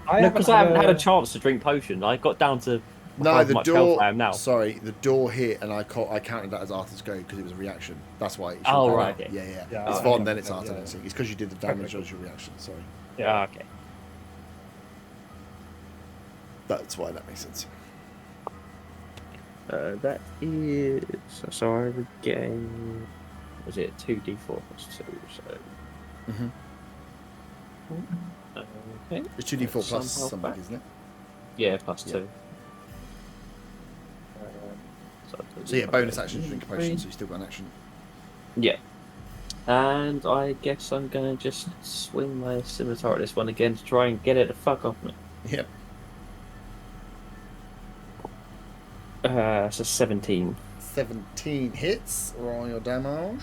Because I haven't had a chance to drink potion. I got down to. No, the much door. health I am now. Sorry, the door hit, and I counted that as Arthur's go because it was a reaction. That's why. Oh right. Okay. Yeah. It's Von, then it's Arthur. It's because you did the damage as your reaction. Sorry. Yeah. Okay. That's why that makes sense. That is. So I would gain. Was it 2d4 plus 2? So. Okay. It's 2d4 plus Some health something, back. isn't it? Yeah, plus Yeah. 2. So yeah, bonus action to drink a potion, so you still got an action. Yeah. And I guess I'm gonna just swing my scimitar at this one again to try and get it to fuck off me. Yep. So 17. 17 hits. Roll your damage.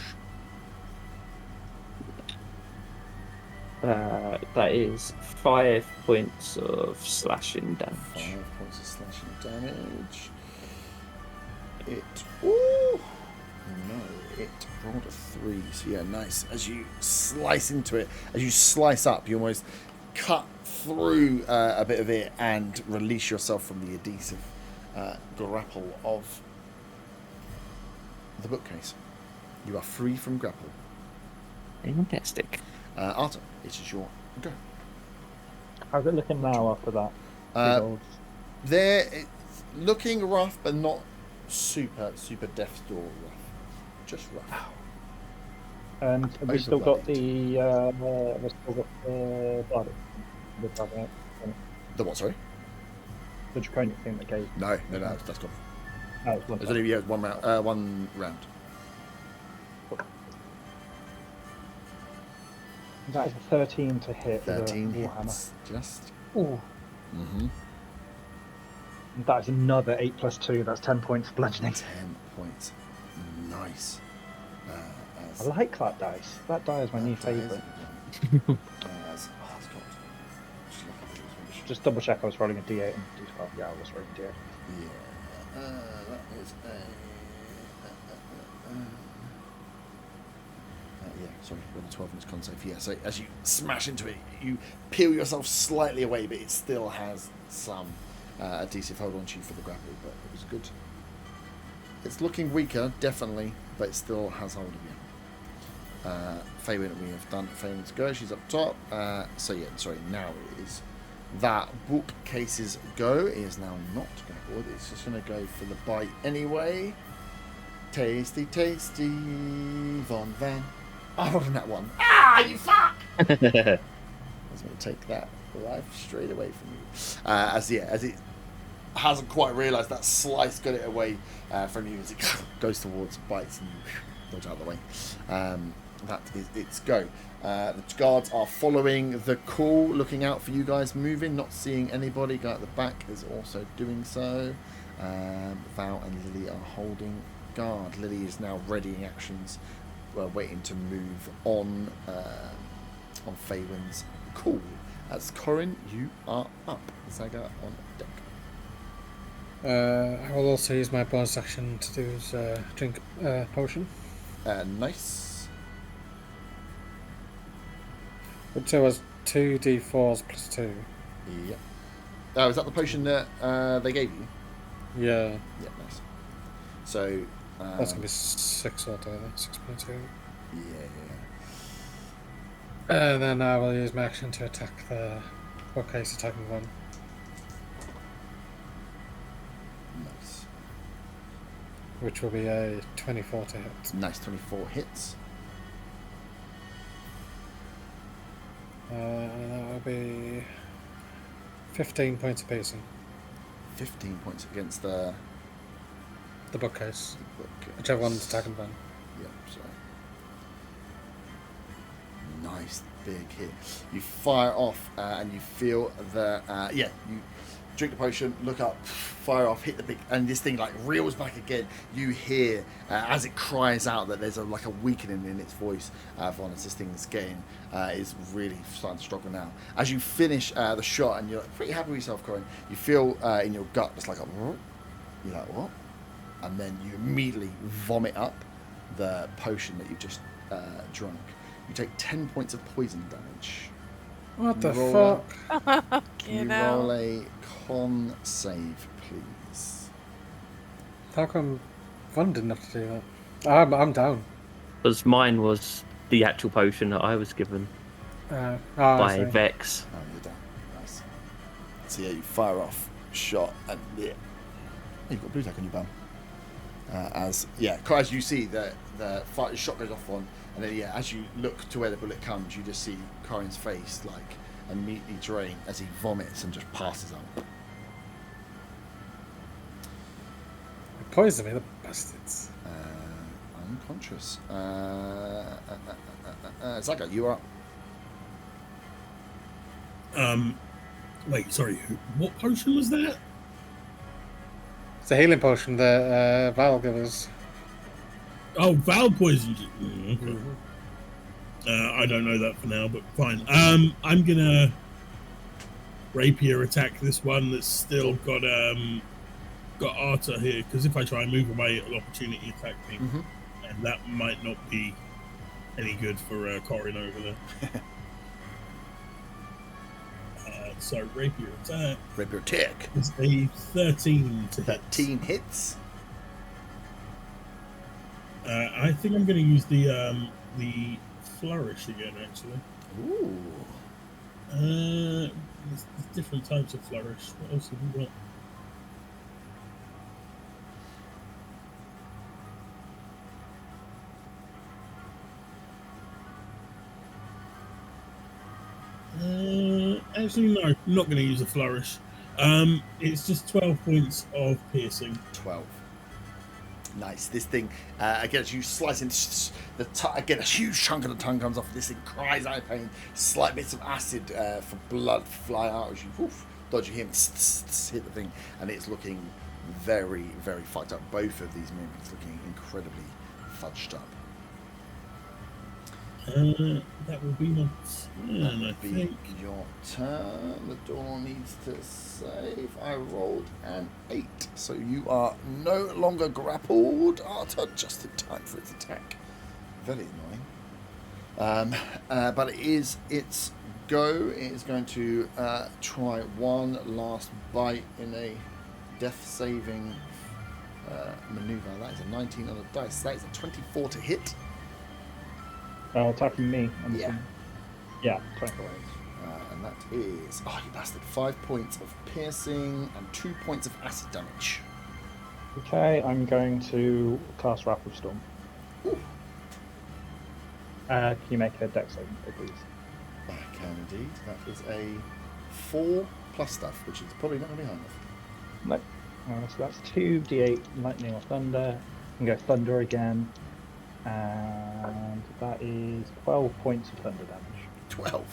That is 5 points of slashing damage. 5 points of slashing damage. It. Ooh! No, it rolled a 3. So yeah, nice. As you slice into it, as you slice up, you almost cut through a bit of it and release yourself from the adhesive grapple of the bookcase. You are free from grapple. Fantastic. Arthur, it is your go. How's it looking now after that? Big old- It's looking rough, but not super death door rough. Just rough. And have we still got the blood? The what? Sorry. The draconic thing that gave. No, that's gone. Oh, it's one There's only one round. One round. That is a 13 to hit. 13 with a warhammer. hits. Just. Ooh. Mm-hmm. And that is another 8 plus 2. That's 10 points of bludgeoning. 10 points. Nice. I like that dice. That die is my new favourite. Just double check I was rolling a d8 and d12. Yeah, I was rolling a d8. Yeah. That is a. Yeah, sorry, roll a 12 in its con save. Yeah, so as you smash into it, you peel yourself slightly away, but it still has some adhesive hold on to you for the grapple, but it was good. It's looking weaker, definitely, but it still has hold of you. Faywin, we have done Faywin's go, she's up top. So yeah, sorry, now it is that bookcase's go. It is now not going forward, it's just going to go for the bite anyway. Tasty, Von Van. I rolled in that one. Ah, you fuck! I was going to take that life straight away from you. As it hasn't quite realised that slice got it away from you as it goes towards bites and you dodge out of the way. That is its go. The guards are following the call, looking out for you guys moving, not seeing anybody. Guy at the back is also doing so. Val and Lily are holding guard. Lily is now readying actions, waiting to move on Faywin's call. As Corin, you are up. Zaga on deck. I will also use my bonus action to do drink potion. Nice. Which was 2d4s plus 2. Yep. Oh, is that the potion that they gave you? Yeah. Yeah, nice. So That's going to be 6 altogether. 6.2. yeah. And then I will use my action to attack the bookcase attacking one. Nice. Which will be a 24 to hit. Nice, 24 hits. And that will be 15 points of piercing. 15 points against the bookcase. book. Whichever one's attacking one. Yep, sorry. Nice big hit. You fire off and you feel the you drink the potion, look up, fire off, hit the big, and this thing like reels back again. You hear as it cries out that there's a weakening in its voice. Von, as this thing's getting is really starting to struggle now. As you finish the shot and you're pretty happy with yourself, Corin, you feel in your gut it's like you're like what? And then you immediately vomit up the potion that you've just drunk. You take 10 points of poison damage. What the Roll fuck? Can you roll a con save, please? How come Von didn't have to do that? I'm down. Because mine was the actual potion that I was given I by see. Vex. Oh, you're down. Nice. So yeah, you fire off, shot, and yeah, you've got blue tack on your bum. As you see the shot goes off on, and then as you look to where the bullet comes, you just see Corin's face like immediately drain as he vomits and just passes out. Poison me, the bastards. Unconscious. Zaga, you are up. Wait, sorry. What potion was that? It's a healing potion that Val gave us. Oh, Val poisoned you. Okay. Mm-hmm. I don't know that for now, but fine. I'm gonna rapier attack this one that's still got Arta here, because if I try and move away, it'll opportunity attack me, and that might not be any good for Corin over there. So rapier attack. Rapier attack. It's a 13 to hit. 13 hits. I think I'm going to use the flourish again, actually. Ooh. There's different types of flourish. What else have we got? Actually, no, I'm not going to use a flourish. It's just 12 points of piercing. 12. Nice. This thing, again, as you slice into again, a huge chunk of the tongue comes off. This thing cries out in pain. Slight bits of acid for blood fly out as you dodge him, hit the thing, and it's looking very, very fucked up. Both of these mimics looking incredibly fudged up. That will be my turn, I think. Your turn. The door needs to save. I rolled an 8, so you are no longer grappled. Arta just in time for its attack. Very annoying. But it is its go. It is going to try one last bite in a death-saving maneuver. That is a 19 on the dice. That is a 24 to hit. Attacking me. Yeah. Yeah, 24. And that is, you bastard, 5 points of piercing and 2 points of acid damage. Okay, I'm going to cast Wrath of Storm. Ooh. Can you make a dex saving throw, please? I can indeed. That is a 4 plus stuff, which is probably not going to be high enough. No. So that's 2d8 lightning or thunder. I can go thunder again. And that is 12 points of thunder damage. 12.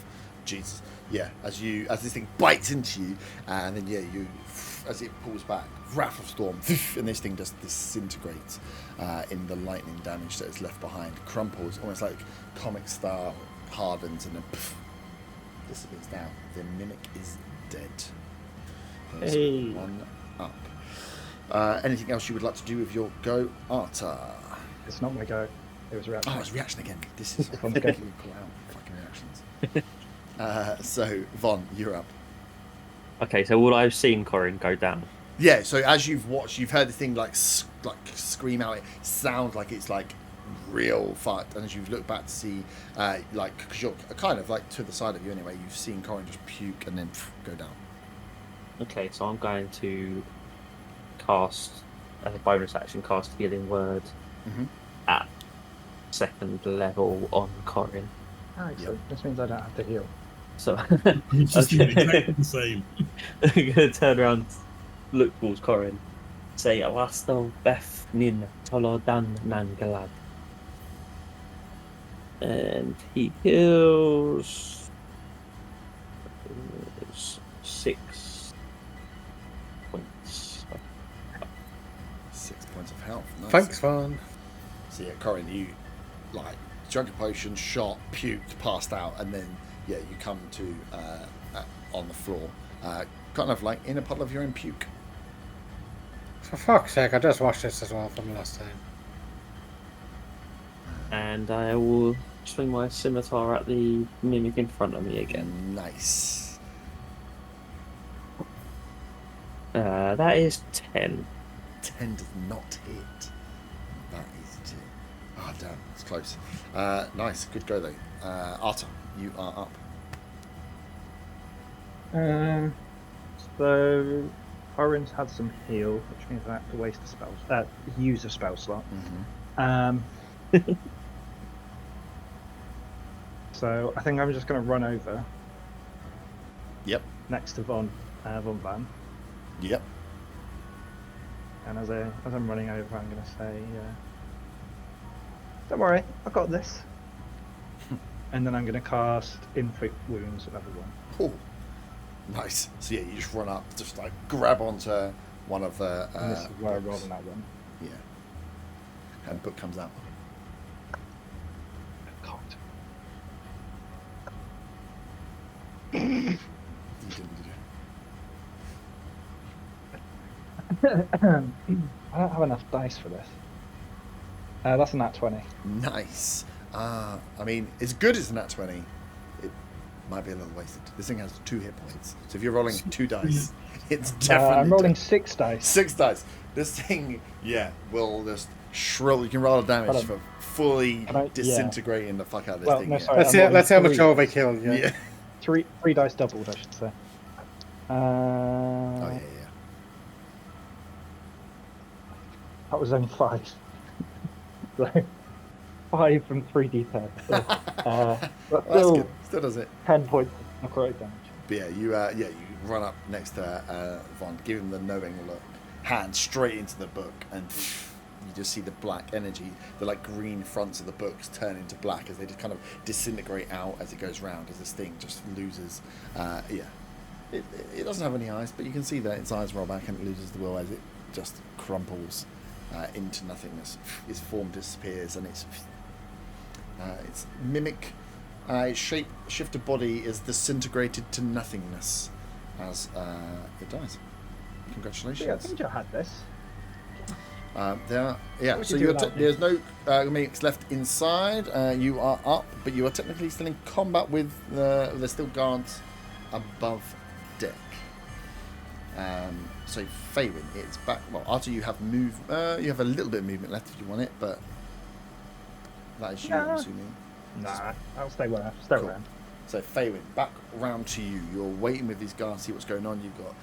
Jesus. Yeah, as this thing bites into you, and then you as it pulls back, Wrath of Storm, and this thing just disintegrates in the lightning damage that is left behind. Crumples, almost like comic style, hardens, and then disappears down. The mimic is dead. There's one up. Anything else you would like to do with your go, Arta? It's not my go. It was reaction. Oh, it's reaction again. This is From fucking reactions. So, Von, you're up. Okay, so all I've seen Corin go down. Yeah, so as you've watched, you've heard the thing like scream out. It sounds like it's like real fucked. And as you've looked back to see, because you're kind of like to the side of you anyway, you've seen Corin just puke and then go down. Okay, so I'm going to cast, as a bonus action, cast Healing Word at 2nd level on Corin. Alright, so this means I don't have to heal. So It's just exactly the same. I'm going to turn around, look towards Corin, say, Alasto Beth Nin Tolodan Nangalad. And he heals 6 points. 6 points of health. Nice. Thanks, Vaughn. So yeah, Corin, you like drank a potion, shot, puked, passed out, and then you come to on the floor, kind of like in a puddle of your own puke. For fuck's sake, I just watched this as well from last time. And I will swing my scimitar at the mimic in front of me again. Nice. That is 10. 10 does not hit. That is 2. Oh, damn, it's close. Nice, good go though. Arta, you are up. So Orin's had some heal, which means I have to waste a spell, use a spell slot. Mm-hmm. So I think I'm just going to run over. Yep. Next to Von Van. Yep. And as I'm running over, I'm going to say, "Don't worry, I got this." And then I'm going to cast Inflict Wounds at level 1. Oh, nice. So yeah, you just run up, just like grab onto one of the. And this is where I roll books. on that one. Yeah. And book comes out. I don't have enough dice for this. That's a nat 20. Nice. I mean, as good as a nat 20, it might be a little wasted. This thing has 2 hit points. So if you're rolling 2 dice, it's definitely... I'm rolling 6 dice. 6 dice. This thing, will just shrill. You can roll a damage for fully disintegrating the fuck out of this thing. No, sorry, Let's see how much overkill. Yeah. 3 dice doubled, I should say. Oh, yeah. That was only 5. So 5 from 3d10. So, but That's still, good. Still does it. 10 points of necrotic damage. But you run up next to Von, give him the knowing look, hand straight into the book, and you just see the black energy, the like green fronts of the books turn into black as they just kind of disintegrate out as it goes round, as this thing just loses. It doesn't have any eyes, but you can see that its eyes roll back and it loses the will as it just crumples into nothingness. Its form disappears and its mimic shape shifter body is disintegrated to nothingness as it dies. Congratulations. Yeah, I think you had this. So there's no mimics left inside. You are up, but you are technically still in combat with there's still guards above deck. So Faywin, it's back. Well, after you have you have a little bit of movement left if you want it, but that is you, I'm assuming. Nah, I'll stay where Cool. So Faywin, back round to you. You're waiting with these guards, see what's going on. You've got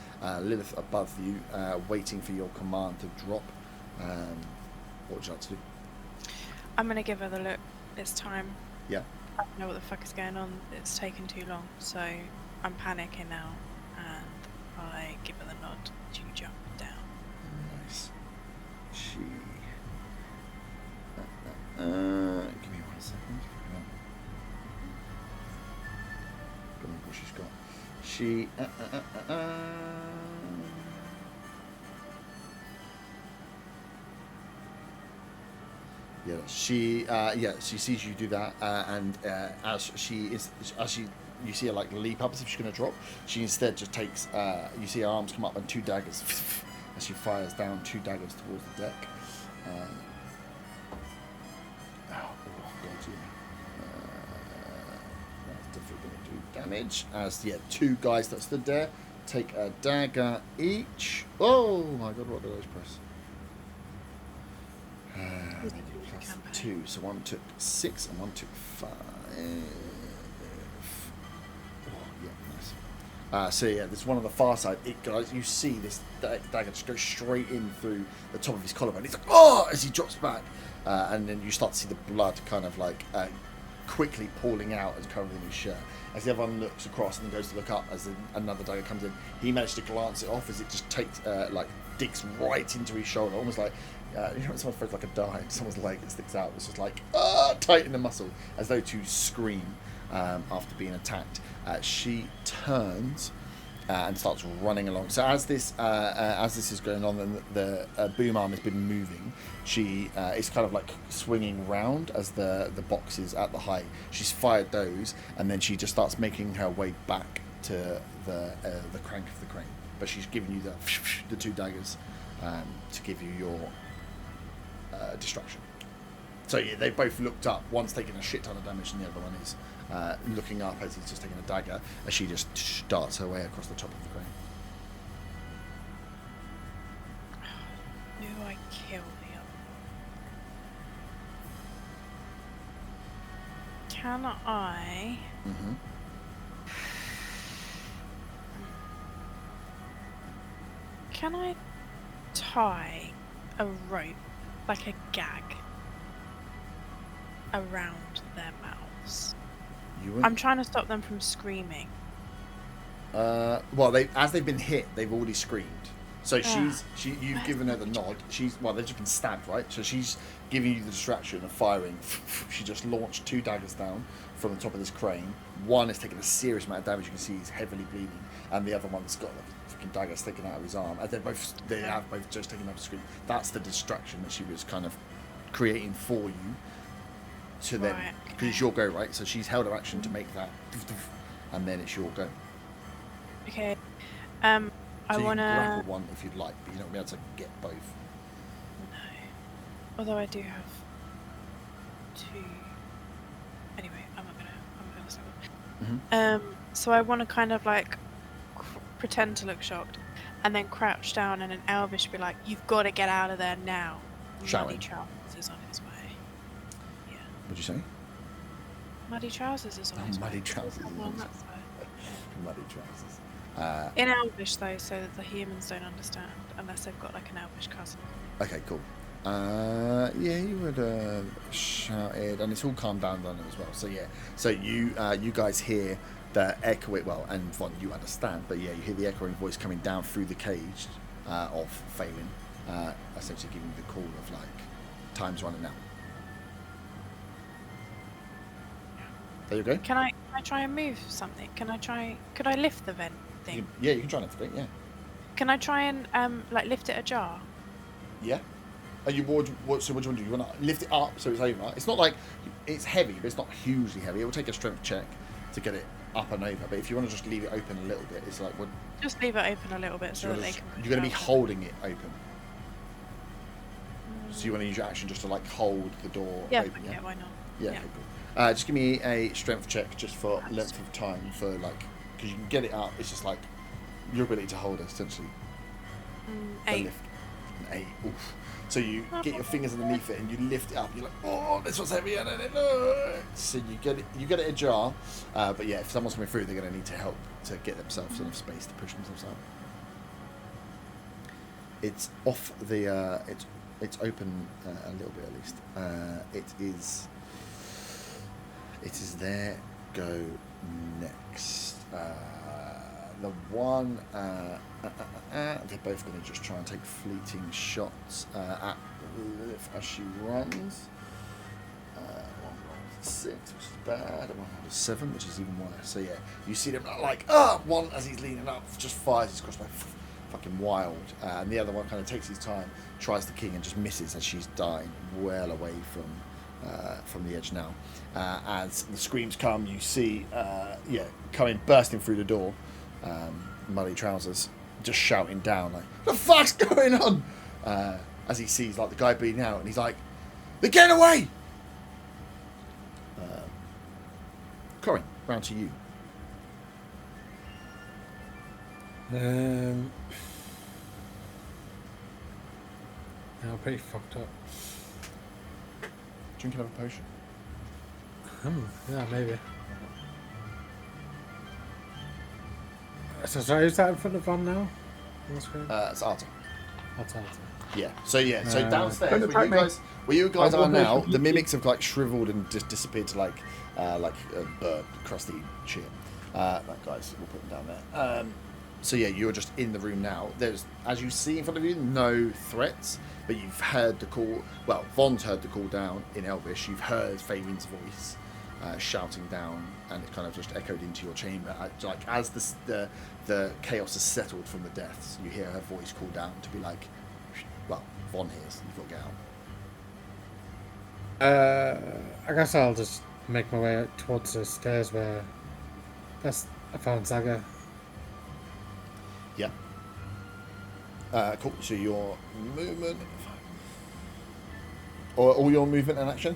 Lilith above you, waiting for your command to drop. What would you like to do? I'm going to give her the look this time. Yeah. I don't know what the fuck is going on. It's taken too long, so I'm panicking now, and I give her the nod to jump down. Nice. Give me 1 second. Remember what she's got. She. Yeah, she sees you do that, and you see her like leap up as if she's going to drop. She instead just takes, you see her arms come up and 2 daggers, as she fires down 2 daggers towards the deck. That's definitely going to do damage. As 2 guys that stood there take a dagger each. Oh my god, what do those press? 2, so one took 6 and one took 5. Nice. There's one on the far side. You see this dagger just go straight in through the top of his collarbone. He's like, oh, as he drops back, and then you start to see the blood kind of like quickly pooling out as covered in his shirt. As the other one looks across and then goes to look up as another dagger comes in, he managed to glance it off as it just takes digs right into his shoulder, almost like. When someone throws like a dart, someone's leg that sticks out. It's just like tight in the muscle, as though to scream after being attacked. She turns and starts running along. So as this is going on, then the boom arm has been moving. She is kind of like swinging round as the box is at the height. She's fired those, and then she just starts making her way back to the crank of the crane. But she's giving you the 2 daggers to give you your destruction. So they both looked up. One's taking a shit ton of damage, and the other one is looking up as he's just taking a dagger as she just darts her way across the top of the crane. Do I kill the other one? Can I? Mm-hmm. Can I tie a rope, like a gag, around their mouths? I'm trying to stop them from screaming. Well, as they've been hit, they've already screamed. So you've given her the nod. They've just been stabbed, right? So she's giving you the distraction of firing. She just launched 2 daggers down from the top of this crane. One is taking a serious amount of damage. You can see he's heavily bleeding, and the other one's got a freaking dagger sticking out of his arm. And they have both just taken up a scream. That's the distraction that she was kind of creating for you. To then, because it's your go, right? So she's held her action to make that, and then it's your go. Okay. So I want to grapple one if you'd like, but you're not going to be able to get both. No. Although I do have 2. Anyway, I'm not gonna say that. So I want to kind of like pretend to look shocked, and then crouch down, and an Elvish be like, "You've got to get out of there now." Shouting. Muddy Trousers is on his way. Yeah. What'd you say? Muddy Trousers is on his way. Muddy Trousers. Well, that's fine. Muddy Trousers. In Elvish though, so that the humans don't understand unless they've got like an Elvish cousin. Okay, cool. Yeah, you would have shouted, and it's all calmed down on them as well. So yeah, so you guys hear the echoing. Well, and Von, you understand, but yeah, you hear the echoing voice coming down through the cage of Phelan, essentially giving you the call of like, time's running out. There you go. Can I try and move something? Could I lift the vent thing? You can try and lift it. Yeah. Can I try and like lift it ajar? Yeah. So what do you want to do? You want to lift it up so it's over. It's not like it's heavy, but it's not hugely heavy. It will take a strength check to get it up and over. But if you want to just leave it open a little bit, it's like what? Just leave it open a little bit so that they can. You're going to be holding it open. So you want to use your action just to like hold the door open. Yeah, why not? Yeah. Okay, cool. Just give me a strength check just for length of time for like, because you can get it up. It's just like your ability to hold it essentially. 8. Lift. An 8. Oof. So you get your fingers underneath it and you lift it up. You're like, oh, this one's heavy. So you get it ajar. But yeah, if someone's coming through, they're going to need to help to get themselves enough space to push themselves out. It's off the. It's open a little bit at least. It is their go next. The one, they're both going to just try and take fleeting shots at Lilith as she runs. One rolled a 6, which is bad, and one rolled a 7, which is even worse. So yeah, you see them like, one as he's leaning up, just fires his crossbow, fucking wild, and the other one kind of takes his time, tries the king, and just misses as she's dying well away from the edge now. As the screams come, you see, bursting through the door, Muddy Trousers, just shouting down like, "The fuck's going on?" As he sees like the guy bleeding out, and he's like, "They're getting away!" Corin, round to you. I'm pretty fucked up. Drink another potion. Yeah, maybe. So sorry, is that in front of Von now? On the screen? It's Arta. That's Arta. Yeah. So downstairs Don't where attack you guys are now, potion. the mimics have like shriveled and just disappeared to like a bird, crusty shit. Right, guys, we'll put them down there. So yeah, you're just in the room now. There's, as you see in front of you, no threats, but you've heard the call. Well, Von's heard the call down in Elvish. You've heard Fabian's voice shouting down, and it kind of just echoed into your chamber. Like as the chaos has settled from the deaths, you hear her voice call down to be like, "Well, Von hears. You've got to get out." I guess I'll just make my way out towards the stairs where I found Zaga. Yeah. Cool. So your movement, or all your movement and action.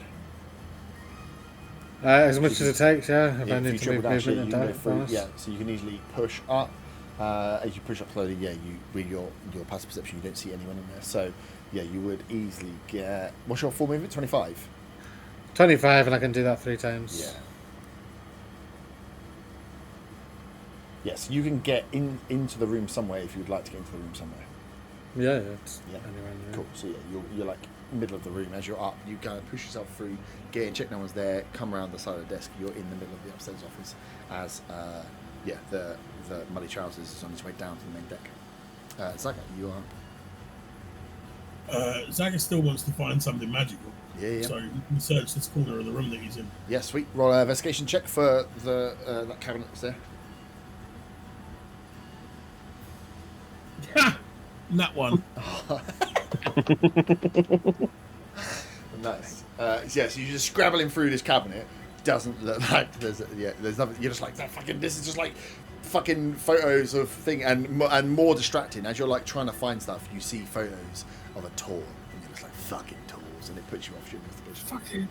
As much as it takes, yeah. If I If you need to move triple dash, movement you can and go die, through. bonus. Yeah. So you can easily push up. As you push up slowly, yeah, you with your passive perception, you don't see anyone in there. So yeah, you would easily get. What's your full movement? 25. 25, and I can do that 3 times. Yeah. Yes, you can get into the room somewhere if you'd like to get into the room somewhere. Yeah, it's Yeah. anywhere near. Cool. So yeah, you're like middle of the room. As you're up, you kind of push yourself through, get in, check no one's there, come around the side of the desk. You're in the middle of the upstairs office as the Muddy Trousers is on his way down to the main deck. Zaga, you are. Zaga still wants to find something magical. Yeah. So you can search this corner of the room that he's in. Yeah, sweet. Roll an investigation check for the that cabinet that's there. Ha! That one. Nice. So you're just scrabbling through this cabinet. Doesn't look like there's nothing. You're just like this is just like fucking photos of thing and more distracting as you're like trying to find stuff. You see photos of a tour and you're just like fucking tours, and it puts you off your investigation.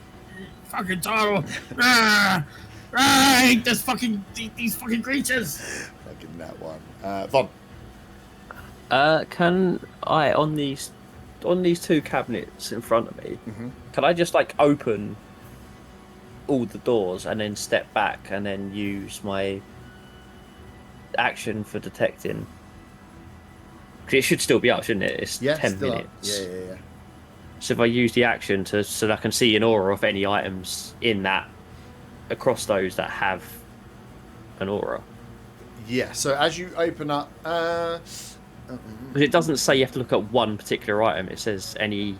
Fucking Taro. I hate this these fucking creatures. Fucking that one. Von. Can I on these two cabinets in front of me? Mm-hmm. Can I just like open all the doors and then step back and then use my action for detecting? Because it should still be up, shouldn't it? It's 10 still minutes. up. Yeah. So if I use the action so that I can see an aura of any items in that across those that have an aura. Yeah. So as you open up, Because it doesn't say you have to look at one particular item. It says any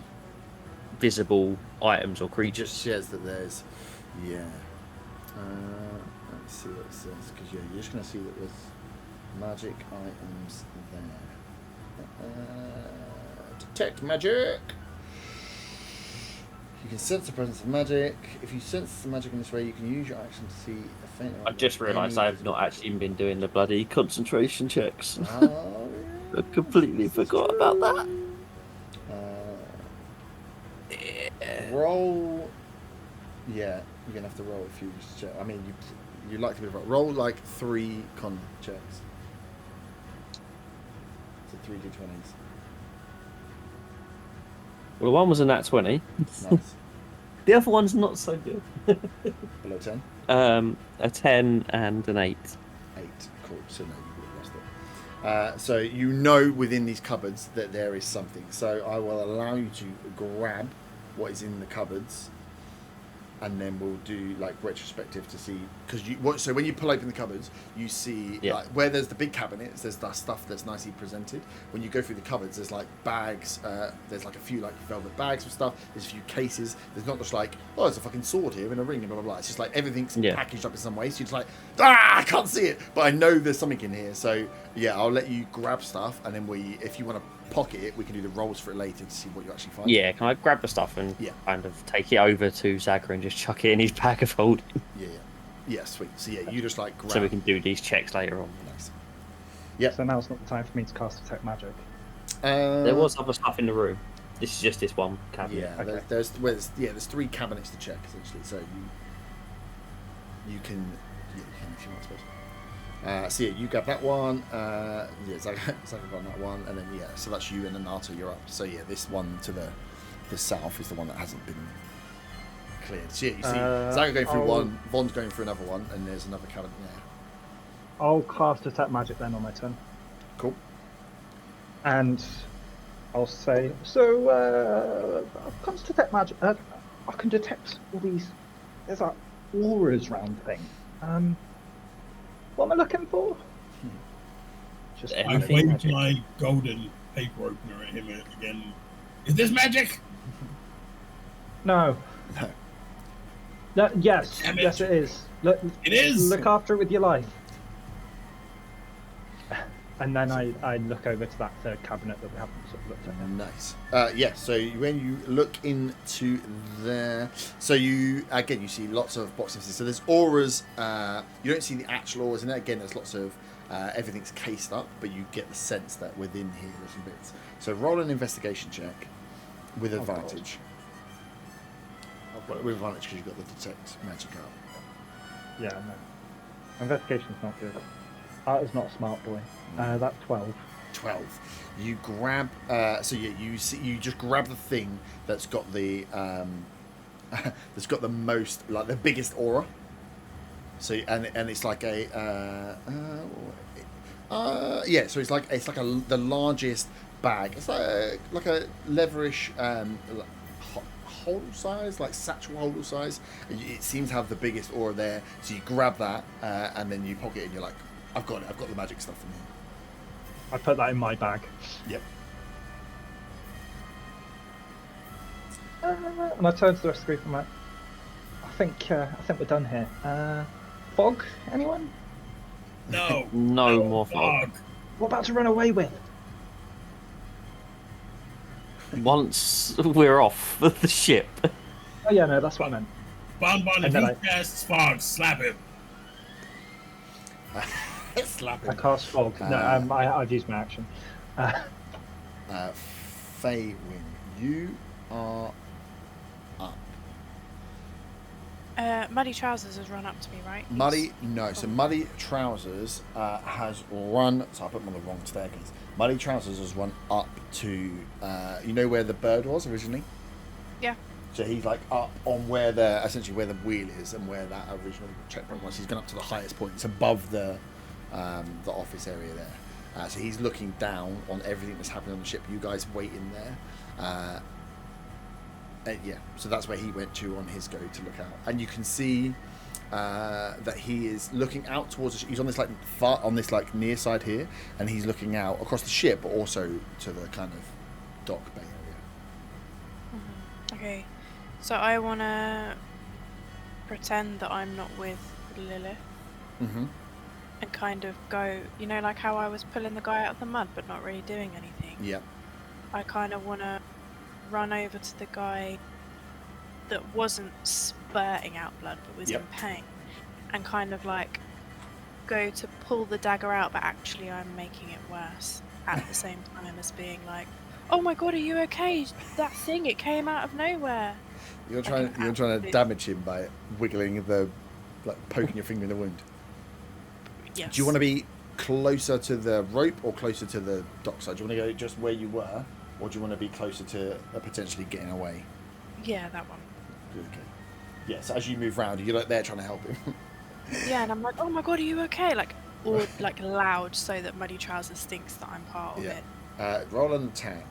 visible items or it creatures. just says that there's, yeah. Let's see what it says, because you're just going to see that there's magic items there. Detect magic. You can sense the presence of magic. If you sense the magic in this way, you can use your action to see a faint. I just realised I've not actually been doing the bloody concentration checks. Oh, I completely forgot about that. Roll. Yeah, you're gonna have to roll a few checks. I mean, you like to be roll like 3 con checks. So 3 d20s. Well, one was a nat 20. Nice. The other one's not so good. Below 10. A 10 and an 8. 8. Cool. So no, you would have lost it. So you know within these cupboards that there is something. So I will allow you to grab what is in the cupboards, and then we'll do like retrospective to see, because so when you pull open the cupboards, you see like where there's the big cabinets, there's that stuff that's nicely presented. When you go through the cupboards, there's like bags, there's like a few like velvet bags of stuff, there's a few cases. There's not just like, oh, there's a fucking sword here and a ring and blah blah blah. It's just like everything's packaged up in some way, so you're just like, I can't see it, but I know there's something in here. So yeah, I'll let you grab stuff, and then if you want to pocket it, we can do the rolls for it later to see what you actually find. Yeah, can I grab the stuff and kind of take it over to Zaga and just chuck it in his bag of holding? Yeah, sweet. So yeah, you just like grab. So we can do these checks later on. Nice. Yeah. So now's not the time for me to cast Detect Magic. There was other stuff in the room. This is just this one cabinet. Yeah, Okay. there's 3 cabinets to check essentially. So you can if you want, I suppose. So yeah, you grab that one. Zaga got that one, and then so that's you, and then Arthur, you're up. So yeah, this one to the south is the one that hasn't been cleared. So yeah, you see Zaga going through one, Von's going through another one, and there's another cabinet there. I'll cast Detect Magic then on my turn. Cool. And I'll say, so I've cast Detect Magic. I can detect all these. There's like auras round thing. What am I looking for? Just I waved my golden paper opener at him again. Is this magic? No. No. Yes. Damn it. Yes, it is. Look, It is. Look after it with your life. And then I look over to that third cabinet that we haven't sort of looked at yet. Nice. So when you look into there, so you see lots of boxes. So there's auras. You don't see the actual auras in there. Again, there's lots of everything's cased up, but you get the sense that within here there's some bits. So roll an investigation check with advantage. With advantage because you've got the detect magic up. Yeah, no. Investigation's not good. Art is not a smart boy. That's 12. 12. You grab. You just grab the thing that's got the most, like the biggest aura. So and it's like so it's like the largest bag. It's like a leverish holdall size, like satchel holdall size. It seems to have the biggest aura there. So you grab that and then you pocket it and you're like, I've got it. I've got the magic stuff in here. I put that in my bag. Yep. And I turn to the rest of the group and I'm like, I think we're done here. Fog? Anyone? No. No more fog. What about to run away with? Once we're off the ship. Oh yeah, no, that's what I meant. Bon, And if then he I- casts fog, slap him. Slap I him. cast fog. No, I've used my action. Faywin, you are up. Muddy Trousers has run up to me, right? Muddy, no. So Muddy Trousers has run. So I put him on the wrong staircase. Muddy Trousers has run up to, you know where the bird was originally? Yeah. So he's like up on where essentially where the wheel is and where that original checkpoint was. He's gone up to the highest point. It's above the office area there. So he's looking down on everything that's happening on the ship. You guys wait in there. Yeah, so that's where he went to on his go to look out, and you can see that he is looking out towards. He's on this like near side here, and he's looking out across the ship, but also to the kind of dock bay area. Okay, so I want to pretend that I'm not with Lilith Mm-hmm. and kind of go, you know, like how I was pulling the guy out of the mud but not really doing anything. Yeah. I kind of want to run over to the guy that wasn't spurting out blood but was Yep. in pain and kind of like go to pull the dagger out, but actually I'm making it worse at the same time as being like, oh my god, are you okay? That thing, it came out of nowhere. You're trying to damage him by wiggling poking your finger in the wound. Yes. Do you want to be closer to the rope or closer to the dock side? Do you want to go just where you were, or do you want to be closer to potentially getting away? Yeah, that one. Okay. Yes, as you move round, you're like there trying to help him. Yeah, and I'm like, oh my god, are you okay? Like, or like loud so that Muddy Trousers thinks that I'm part of Yeah. it. Roll an attack,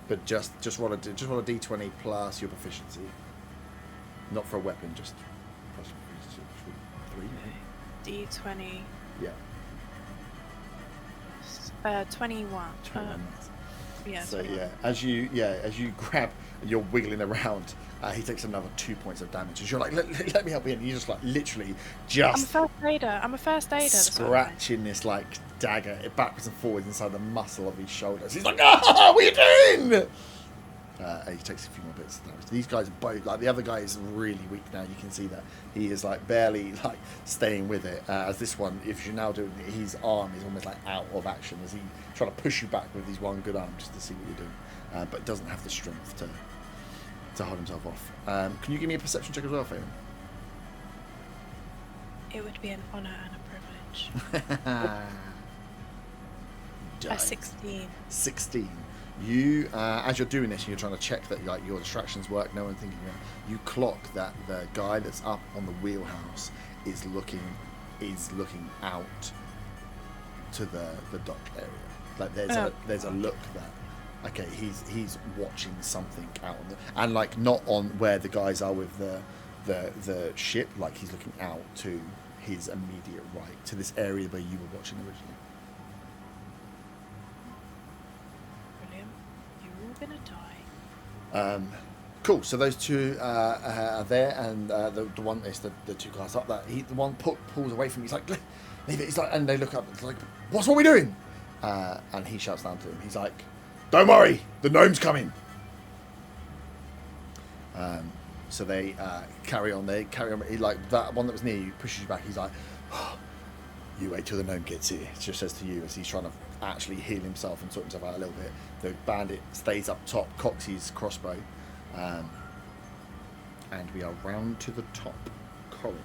but just roll a d20 plus your proficiency. Not for a weapon, just plus your proficiency. 3. D20. Yeah. 21. 21. Yeah. So 21. as you grab, and you're wiggling around. He takes another 2 points of damage. As you're like, let me help you, and you just like literally I'm a just first aider. I'm a first aider. that's what I'm saying. scratching this like dagger backwards and forwards inside the muscle of his shoulders. He's like, ah, what are you doing? And he takes a few more bits of damage. These guys are both like the other guy is really weak now. You can see that he is like barely like staying with it. As this one, if you're now doing it, his arm is almost like out of action as he trying to push you back with his one good arm just to see what you're doing, but doesn't have the strength to hold himself off. Can you give me a perception check as well, Faye? It would be an honour and a privilege. A Dice. 16. 16. You, as you're doing this, and you're trying to check that like your distractions work. No one thinking. You clock that the guy that's up on the wheelhouse is looking out to the dock area. Like there's a look that. Okay, he's watching something out on and like not on where the guys are with the ship. Like he's looking out to his immediate right, to this area where you were watching originally. Brilliant. You're all gonna die. Cool. So those two are there, and the one is the two guys up. That the one pulls away from him. He's like, leave it. He's like, and they look up. It's like, what are we doing? And he shouts down to him. He's like, don't worry, the gnome's coming. So they carry on. They carry on. He, like that one that was near you pushes you back. He's like, oh, you wait till the gnome gets here. It just says to you as he's trying to actually heal himself and sort himself out a little bit. The bandit stays up top, cocks his crossbow, and we are round to the top. Colin.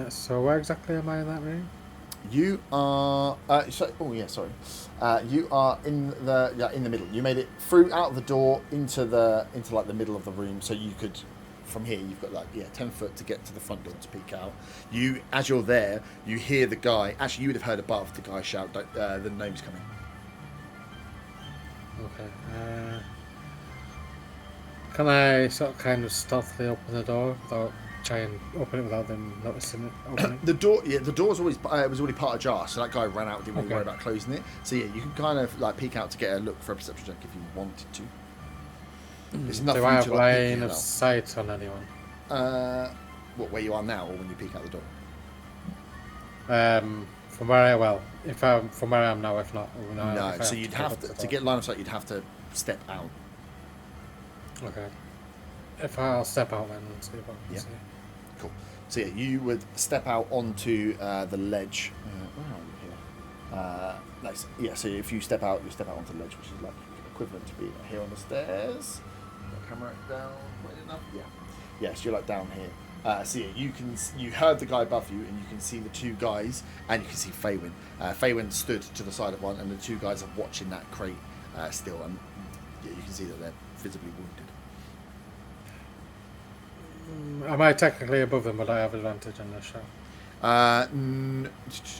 So where exactly am I in that room? You are. You are in the middle. You made it through out of the door into like the middle of the room, so you could from here, you've got 10 foot to get to the front door to peek out. As you're there, you hear the guy. Actually, you would have heard above the guy shout, "The gnome's coming." Okay. Can I sort of kind of stealthily open the door without try and open it without them noticing it opening? The door was always was already part ajar, so that guy ran out, didn't really Okay. worry about closing it. So yeah, you can kind of peek out to get a look for a perception check if you wanted to. It's enough Do for I you have to peek line it of out. sight on anyone? Where you are now, or when you peek out the door? From where I am now, if not, No, if I so you'd have to get line of sight. You'd have to step out. Okay. If I'll step out then and see if I can Yeah. see. Cool. So yeah, you would step out onto the ledge. Where are you here? Nice. Yeah. So if you step out, onto the ledge, which is like equivalent to being here on the stairs. Got the camera down. Right enough. Yeah. Yes, you're like down here. So yeah, you heard the guy above you, and you can see the two guys, and you can see Faywin. Faywin stood to the side of one, and the two guys are watching that crate still, and yeah, you can see that they're visibly wounded. Am I technically above them? Would I have advantage on this shot?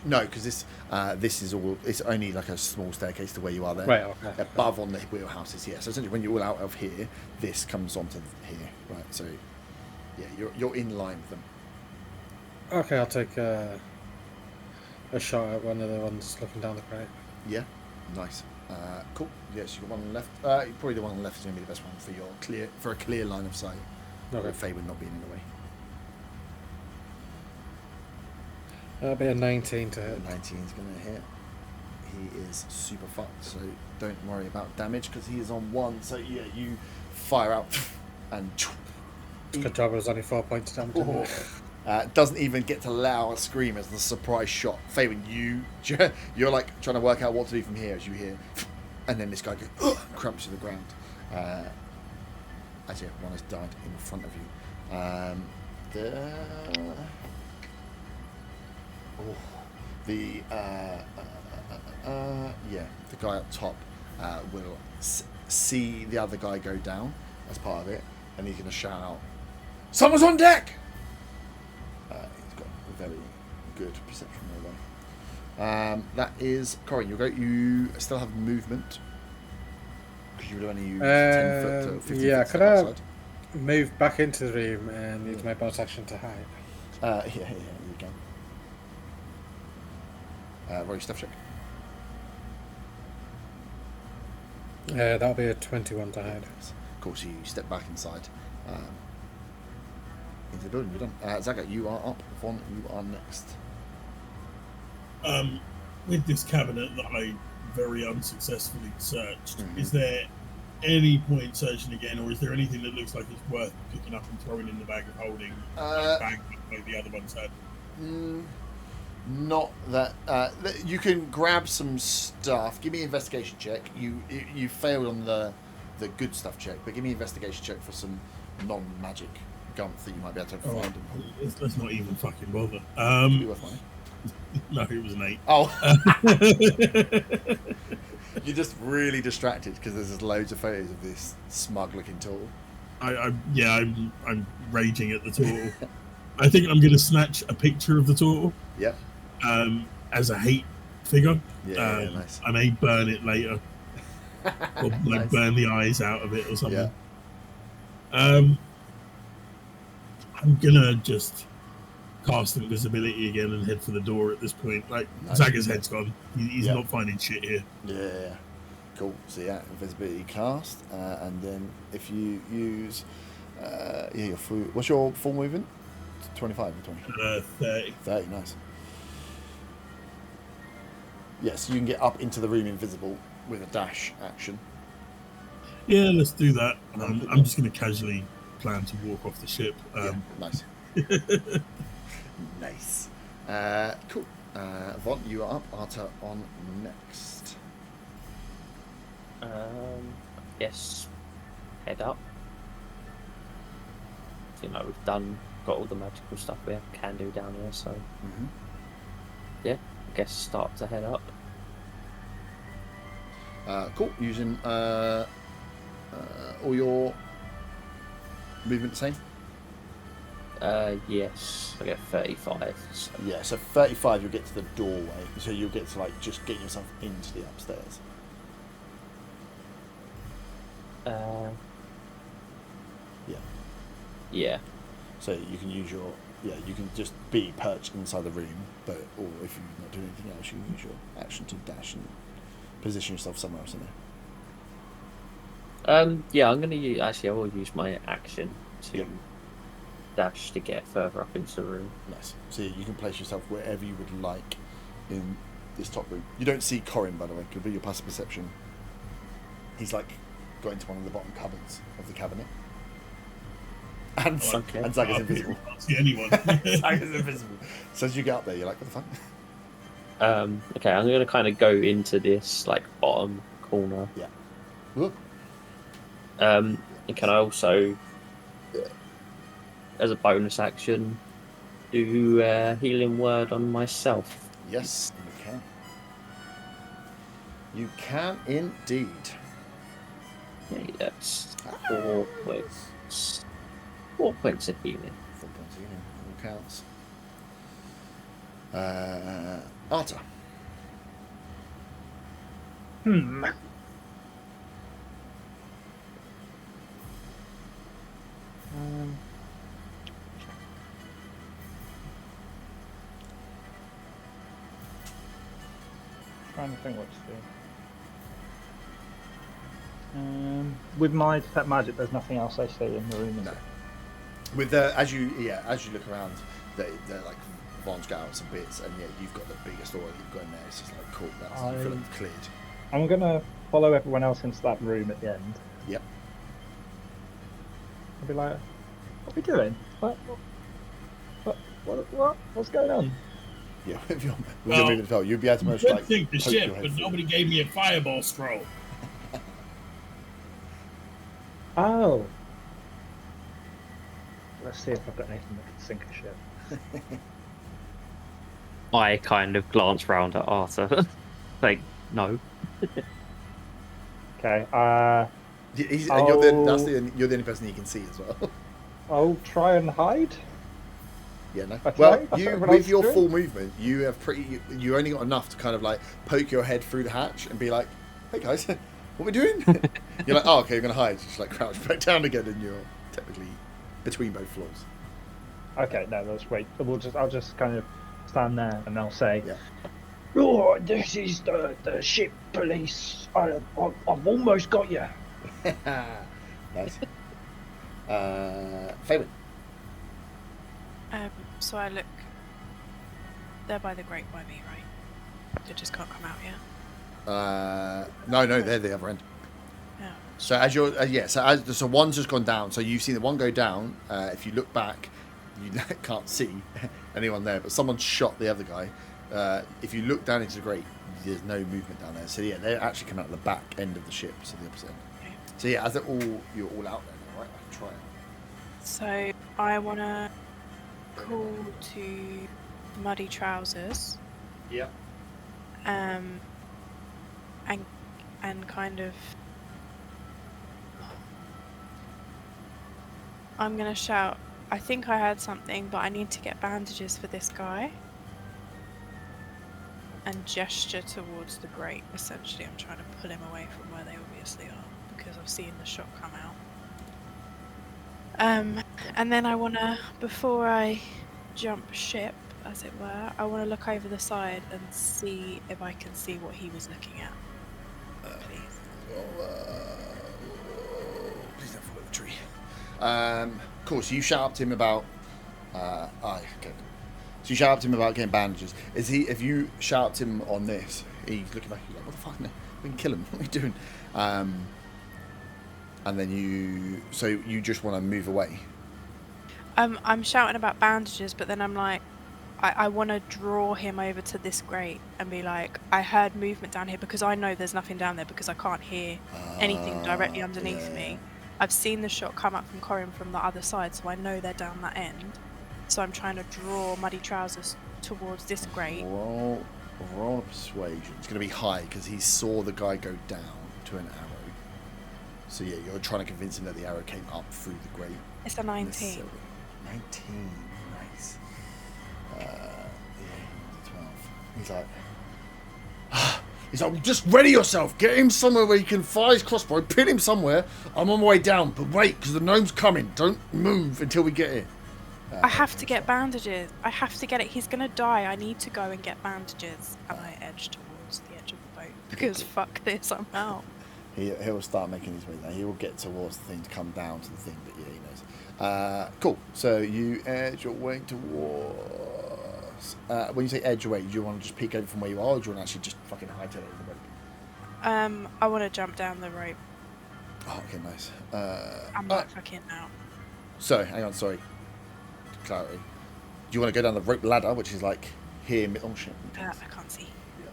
No, because this is all. It's only like a small staircase to where you are there. Right. Okay. Above on the wheelhouses, yeah. So essentially, when you're all out of here, this comes onto here, right? So, yeah, you're in line with them. Okay, I'll take a shot at one of the ones looking down the crate. Yeah, nice. Cool. Yes, you got one on the left. Probably the one on the left is going to be the best one for a clear line of sight. Okay. Faye not being in the way. That'll be a 19 to hit. 19 is going to hit. He is super fucked, so don't worry about damage because he is on 1. So yeah, you fire out and Good job, it was only 4 points of damage. doesn't even get to let out a scream as the surprise shot. Faywin, you're like trying to work out what to do from here as you hear, and then this guy goes crumps to the ground. As yeah, one has died in front of you. The guy up top will see the other guy go down as part of it, and he's going to shout out, "Someone's on deck!" He's got a very good perception there. That is Corin. You still have movement because you would only use 10 foot to 15 yeah, foot could step I outside. move back into the room and use my bonus action to hide? Yeah, you can. Roll your stuff check. That'll be a 21 to hide. Of course, you step back inside into the building. You're done. Zaga, you are up. Vaughn, you are next. With this cabinet that I very unsuccessfully searched, is there any point searching again, or is there anything that looks like it's worth picking up and throwing in the bag of holding, bag like the other ones had? Not that you can grab some stuff. Give me an investigation check. You failed on the good stuff check, but give me an investigation check for some non-magic gump that you might be able to find. Let's not even fucking bother. It'd be worth money. No, it was an 8. Oh, you're just really distracted because there's just loads of photos of this smug-looking tool. I'm raging at the tool. I think I'm going to snatch a picture of the tool. Yep. As a hate figure. Yeah, nice. I may burn it later, or Nice. burn the eyes out of it or something. Yeah. I'm gonna just cast invisibility again and head for the door at this point. Like, Nice. Zaga's head's gone. He's Yeah. not finding shit here. Yeah. Cool. So yeah, invisibility cast, and then if you use, your full. What's your full movement? 25 or 20? 30. 30. Nice. Yes, you can get up into the room invisible with a dash action. Yeah, let's do that. I'm just gonna casually plan to walk off the ship. Nice. Nice. Cool. Vaughn, you are up. Arta on next. Yes. Head up. We've got all the magical stuff we can do down here, so yeah, I guess start to head up. Cool. Using all your movement the same? Yes, I get 35. So. Yeah, so 35 you'll get to the doorway, so you'll get to like just get yourself into the upstairs. Yeah. Yeah. So you can use your you can just be perched inside the room, or if you're not doing anything else, you can use your action to dash and position yourself somewhere else in there. Yeah, I'm gonna use. Actually, I will use my action to Yep. dash to get further up into the room. Nice. So you can place yourself wherever you would like in this top room. You don't see Corin, by the way. Could be your passive perception. He's like going to one of the bottom cupboards of the cabinet. And Okay. and Zag is invisible. Can't see anyone. Zag is invisible. So as you get up there, you're like, what the fuck? Okay, I'm gonna kind of go into this like bottom corner. Yeah. Look. And can I also, as a bonus action, do healing word on myself? Yes, you can. You can indeed. Yeah, that's 4 points. 4 points of healing. 4 points of healing. All counts. Arta. Trying to think what to do. With my detect magic, there's nothing else I see in the room. Is No. there? With the as you look around, they're like Vaughn's got out some bits, and you've got the biggest aura that you've got in there. It's just like cool. That's you feel like cleared. I'm gonna follow everyone else into that room at the end. Yep. I'll be like, "What are we doing? What's going on?" Yeah, with your Well, movement as well, you'll be able to I most did like think the poke ship, your head but through. nobody gave me a fireball scroll. Oh. Let's see if I've got anything that can sink a ship. I kind of glance round at Arthur. Like, no. Okay. You're I'll- the only person you can see as well. I'll try and hide. Yeah, no. That's Well, right, that's you what everyone with else your is full movement, you have you only got enough to kind of like poke your head through the hatch and be like, "Hey guys, what are we doing?" You're like, "Oh, okay, you're gonna hide." Just like crouch back down again, and you're technically between both floors. Okay, no, that's great. I'll just kind of stand there and I'll say, Yeah. "Oh, this is the ship police. I've almost got you." Nice. Fabian. So I look. They're by the grate by me, right? They just can't come out yet. No, they're the other end. Yeah. So as you're, so one's just gone down. So you've seen the one go down. If you look back, you can't see anyone there, but someone shot the other guy. If you look down into the grate, there's no movement down there. So yeah, they're actually coming out the back end of the ship, so the opposite end. Okay. So yeah, as you're all out there now, right? I can try it. So I want to call to Muddy Trousers. Yeah. And kind of. I'm gonna shout. I think I heard something, but I need to get bandages for this guy. And gesture towards the grate. Essentially, I'm trying to pull him away from where they obviously are because I've seen the shot come out. And then I wanna, before I jump ship, as it were, I wanna look over the side and see if I can see what he was looking at. Please. Please don't follow the tree. Of course, you shout up to him about. Okay. So you shout up to him about getting bandages. If you shout up to him on this, he's looking back. He's like, "What the fuck? No, we can kill him. What are you doing?" And then you just want to move away. I'm shouting about bandages, but then I'm like, I want to draw him over to this grate and be like, I heard movement down here because I know there's nothing down there because I can't hear anything directly underneath me. I've seen the shot come up from Corin from the other side, so I know they're down that end. So I'm trying to draw Muddy Trousers towards this grate. Roll persuasion. It's going to be high because he saw the guy go down to an arrow. So yeah, you're trying to convince him that the arrow came up through the grate. It's a 19. necessarily. 19. Nice. Yeah, 12. He's like, just ready yourself. Get him somewhere where you can fire his crossbow. Pin him somewhere. I'm on my way down. But wait, because the gnome's coming. Don't move until we get here. I have to get bandages. I have to get it. He's going to die. I need to go and get bandages. And I edge towards the edge of the boat. Because fuck this, I'm out. He'll start making his way there. He will get towards the thing to come down to the thing. But yeah, he knows. Cool. So you edge your way towards... when you say edge away, do you want to just peek over from where you are, or do you want to actually just fucking hightail it over the rope? I want to jump down the rope. Oh, okay, nice. I'm not fucking out. So, hang on, sorry. Clarity. Do you want to go down the rope ladder, which is like here, oh shit. I can't see. Yeah,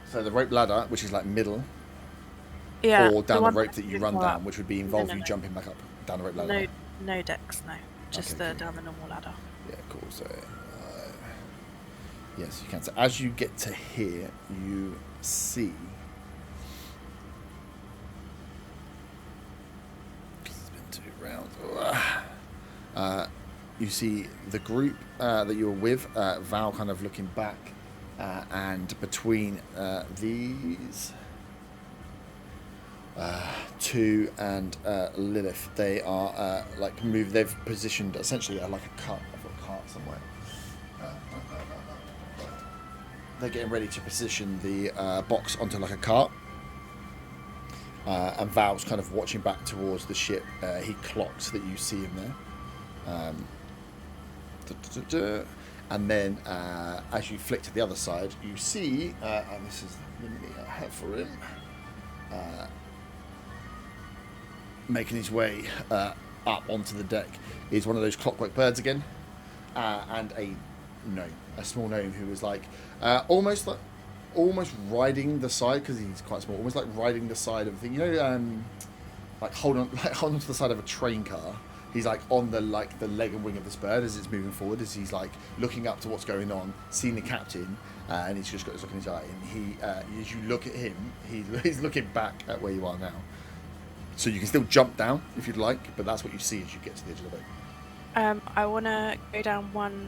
so the rope ladder, which is like middle, Yeah. or down the one rope that you run down, which would be involve No. you jumping back up down the rope ladder. No decks, no. Just Okay, cool. down the normal ladder. Yeah, cool. So, yes, you can. So as you get to here, you see. It's been 2 rounds. You see the group that you were with, Val kind of looking back, and between these two and Lilith, they are like moved. They've positioned essentially like a cart. I've got a cart somewhere. They're getting ready to position the box onto like a cart. And Val's kind of watching back towards the ship. He clocks that you see him there. And then as you flick to the other side, you see, and this is the minute I have for him, making his way up onto the deck is one of those clockwork birds again, and a small gnome who is like almost riding the side, because he's quite small, almost like riding the side of the thing, like holding on to the side of a train car. He's like on the leg and wing of this bird as it's moving forward, as he's like looking up to what's going on, seeing the captain, and he's just got his look in his eye. And he, as you look at him, he's looking back at where you are now. So you can still jump down if you'd like, but that's what you see as you get to the edge of the boat. I want to go down one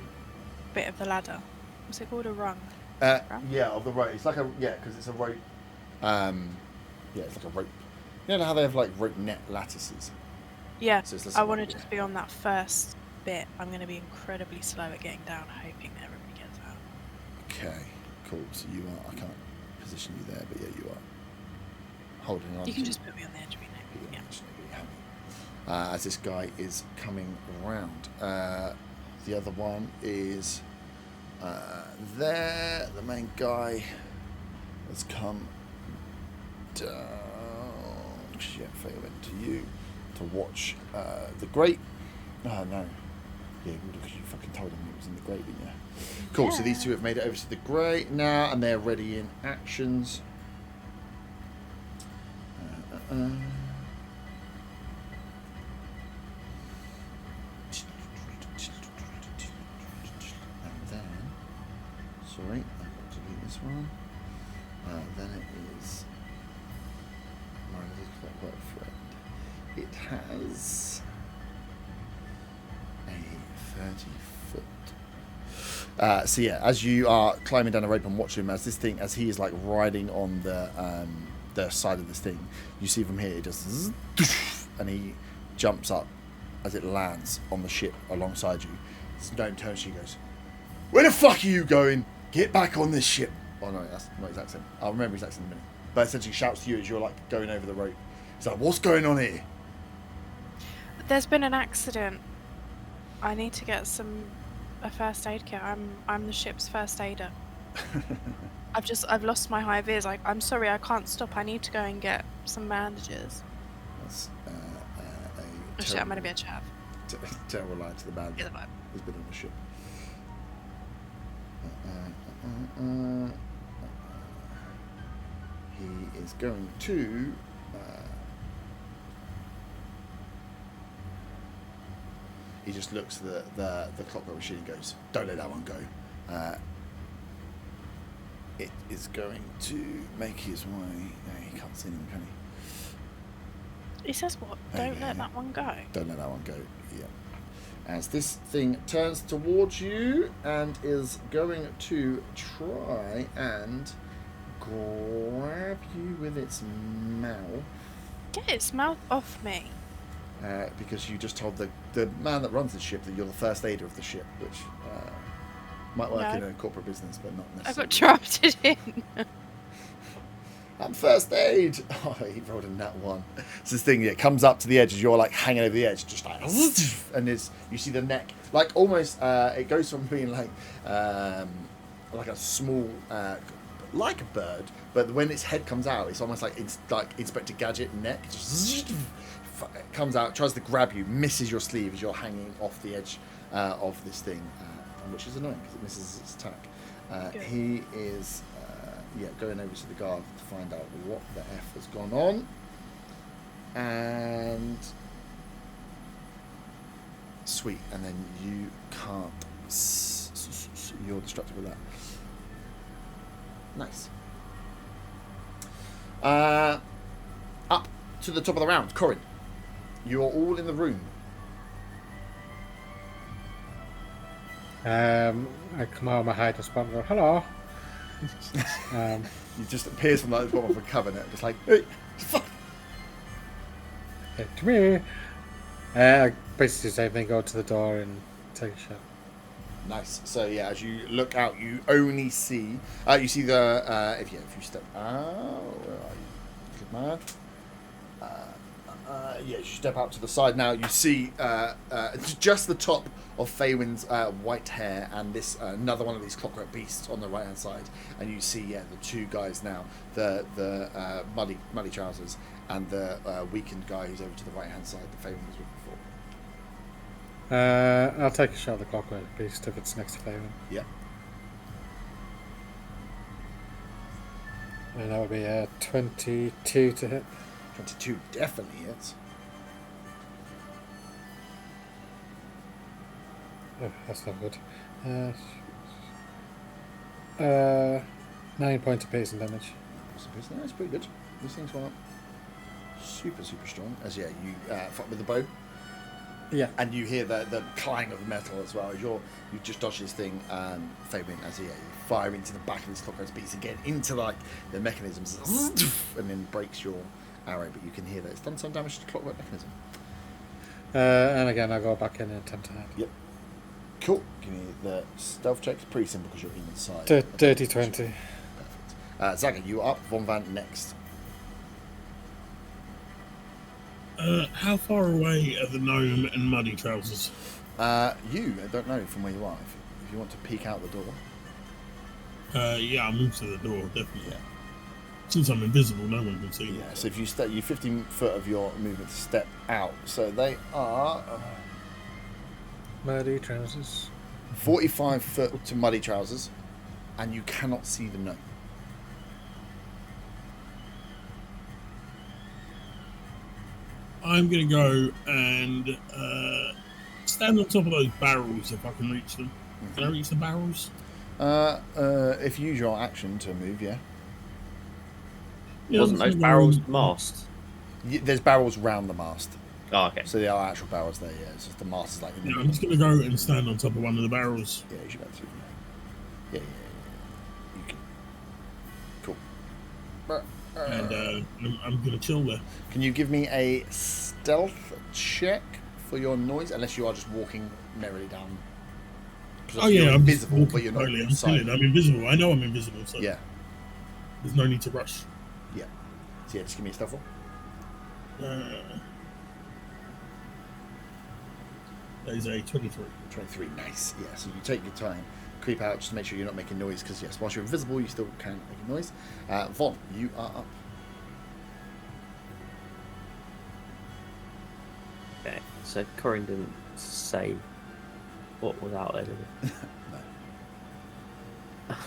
bit of the ladder. What's it called? A rung? Yeah, of the rope. It's like because it's a rope. It's like a rope. You know how they have like rope net lattices? Yeah, So it's I want to just be on that first bit. I'm going to be incredibly slow at getting down, hoping that everybody gets out. Okay, cool. So you are. I can't position you there, but yeah, you are holding on. You can just put me on the edge of your neck. Yeah. As this guy is coming around, the other one is there. The main guy has come down. Shit, fail into you. To watch the grate. Oh no. Yeah, because you fucking told him it was in the grate, didn't you? Cool, so these two have made it over to the grate now, and they're ready in actions. And then, sorry, I've got to do this one. Then it is my little clockwork friend. It has a 30-foot. So yeah, as you are climbing down the rope and watching him, as he is like riding on the side of this thing, you see from here it just zzz, and he jumps up as it lands on the ship alongside you. Gnome turns to you and goes, "Where the fuck are you going? Get back on this ship!" Oh no, that's not his accent. I'll remember his accent in a minute. But essentially shouts to you as you're like going over the rope. He's like, "What's going on here?" There's been an accident. I need to get a first aid kit. I'm the ship's first aider. I've lost my high vis. I'm sorry, I can't stop. I need to go and get some bandages. That's Oh shit, I'm gonna be a chav. Terrible line to the band. Get the vibe. Has been on the ship. He is going to. He just looks at the clockwork machine and goes, "Don't let that one go." It is going to make his way. No, he can't see them, can he? He says what? Don't let that one go. Don't let that one go. Yeah. as this thing turns towards you and is going to try and grab you with its mouth. Get its mouth off me. Because you just told the man that runs the ship that you're the first aider of the ship, which might work in a corporate business, but not necessarily. I got drafted in. I'm first aid. Oh, he rolled a nat 1. It's this thing that comes up to the edge as you're like hanging over the edge, just like, and you see the neck, like almost. It goes from being like a small, like a bird, but when its head comes out, it's almost like it's like Inspector Gadget neck. Just comes out, tries to grab you, misses your sleeve as you're hanging off the edge of this thing, which is annoying because it misses its attack. He is. Going over to the guard to find out what the F has gone on. And sweet, and then you can't. You're distracted with that. Nice. Up to the top of the round, Corin. You are all in the room. I come out of my hide and spot and go, hello. He just appears from like the bottom of a cabinet, just like, hey, fuck. Hey, come here. I basically the same thing, go to the door and take a shot. Nice. So yeah, as you look out, you only see, you see the, if you step out, where are you? Good man. As you step out to the side now, you see just the top of Faywin's white hair and this another one of these clockwork beasts on the right hand side, and you see the two guys now, the muddy trousers and the weakened guy who's over to the right hand side that Faywin was with before. I'll take a shot at the clockwork beast if it's next to Faywin. Yeah. And that would be 22 to hit. 22 definitely hits. Oh, that's not good. 9 points of piercing damage. That's pretty good. These things were super strong. As you fuck with the bow. Yeah. And you hear the clang of the metal as well as you just dodge this thing, Fabian, as you fire into the back of this clockwork beast again into like the mechanisms, and then breaks your arrow. But you can hear that it's done some damage to the clockwork mechanism. And again, I go back in and attempt to hide. Yep. Cool. Give me the stealth check. It's pretty simple because you're inside. Dirty 20. Perfect. Zaga, you are up. Von Van next. How far away are the gnome and muddy trousers? I don't know from where you are. If you want to peek out the door. Yeah, I'll move to the door, definitely. Yeah. Since I'm invisible, no one can see me. Yeah, so if you step, you 15 foot of your movement to step out. So they are Muddy trousers. 45 foot to muddy trousers, and you cannot see the gnome. I'm going to go and stand on top of those barrels if I can reach them. Can I reach the barrels? If you use your action to move, yeah. Wasn't those barrels mast? There's barrels round the mast. Oh, okay. So there are actual barrels there, yeah. It's just the mast is like in the I'm just going to go and stand on top of one of the barrels. Yeah, you should be able to. Yeah. You can. Cool. And I'm going to chill there. Can you give me a stealth check for your noise? Unless you are just walking merrily down. Oh yeah, I'm invisible, but you're not I'm inside. I'm invisible. I know I'm invisible, so yeah. There's no need to rush. Yeah. So yeah, just give me a stealth roll. That is a 23. 23, nice. Yeah, so you take your time, creep out, just to make sure you're not making noise, because yes, whilst you're invisible, you still can make a noise. Von, you are up. Okay, so Corin didn't say what was out there, did he?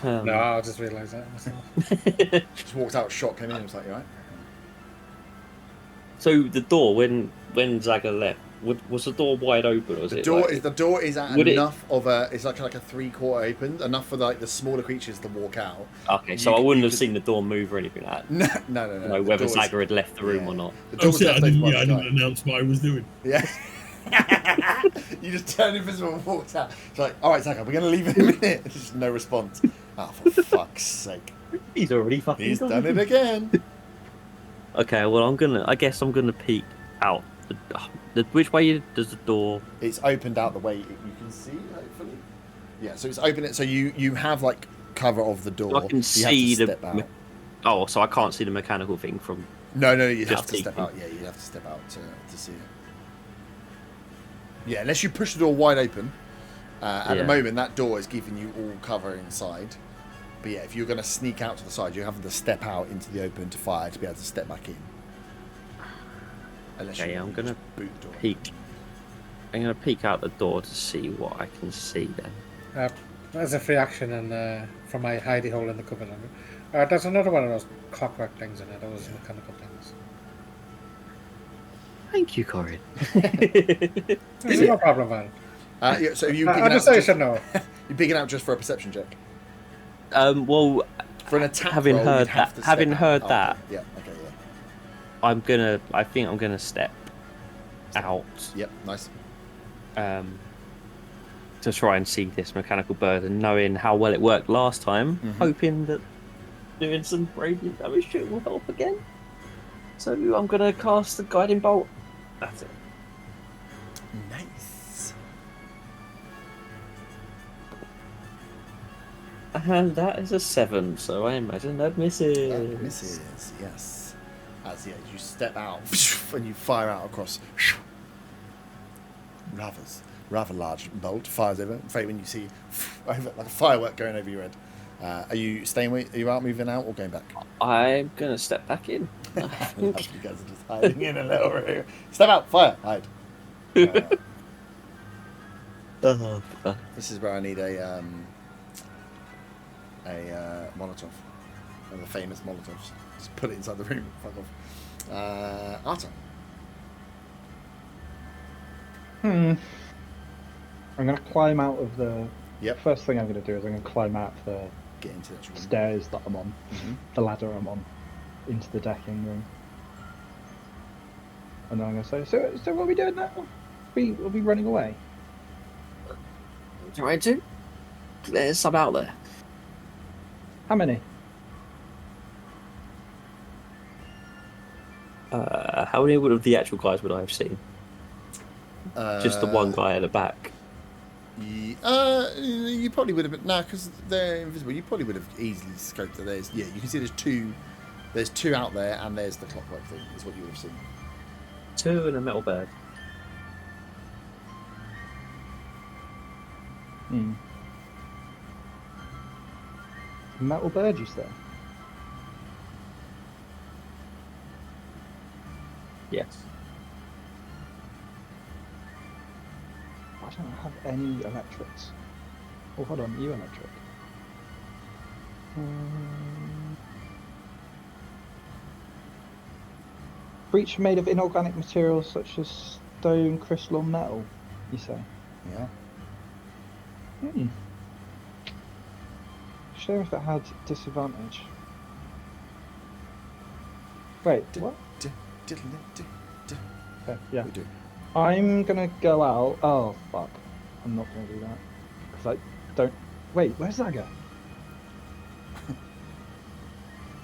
No. No, I just realised that myself. Just walked out, shot came in, and was like, you alright? So the door, when Zaga left, was the door wide open, or was The it? door is at enough of a. It's like a 3/4 open, enough for like the smaller creatures to walk out. Okay, so I wouldn't have seen the door move or anything like that. No. Know whether Zaga had left the room or not. The door was left open by the guy. I didn't announce what I was doing. Yeah. You just turn invisible and walked out. It's like, all right, Zaka, we're gonna leave in a minute. Just no response. Oh, for fuck's sake! He's already fucking. He's done it again. Okay, well I guess I'm gonna peek out. Which way does the door? It's opened out the way you can see, hopefully. Yeah, so it's open. So you have like cover of the door. So I can you see have to step out. Oh, so I can't see the mechanical thing from. No, you'd Just have to step peeking. out. Yeah, you'd have to step out to see it. Yeah, unless you push the door wide open. At the Yeah. moment, that door is giving you all cover inside. But yeah, if you're going to sneak out to the side, you're having to step out into the open to fire to be able to step back in. Unless Okay, you I'm gonna just boot the door. peek. I'm gonna peek out the door to see what I can see then. As a free action and from my hidey hole in the cupboard. There's another one of those clockwork things in it, those mechanical things. Thank you, Corin. There's no problem, man. Yeah, so you I just say you should know. You're picking out just for a perception check. Well, For an attack having roll, heard you'd have that- to having step heard out. that- Yeah, okay, yeah. I think I'm gonna step out Yep, nice. to try and see this mechanical bird, and knowing how well it worked last time, hoping that doing some radiant damage to it will help again. So I'm gonna cast the guiding bolt. That's it. Nice. And that is a 7, so I imagine that misses. That misses, yes. As you step out and you fire out across. Rather large bolt fires over. In fact, when you see over, like a firework going over your head. Are you staying? Are you out, moving out, or going back? I'm gonna step back in. You guys are just hiding in a little room. Step out, fire, hide. This is where I need a Molotov. One of the famous Molotovs. Just put it inside the room. Fuck off. Arta. I'm going to climb out of the... Yep. First thing I'm going to do is I'm going to climb out the Get into that room. stairs that I'm on, Mm-hmm. the ladder I'm on, into the decking room. And then I'm going to say, so what are we doing now? Are we running away? Trying to. There's some out there. How many? How many of the actual guys would I have seen? Just the one guy at the back. You probably would have been because they're invisible. You probably would have easily scoped that. You can see there's two. There's two out there, and there's the clockwork thing. Is what you would have seen. 2 and a metal bird. Metal bird, you say? Yes. I don't have any electrics. Oh, hold on, you electric. Creature made of inorganic materials such as stone, crystal, or metal, you say? Yeah. Shame if it had disadvantage. Wait, what? Okay, yeah. We do. I'm gonna go out. Oh, fuck. I'm not gonna do that. Because I don't. Wait, where's Zaga?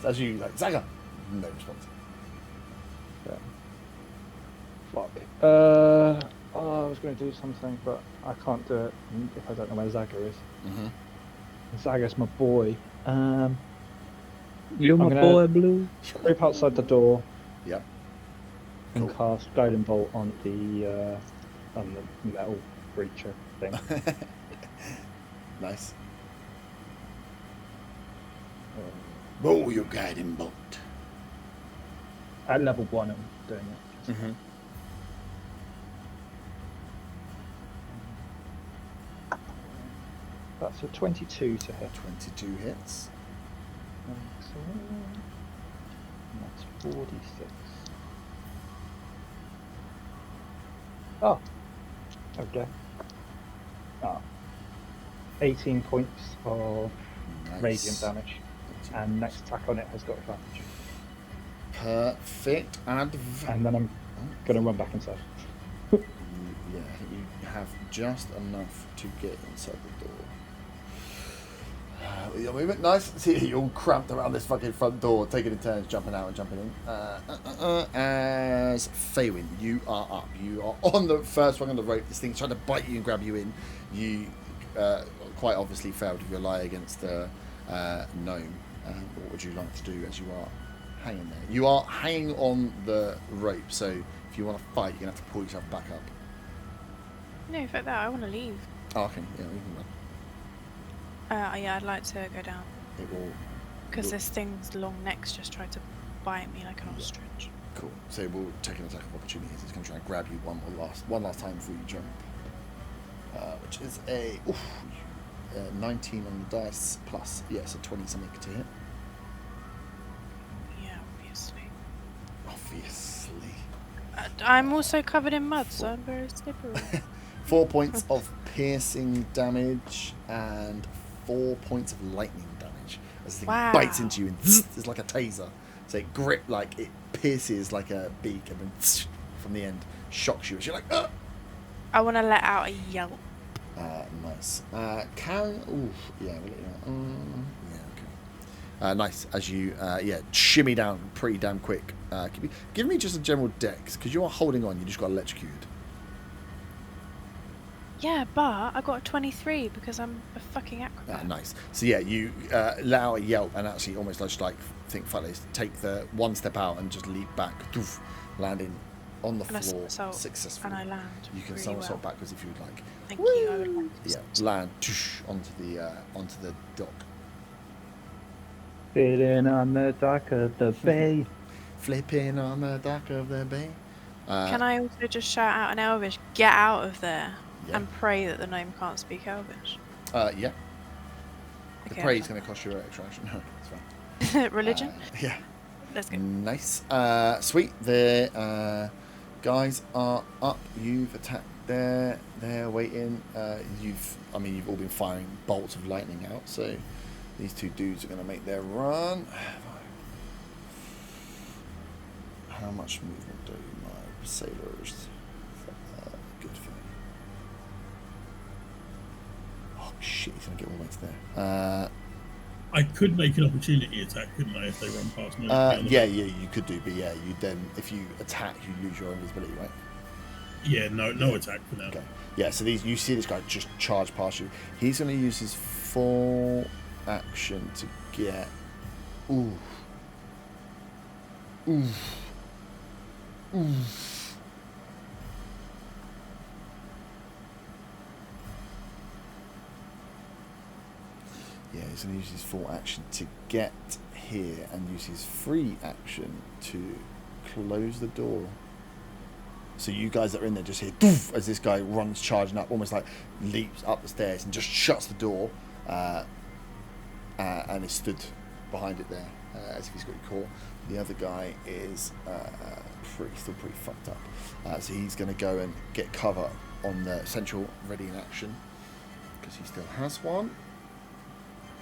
So as you like Zaga, no response. Yeah. Fuck. Oh, I was gonna do something, but I can't do it if I don't know where Zaga is. Mm-hmm. Zaga's my boy. You're I'm my gonna- boy, Blue. Creep outside the door Yep. and Cool. cast Guiding Bolt on the metal creature thing. Nice. Roll your guiding bolt. At level 1, I'm doing it. Mm-hmm. That's a 22 to hit. 22 hits. Excellent. And that's 46. Oh. Okay. Oh. 18 points of Nice. radiant damage. And next attack on it has got advantage. Perfect. And then I'm going to run back inside. Yeah, I think you have just enough to get inside the door. Your movement, nice. See, you're all cramped around this fucking front door, taking in turns, jumping out and jumping in. As Faywin, you are up. You are on the first one on the rope. This thing's trying to bite you and grab you in. You quite obviously failed with your lie against the gnome. What would you like to do as you are hanging there? You are hanging on the rope, so if you want to fight, you're going to have to pull yourself back up. No, fuck that. I want to leave. Oh, okay. Yeah, we can run. Yeah, I'd like to go down. It will... Because this thing's long neck's just tried to bite me like an ostrich. Cool. So we'll take an attack of opportunity. It's going to try and grab you one last time before you jump. Which is a 19 on the dice plus, so 20 something to hit. Yeah, obviously. Obviously. I'm also covered in mud, so I'm very slippery. 4 points of piercing damage and 4 points of lightning damage. As the thing bites into you and it's like a taser. So it pierces like a beak and then from the end shocks you as you're like, ah! I want to let out a yelp. Nice. Nice. As you, shimmy down pretty damn quick. Give me just a general dex, because you are holding on. You just got electrocuted. Yeah, but I got a 23 because I'm a fucking acrobat. Nice. So yeah, you let out a yelp and actually almost just like think Fightlace, take the one step out and just leap back, landing on the floor successfully. And I land. You can really somersault well. backwards if you would like. Thank you. I would like to. Yeah, land onto the dock. Sitting on the dock of the bay. Flipping on the dock of the bay. Can I also just shout out in Elvish, get out of there, Yeah. and pray that the gnome can't speak Elvish? Yeah. The Okay, pray is going to cost you an extra action. No, it's fine. Religion? Yeah. Let's go. Nice. Sweet. The guys are up. You've attacked there. They're waiting. You've all been firing bolts of lightning out. So these two dudes are going to make their run. How much movement do my sailors? Good for me. Oh shit! He's going to get all the way to there. I could make an opportunity attack, couldn't I, if they run past me? Yeah, you could do, but yeah, you then if you attack, you lose your invisibility, right? Yeah, no attack for now. Okay. Yeah, so you see this guy just charge past you. He's going to use his full action to get. Ooh. Yeah, he's going to use his full action to get here and use his free action to close the door. So you guys that are in there just hear doof, as this guy runs charging up, almost like leaps up the stairs and just shuts the door and is stood behind it there as if he's got you caught. The other guy is still pretty fucked up. So he's going to go and get cover on the central ready in action because he still has one.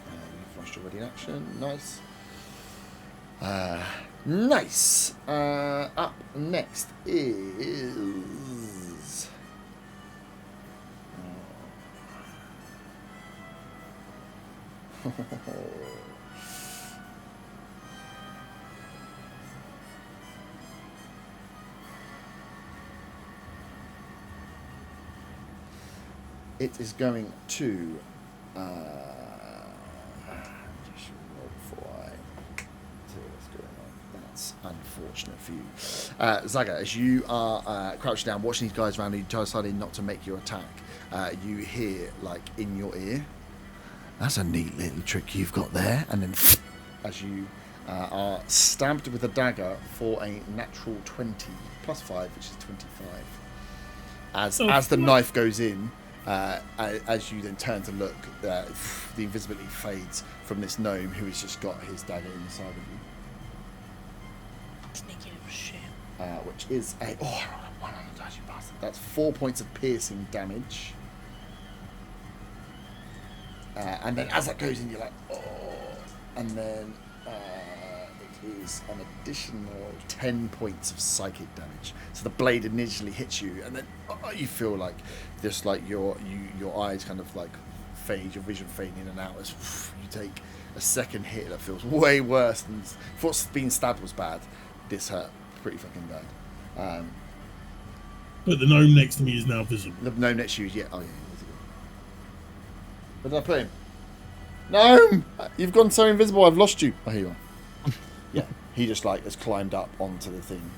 You've flushed your ready in action. Nice. Nice. Up next is. It is going to. Just roll before I see what's going on. That's unfortunate for you. Zaga, as you are crouched down, watching these guys around you, deciding not to make your attack, you hear, like, in your ear, "That's a neat little trick you've got there." And then, as you are stabbed with a dagger for a natural 20 plus 5, which is 25. As the knife goes in, as you then turn to look, the invisibility fades from this gnome who has just got his dagger inside of you. Sneaky little shit. Which is a... Oh, one on the dice, you bastard. That's 4 points of piercing damage. And then as that goes in, you're like, oh. And then it is an additional 10 points of psychic damage. So the blade initially hits you, and then you feel like just like your eyes kind of like fade, your vision fading in and out as you take a second hit that feels way worse than thought being stabbed was bad. This hurt pretty fucking bad. But the gnome next to me is now visible. The gnome next to you is visible. Where did I put him? Gnome! You've gone so invisible, I've lost you. Oh, here you are. Yeah, he just like has climbed up onto the thing.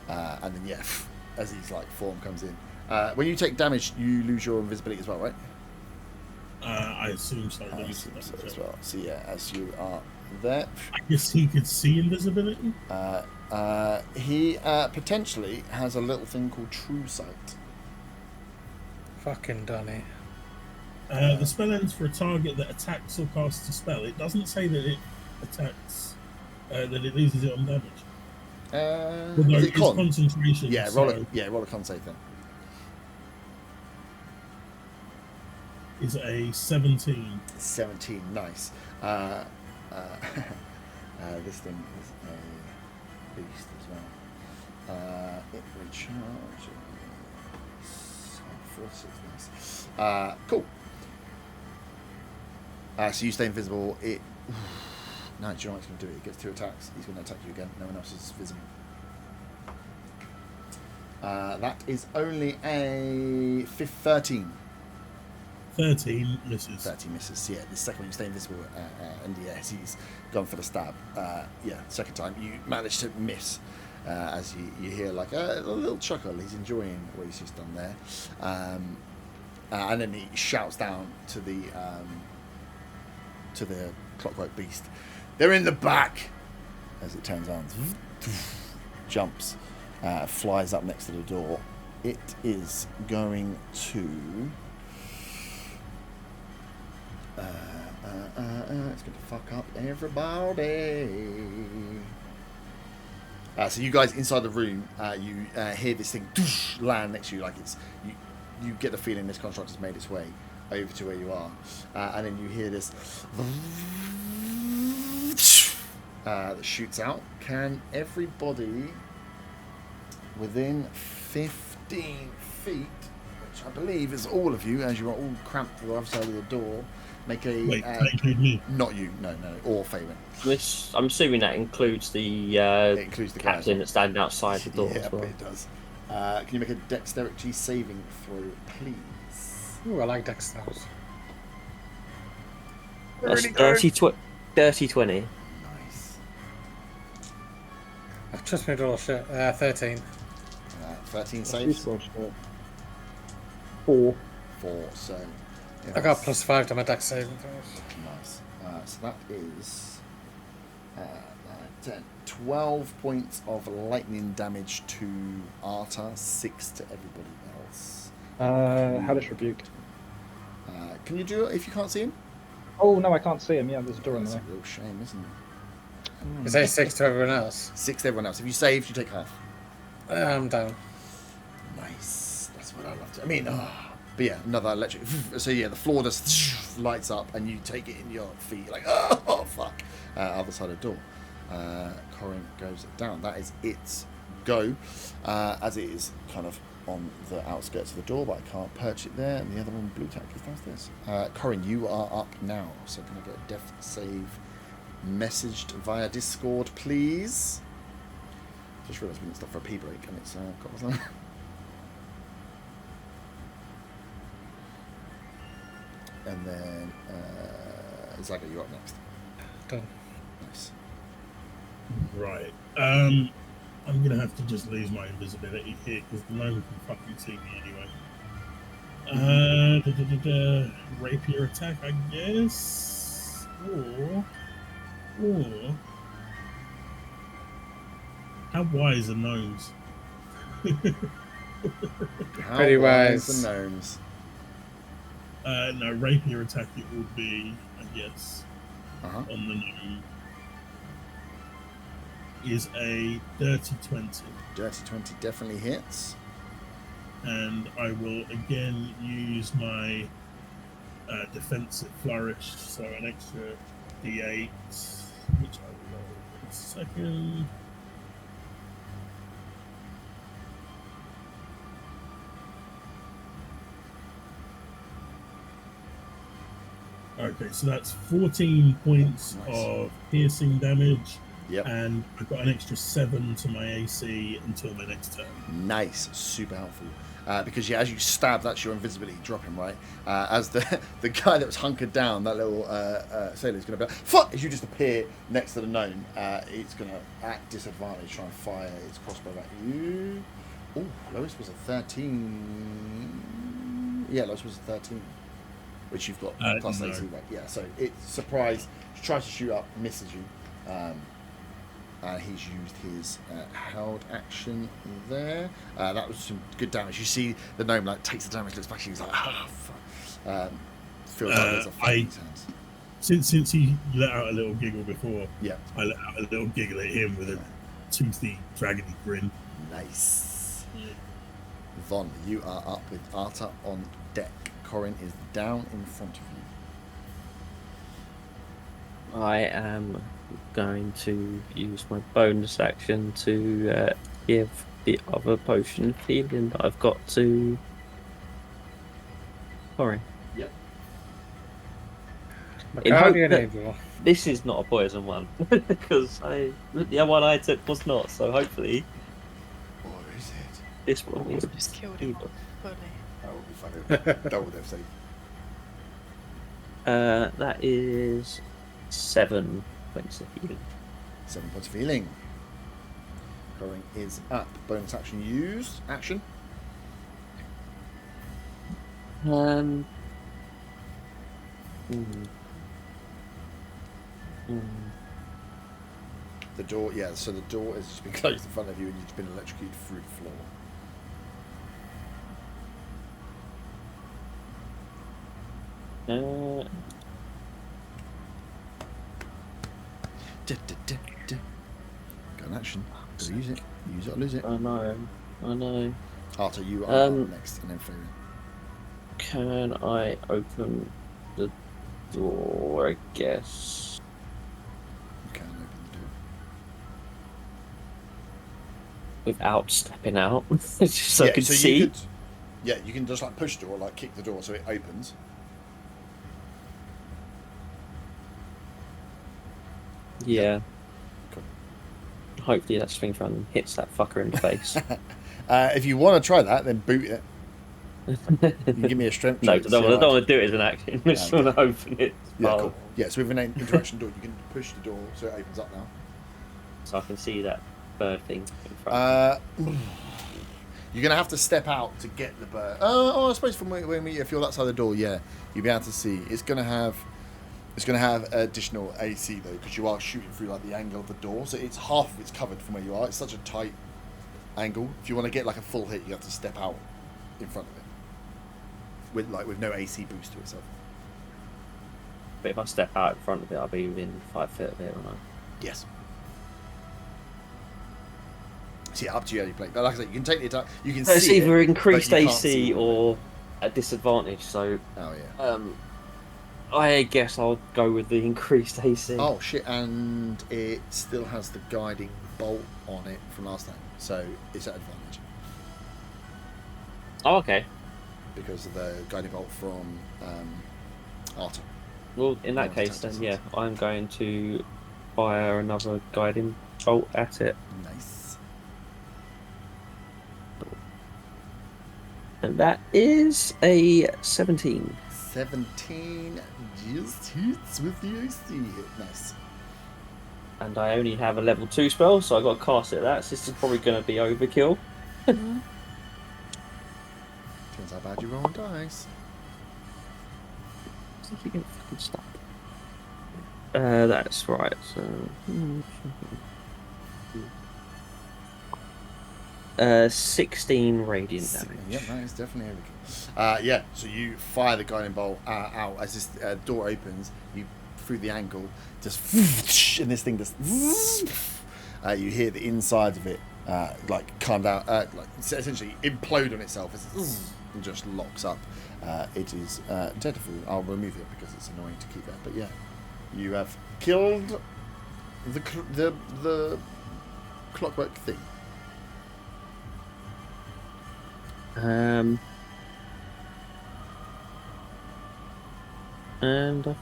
And then, as his like form comes in. When you take damage, you lose your invisibility as well, right? I assume so. I assume so as well. So as you are there. I guess he could see invisibility? He potentially has a little thing called True Sight. Fucking Donny. The spell ends for a target that attacks or casts a spell. It doesn't say that it attacks, that it loses it on damage. Although is it it's con? concentration. Yeah, roll a con save then. Is a 17. 17, nice. This thing is a beast as well. It recharges. 4, 6, nice. Cool. So you stay invisible. No, do you know what it's going to do? It gets 2 attacks. He's going to attack you again. No one else is visible. That is only a 13. 13 misses. 13 misses. Yeah, the second one you stay invisible, and yes, he's gone for the stab. Second time you manage to miss, as you hear like a little chuckle. He's enjoying what he's just done there, and then he shouts down to the clockwork beast. They're in the back. As it turns on, jumps, flies up next to the door. It is going to. It's going to fuck up everybody. So you guys inside the room, you hear this thing land next to you, like it's you get the feeling this construct has made its way over to where you are, and then you hear this that shoots out. Can everybody within 15 feet, which I believe is all of you, as you are all cramped to the other side of the door, make a... Wait, that include me? Not you, no, or Faven. I'm assuming that includes the captain that's standing outside the door Yeah, as well. it does. Can you make a dexterity saving throw, please? Ooh, I like dexterity. That's 30-20. Nice. Trust me, all shit. 13. 13 saves? 4. 4, so... yeah, I got +5 to my dex saving throws. Nice. So that is 10, 12 points of lightning damage to Arta, 6 to everybody else. Hellish Rebuke. Can you do it if you can't see him? Oh, no, I can't see him. Yeah, there's a door in That's there. a real shame, isn't it? Is that 6 to everyone else? 6 to everyone else. If you save, you take half. I'm down. Nice. That's what I love to. I mean, but yeah, another electric. So yeah, the floor just lights up, and you take it in your feet, like oh fuck. Other side of the door. Corin goes down. That is its go, as it is kind of on the outskirts of the door, but I can't perch it there. And the other one, blue tack, is downstairs. Corin, you are up now. So can I get a death save messaged via Discord, please? Just realised we didn't stop for a pee break, and it's got us on. And then Zaga, you're up next. Done. Nice. Right. I'm gonna have to just lose my invisibility here because the gnome can fucking see me anyway. Rapier attack, I guess. Or how wise are gnomes? How Pretty wise. The gnomes. No, rapier attack it would be, I guess, Uh-huh. on the gnome. Is a dirty 20. Dirty 20 definitely hits. And I will again use my defensive flourish, so an extra d8, which I will roll. second. Okay, so that's 14 points of piercing damage. Yep. And I've got an extra 7 to my AC until my next turn. Nice, super helpful. Because as you stab, that's your invisibility dropping, right? As the guy that was hunkered down, that little sailor is going to be like, fuck! As you just appear next to the gnome, it's going to, at disadvantage, try and fire its crossbow at you. Oh, lowest was a 13. Yeah, lowest was a 13. Which you've got plus no. AC, right? Yeah, so it's surprise. Tries to shoot up, misses you. He's used his held action there. That was some good damage. You see the gnome like takes the damage, looks back, he's like, ah, fuck. Feels like there's a fight in his hands. Since he let out a little giggle before, Yeah. I let out a little giggle at him with a toothy, dragony grin. Nice. Von, you are up with Arta on deck. Corin is down in front of you. I am going to use my bonus action to give the other potion of healing that I've got to Corin. Yep. In hope Guardian that Angel. this is not a poison one, because the other one I took was not, so hopefully Or is it? this one is Just killed him evil. fully. That would be funny. Double death save. That is 7 points of healing. 7 points of healing. Corin is up. Bonus action used. Action. Mm. The door, yeah, so the door has just been closed in front of you and you've been electrocuted through the floor. Got an action. Gotta use it. Use it or lose it. I know. Arta, you are up next, and then Fabian. Can I open the door, I guess? You can open the door. Without stepping out, just so I can so see. you could, you can just like push the door, like kick the door so it opens. Yeah. Cool. Hopefully that swings around and hits that fucker in the face. If you want to try that, then boot it. You can give me a strength No, I check to don't see want how to do it as an action. I just want to open it. Yeah, cool. Yeah, so with an interaction door, you can push the door so it opens up now. So I can see that bird thing in front. You're gonna have to step out to get the bird. I suppose from when we, if you're that side of the door, yeah, you'll be able to see. It's gonna have additional AC though, because you are shooting through like the angle of the door, so it's half of it's covered from where you are. It's such a tight angle. If you want to get like a full hit, you have to step out in front of it with no AC boost to itself. But if I step out in front of it, I'll be within 5 feet of it, won't I? Yes. See, up to you how you play. But like I said, you can take the attack. You can So it's see either it, increased but you can't see AC it. or a disadvantage. So Oh yeah. I guess I'll go with the increased AC. Oh shit! And it still has the guiding bolt on it from last time, so it's at advantage Oh, okay. because of the guiding bolt from Arta. Well, in that Well, case, tactics. then yeah, I'm going to fire another guiding bolt at it, Nice. and that is a 17. 17 just hits with the AC hit. Nice. And I only have a level 2 spell, so I got to cast it at that. So this is probably going to be overkill. Depends how bad you roll dice. I think you can fucking stop. That's right. So. 16 radiant damage. Yep, that is definitely overkill. Yeah, so you fire the guiding bolt out as this door opens. You through the angle, just and this thing just. You hear the insides of it like come down, like essentially implode on itself as it just locks up. It is dreadful. I'll remove it because it's annoying to keep that. But yeah, you have killed the clockwork thing. And I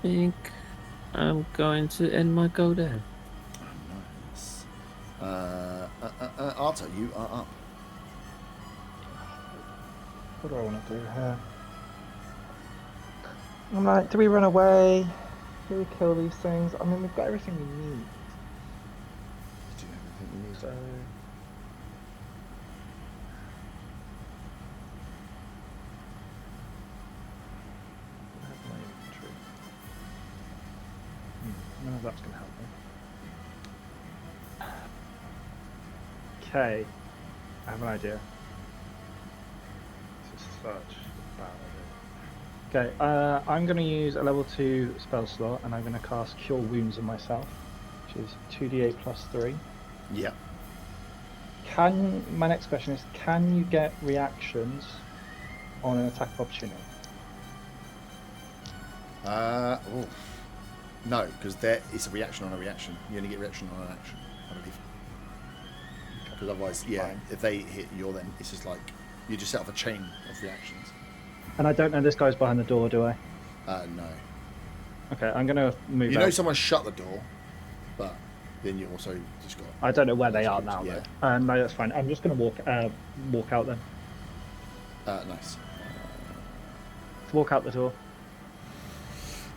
think I'm going to end my go there. Nice. Arta, you are up. What do I want to do here? I'm like, do we run away? Do we kill these things? I mean, we've got everything we need. Do everything you need. So... None of that's going to help me. Okay, I have an idea. This is such a bad idea. Okay, I'm going to use a level 2 spell slot, and I'm going to cast Cure Wounds on myself, which is 2d8 plus 3. Yeah. My next question is, can you get reactions on an attack of opportunity? No, because it's a reaction on a reaction. You only get reaction on an action, I believe. Because otherwise, Fine. if they hit you, then it's just like you just set off a chain of reactions. And I don't know this guy's behind the door, do I? No. Okay, I'm going to move You know out. someone shut the door, but then you also just got... I don't know where they are now, Yeah. though. No, that's fine. I'm just going to walk out then. Nice. Walk out the door.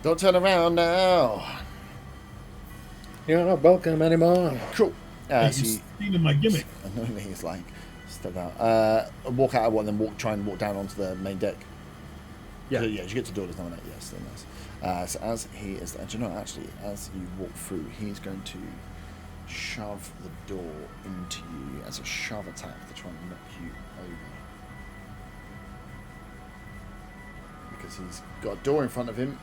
Don't turn around now. You're not welcome anymore. Cool. You're So you, stealing my gimmick. annoyingly, it's like step out. Walk out of one, then try and walk down onto the main deck. Yeah. So, yeah. As you get to the door, there's no one there. Yes, still nice. So as he is, do you know, actually, as you walk through, he's going to shove the door into you as a shove attack to try and knock you over. Because he's got a door in front of him.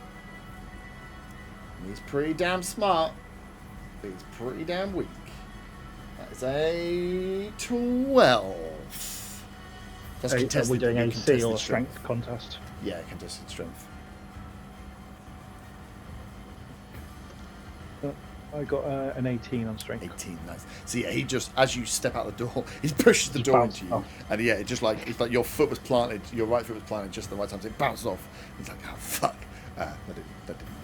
He's pretty damn smart, but he's pretty damn weak. That is a 12. That's Are contested. we doing you AC contested or strength contest? Yeah, contested strength. I got an 18 on strength. 18, nice. So yeah, he just, as you step out the door, he pushes the Just door bounce into you, off. and yeah, it's like your foot was planted, your right foot was planted just at the right time, so it bounced off. He's like, oh fuck, that didn't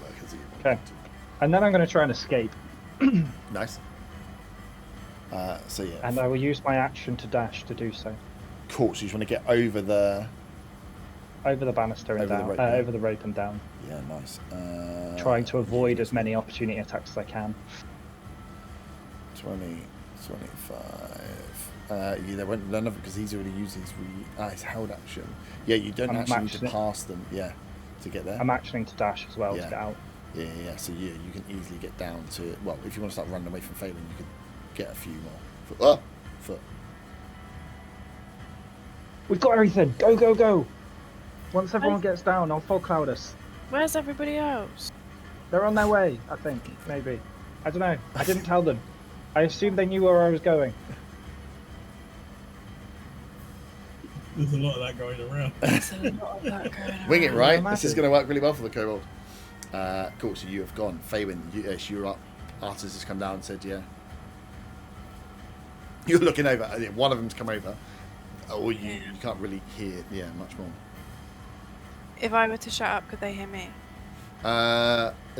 work as he wanted Okay. it to. And then I'm going to try and escape. Nice. So yeah, And I will use my action to dash to do so. cool. So you just want to get over the, Over the banister and Over the down. rope, yeah. Over the rope and down. yeah, nice. Trying to avoid as many opportunity attacks as I can. 20, 25. Yeah, there won't none of it because he's already used his held action. Yeah, you don't I'm actually need to maxing it. pass them. Yeah, to get there. I'm actioning to dash as well Yeah. to get out. Yeah. So you can easily get down to. Well, if you want to start running away from Phelan, you could get a few more. Foot. We've got everything. Go, go, go. Once everyone gets down, I'll fog cloud us. Where's everybody else? They're on their way, I think. Maybe. I don't know. I didn't tell them. I assumed they knew where I was going. There's a lot of that going around. There's a lot of that going on. Wing it, right? Yeah, This is massive. going to work really well for the kobold. Cool. So you have gone. Phelan, you're up. Artis has come down and said, yeah. You're looking over. One of them's come over. Or you can't really hear, much more. If I were to shut up, could they hear me?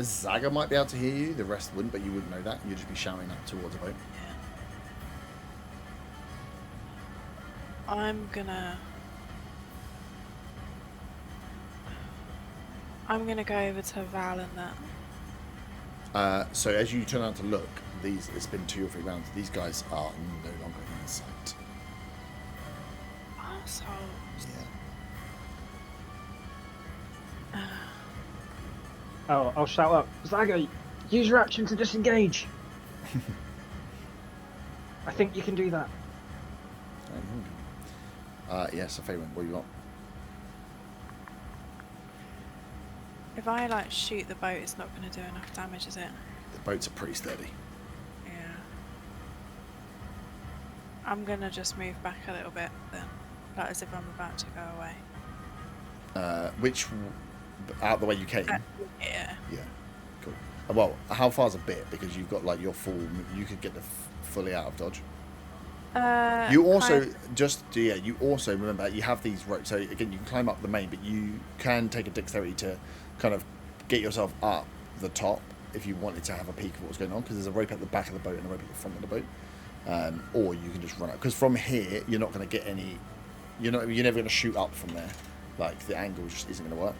Zaga might be able to hear you. The rest wouldn't, but you wouldn't know that. You'd just be shouting up towards a boat. I'm gonna go over to Val and that. So as you turn around to look, it's been 2 or 3 rounds. These guys are no longer in sight. Assholes. Yeah. Oh, I'll shout up. Zaga, use your action to disengage. I think you can do that. Yeah, so Phelan, what you got? If I like shoot the boat, it's not going to do enough damage, is it? The boats are pretty sturdy. Yeah. I'm gonna just move back a little bit then, like as if I'm about to go away. Out the way you came? Yeah. Yeah, cool. Well, how far's a bit? Because you've got like your full. You could get fully out of dodge. You also you also remember you have these ropes. So again, you can climb up the main, but you can take a dexterity to kind of get yourself up the top if you wanted to have a peek of what's going on. Because there's a rope at the back of the boat and a rope at the front of the boat. Or you can just run up. Because from here, you're not going to get any. You're never going to shoot up from there. Like the angle just isn't going to work.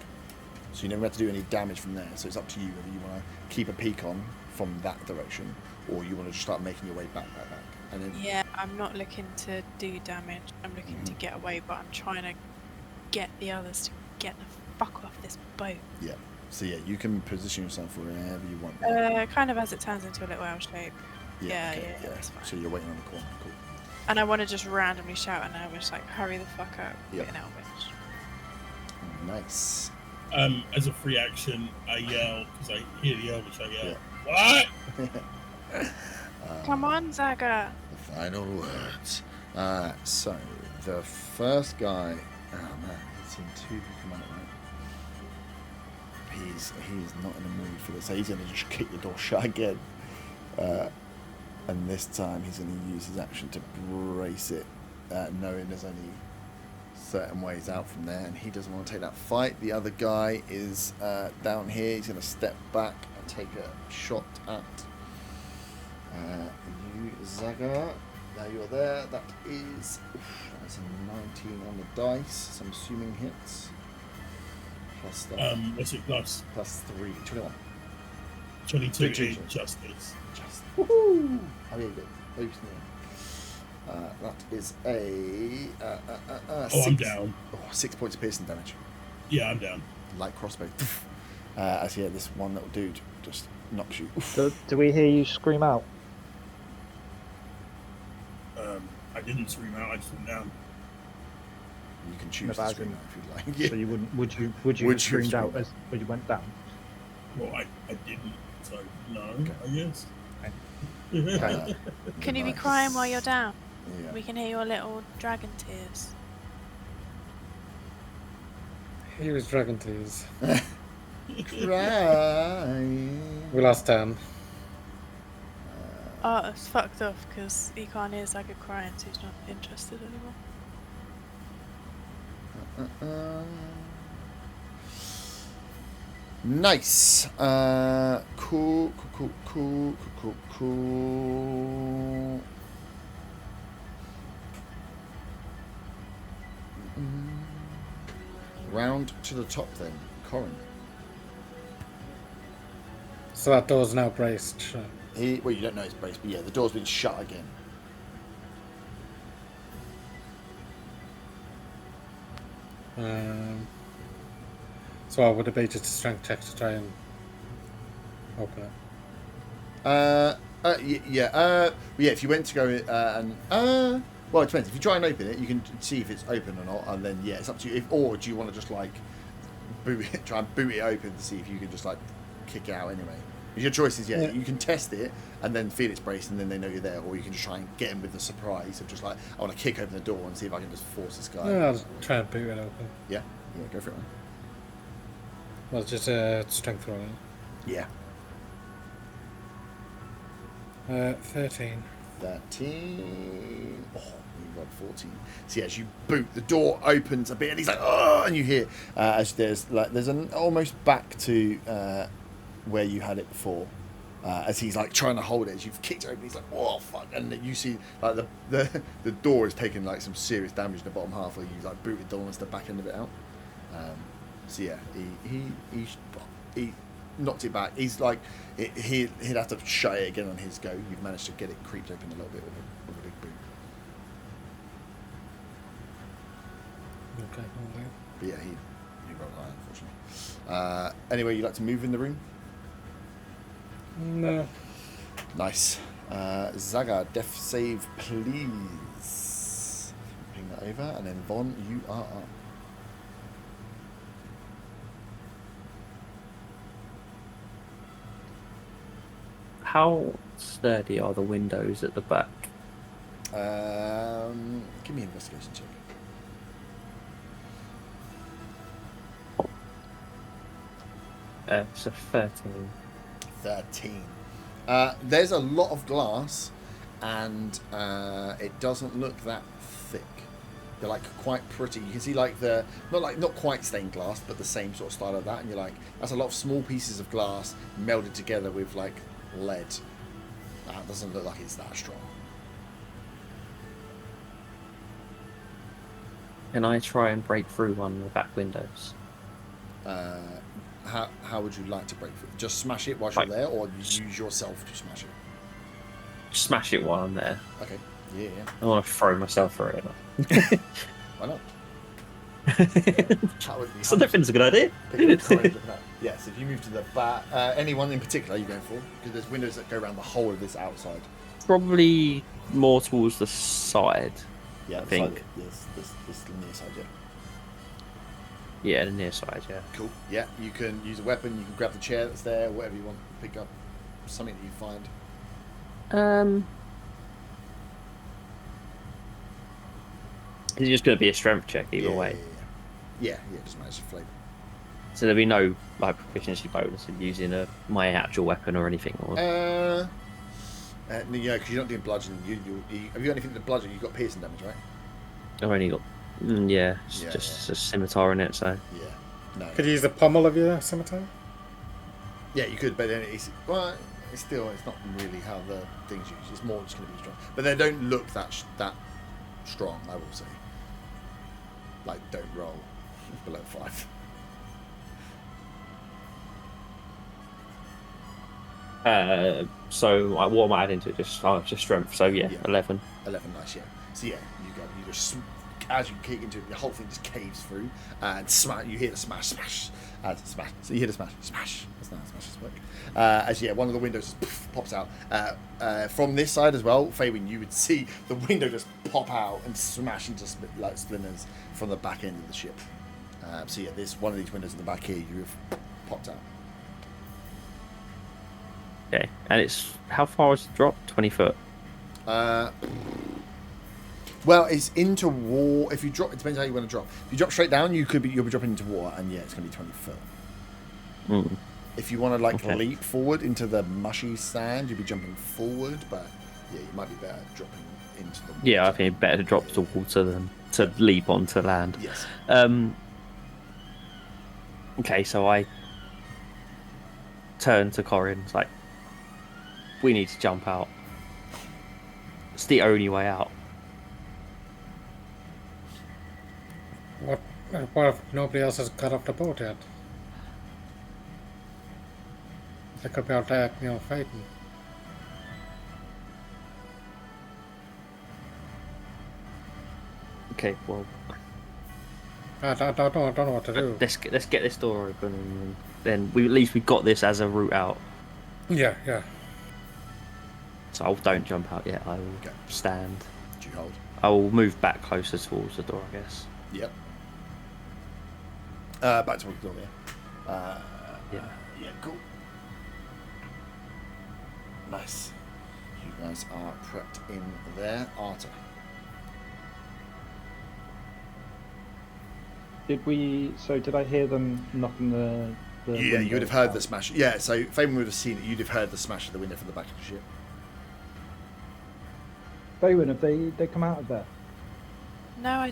So you never have to do any damage from there. So it's up to you whether you want to keep a peek on from that direction, or you want to just start making your way back. And then, yeah, I'm not looking to do damage. I'm looking to get away, but I'm trying to get the others to get the fuck off this boat. Yeah. So yeah, you can position yourself wherever you want. Kind of as it turns into a little L shape. Yeah, that's fine. So you're waiting on the corner. Cool. And I want to just randomly shout at Elvish, like, hurry the fuck up. Yep. In Elvish. Nice. As a free action, I yell because I hear the Elvish. I yell, "What?" Come on, Zaga. The final words. So the first guy. Oh man, he's seen two come out right. He's not in the mood for this. So he's gonna just kick the door shut again. And this time he's going to use his action to brace it, knowing there's only certain ways out from there, and he doesn't want to take that fight. The other guy is down here. He's going to step back and take a shot at you, Zaga. Now you're there. That's a 19 on the dice. So I'm assuming hits. Plus stuff. What's it plus? Plus 3, 21. 22 is justice. Woohoo! How are you doing? That is a. I'm down. 6 points of piercing damage. Yeah, I'm down. Light crossbow. As this one little dude just knocks you. Do we hear you scream out? I didn't scream out. I just went down. You can choose to scream out if you'd like. So you wouldn't? Would you have screamed out as when you went down? Well, I didn't. So no, Okay. I guess. Can you be crying while you're down? Yeah. We can hear your little dragon tears. He was dragon tears. Crying. We lost Dan. Oh, it's fucked off because he can't hear Zaga crying, so he's not interested anymore. Nice. Cool. Round to the top then, Corin. So that door's now braced. Sure. Well, you don't know it's braced, but yeah, the door's been shut again. So what would it be, just a strength check to try and open it? Yeah. If you went to go well, it depends. If you try and open it, you can see if it's open or not, and then yeah, it's up to you. Or do you want to just like try and boot it open to see if you can just like kick it out anyway? Your choice is you can test it and then feel it's braced, and then they know you're there, or you can just try and get in with the surprise of just like I want to kick open the door and see if I can just force this guy. Yeah, I'll just try and boot it open. Yeah, go for it, man. Well, it's just a strength roll. Yeah. 13. 13. Oh, you got 14. So as you boot, the door opens a bit, and he's like, oh, and you hear as there's an almost back to where you had it before. As he's like trying to hold it, as you've kicked it open, he's like, oh fuck, and you see like the door is taking like some serious damage in the bottom half, where you like booted the almost the back end of it out. So yeah, he knocked it back. He's like, he'd have to shut it again on his go. You've managed to get it creeped open a little bit with a big boot. Okay. But yeah, he rolled high, unfortunately. Anyway, you'd like to move in the room? No. Nice. Zaga, death save, please. Ping that over, and then Von, you are up. How sturdy are the windows at the back? Give me an investigation check. So 13. 13. There's a lot of glass, and it doesn't look that thick. They're like quite pretty. You can see like the not quite stained glass, but the same sort of style of that. And you're like, that's a lot of small pieces of glass melded together with like lead. That doesn't look like it's that strong. Can I try and break through one of the back windows? How would you like to break through? Just smash it while you're there, or use yourself to smash it? Smash it while I'm there. Okay. Yeah. I want to throw myself through it. Why not? So I don't think it's a good idea. Yes, if you move to the back, anyone in particular you're going for? Because there's windows that go around the whole of this outside. Probably more towards the side. Yeah, I think. This near side, yeah. Yeah, the near side, yeah. Cool. Yeah, you can use a weapon. You can grab the chair that's there, whatever you want. Pick up something that you find. It's just going to be a strength check either way. Yeah, just manage to flavour. So there'll be no like proficiency bonus in using my actual weapon or anything. Or... Yeah, because you're not doing bludgeoning. Have you got anything to bludgeon? You've got piercing damage, right? I've only got just a scimitar in it. So yeah, no. Could you use the pommel of your scimitar? Yeah, you could, but then it's not really how the thing's used. It's more just going to be strong, but they don't look that strong. I will say, like, don't roll below 5. So what am I adding to it? Just strength. So yeah, 11. 11, nice, yeah. So yeah, you just as you kick into it, the whole thing just caves through and smash. You hear the smash. Smash. So you hear the smash. That's not how smashes work. As one of the windows just pops out. From this side as well, Faywin, you would see the window just pop out and smash into like splinters from the back end of the ship. So yeah, there's one of these windows in the back here. You have popped out. Okay, and it's how far is it dropped? 20 foot. Well, it's into water. If you drop, it depends how you want to drop. If you drop straight down, you'll be dropping into water, and it's going to be 20 foot. If you want to leap forward into the mushy sand, you'll be jumping forward. But yeah, you might be better dropping into the water. Yeah, I think it's better to drop to water than to leap onto land. Yes. Okay, so I turn to Corin. It's like, we need to jump out. It's the only way out. What if nobody else has got off the boat yet? They could be out there, fighting. Okay, well, I don't know what to do. let's get this door open, and then at least we got this as a route out. Yeah. So I don't jump out yet. I will stand. Do you hold? I will move back closer towards the door, I guess. Yep. Back towards the door, Yeah, cool. Nice. You guys are prepped in there. Arta. Did I hear them knocking the Yeah, window you would have heard out? the smash. Yeah, so Fabian would have seen it. You'd have heard the smash of the window from the back of the ship. Faywin, have they come out of there? No,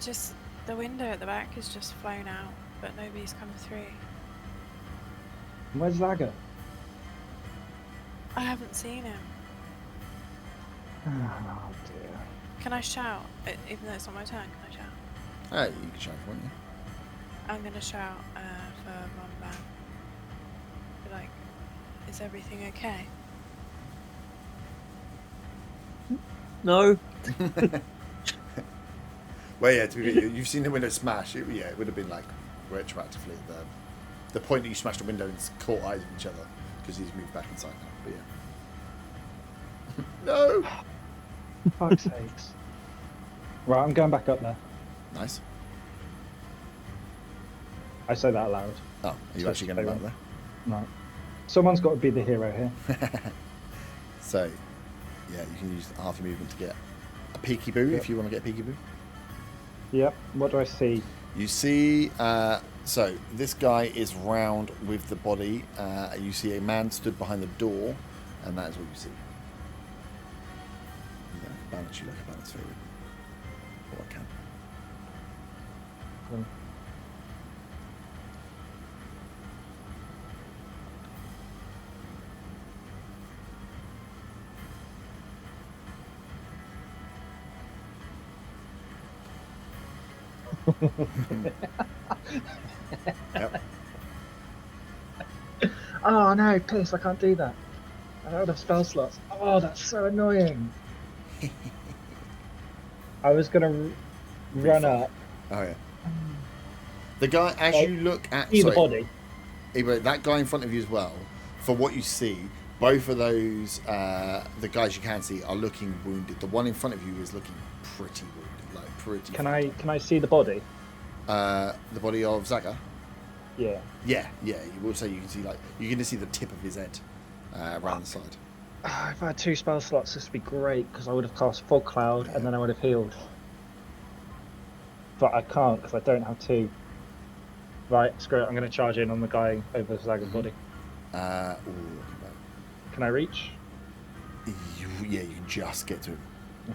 the window at the back has just flown out, but nobody's come through. And where's Zaga? I haven't seen him. Oh dear. Can I shout? Even though it's not my turn, can I shout? You can shout if you want, yeah. I'm gonna shout for Ronban. Be like, is everything okay? No. Well, yeah, you've seen the window smash. It would have been like retroactively the point that you smashed the window and caught eyes of each other because he's moved back inside now. But yeah. No. Fuck's sakes. Right, I'm going back up there. Nice. I say that aloud. Oh, are you actually going to go up there? No. Someone's got to be the hero here. So, yeah, you can use half your movement to get a peekaboo if you want to get a peekaboo. Yep. What do I see? You see So this guy is round with the body. You see a man stood behind the door, and that is what you see. Yeah, balance you like a balance favourite. Or I can. Yep. Oh no, please, I can't do that. I don't have spell slots. Oh, that's so annoying. I was gonna run up. Oh yeah. The guy, as you look at See the body. That guy in front of you as well. For what you see, both of those, the guys you can see, are looking wounded. The one in front of you is looking pretty wounded, like pretty. Can I see the body? The body of Zaga. Yeah. Yeah. You will say you can see you can see the tip of his head around the side. If I had 2 spell slots, this would be great because I would have cast Fog Cloud and then I would have healed. But I can't because I don't have 2. Right, screw it. I'm going to charge in on the guy over Zaga's body. Can I reach? You can just get to him.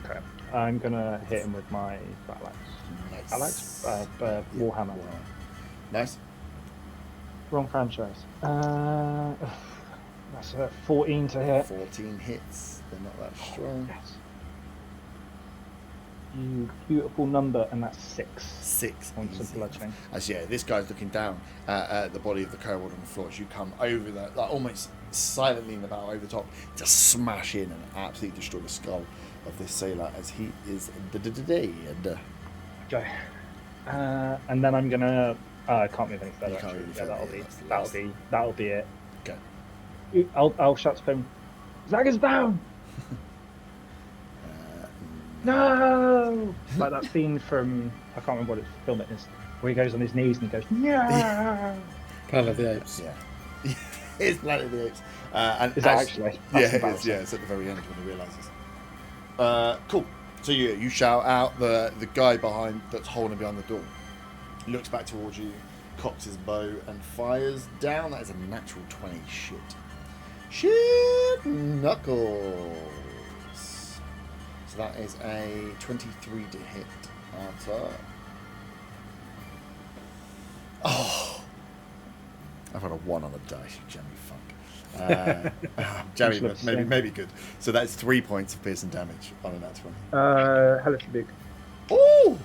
Okay. I'm going to hit him with my battle axe. Warhammer. Nice. Wrong franchise. That's a 14 to hit. 14 hits. They're not that strong. Yes. You beautiful number, and that's 6. 6 points of bludgeoning. As this guy's looking down at the body of the kobold on the floor. As you come over that, almost silently in the bow over the top, just smash in and absolutely destroy the skull of this sailor as he is dead. Okay. And then I'm gonna. I can't move any further. You can't Actually. move Yeah, further, that'll be it. Okay. I'll shout to him. Zaga's down. No! Like that scene from, I can't remember what film it is, where he goes on his knees and he goes, no! Planet of the Apes. Yeah. It's Planet of the Apes. And Is that actually? Yeah, it is. Yeah, it's at the very end when he realises. Cool. So you shout out, the guy behind that's holding behind the door looks back towards you, cocks his bow and fires down. That is a natural 20. Shit knuckles. So that is a 23 to hit after. Oh, I've got a 1 on the dice, you jammy fuck. Jammy, maybe good. So that's 3 points of piercing damage on a nat 20. Hellish Rebuke. Oh,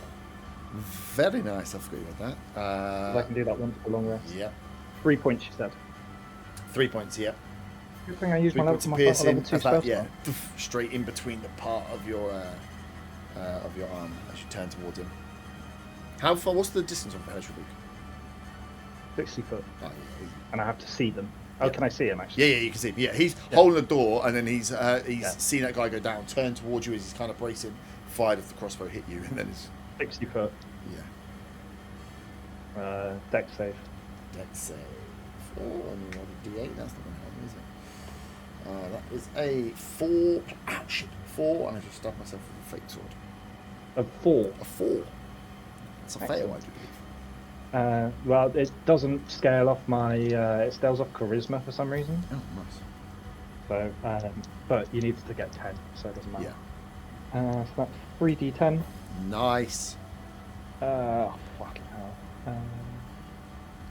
very nice. I forgot about that. I can do that one for the long rest. Yep. 3 points, you said. 3 points. Yep. Good thing I used 3 my points of level piercing. 2 spell. Yeah, straight in between the part of your arm as you turn towards him. How far? What's the distance of the hellish rebuke? 60 foot. Oh, yeah. And I have to see them. Oh, Yeah. Can I see him actually? Yeah, you can see him. Yeah, he's holding the door, and then he's seen that guy go down, turn towards you as he's kind of bracing, fired if the crossbow hit you, and then it's 60 foot. yeah. Dex save. Dex save. Oh, and you rolled a D8. That's not going to help me, is it? That is a 4. Ow, shit. 4, and I just stabbed myself with a fake sword. A 4. A 4. It's a fail, I do believe. Well, it doesn't scale off my. It scales off charisma for some reason. Oh, nice. So, but you need to get 10, so it doesn't matter. Yeah. So that's 3d10. Nice. Fucking hell.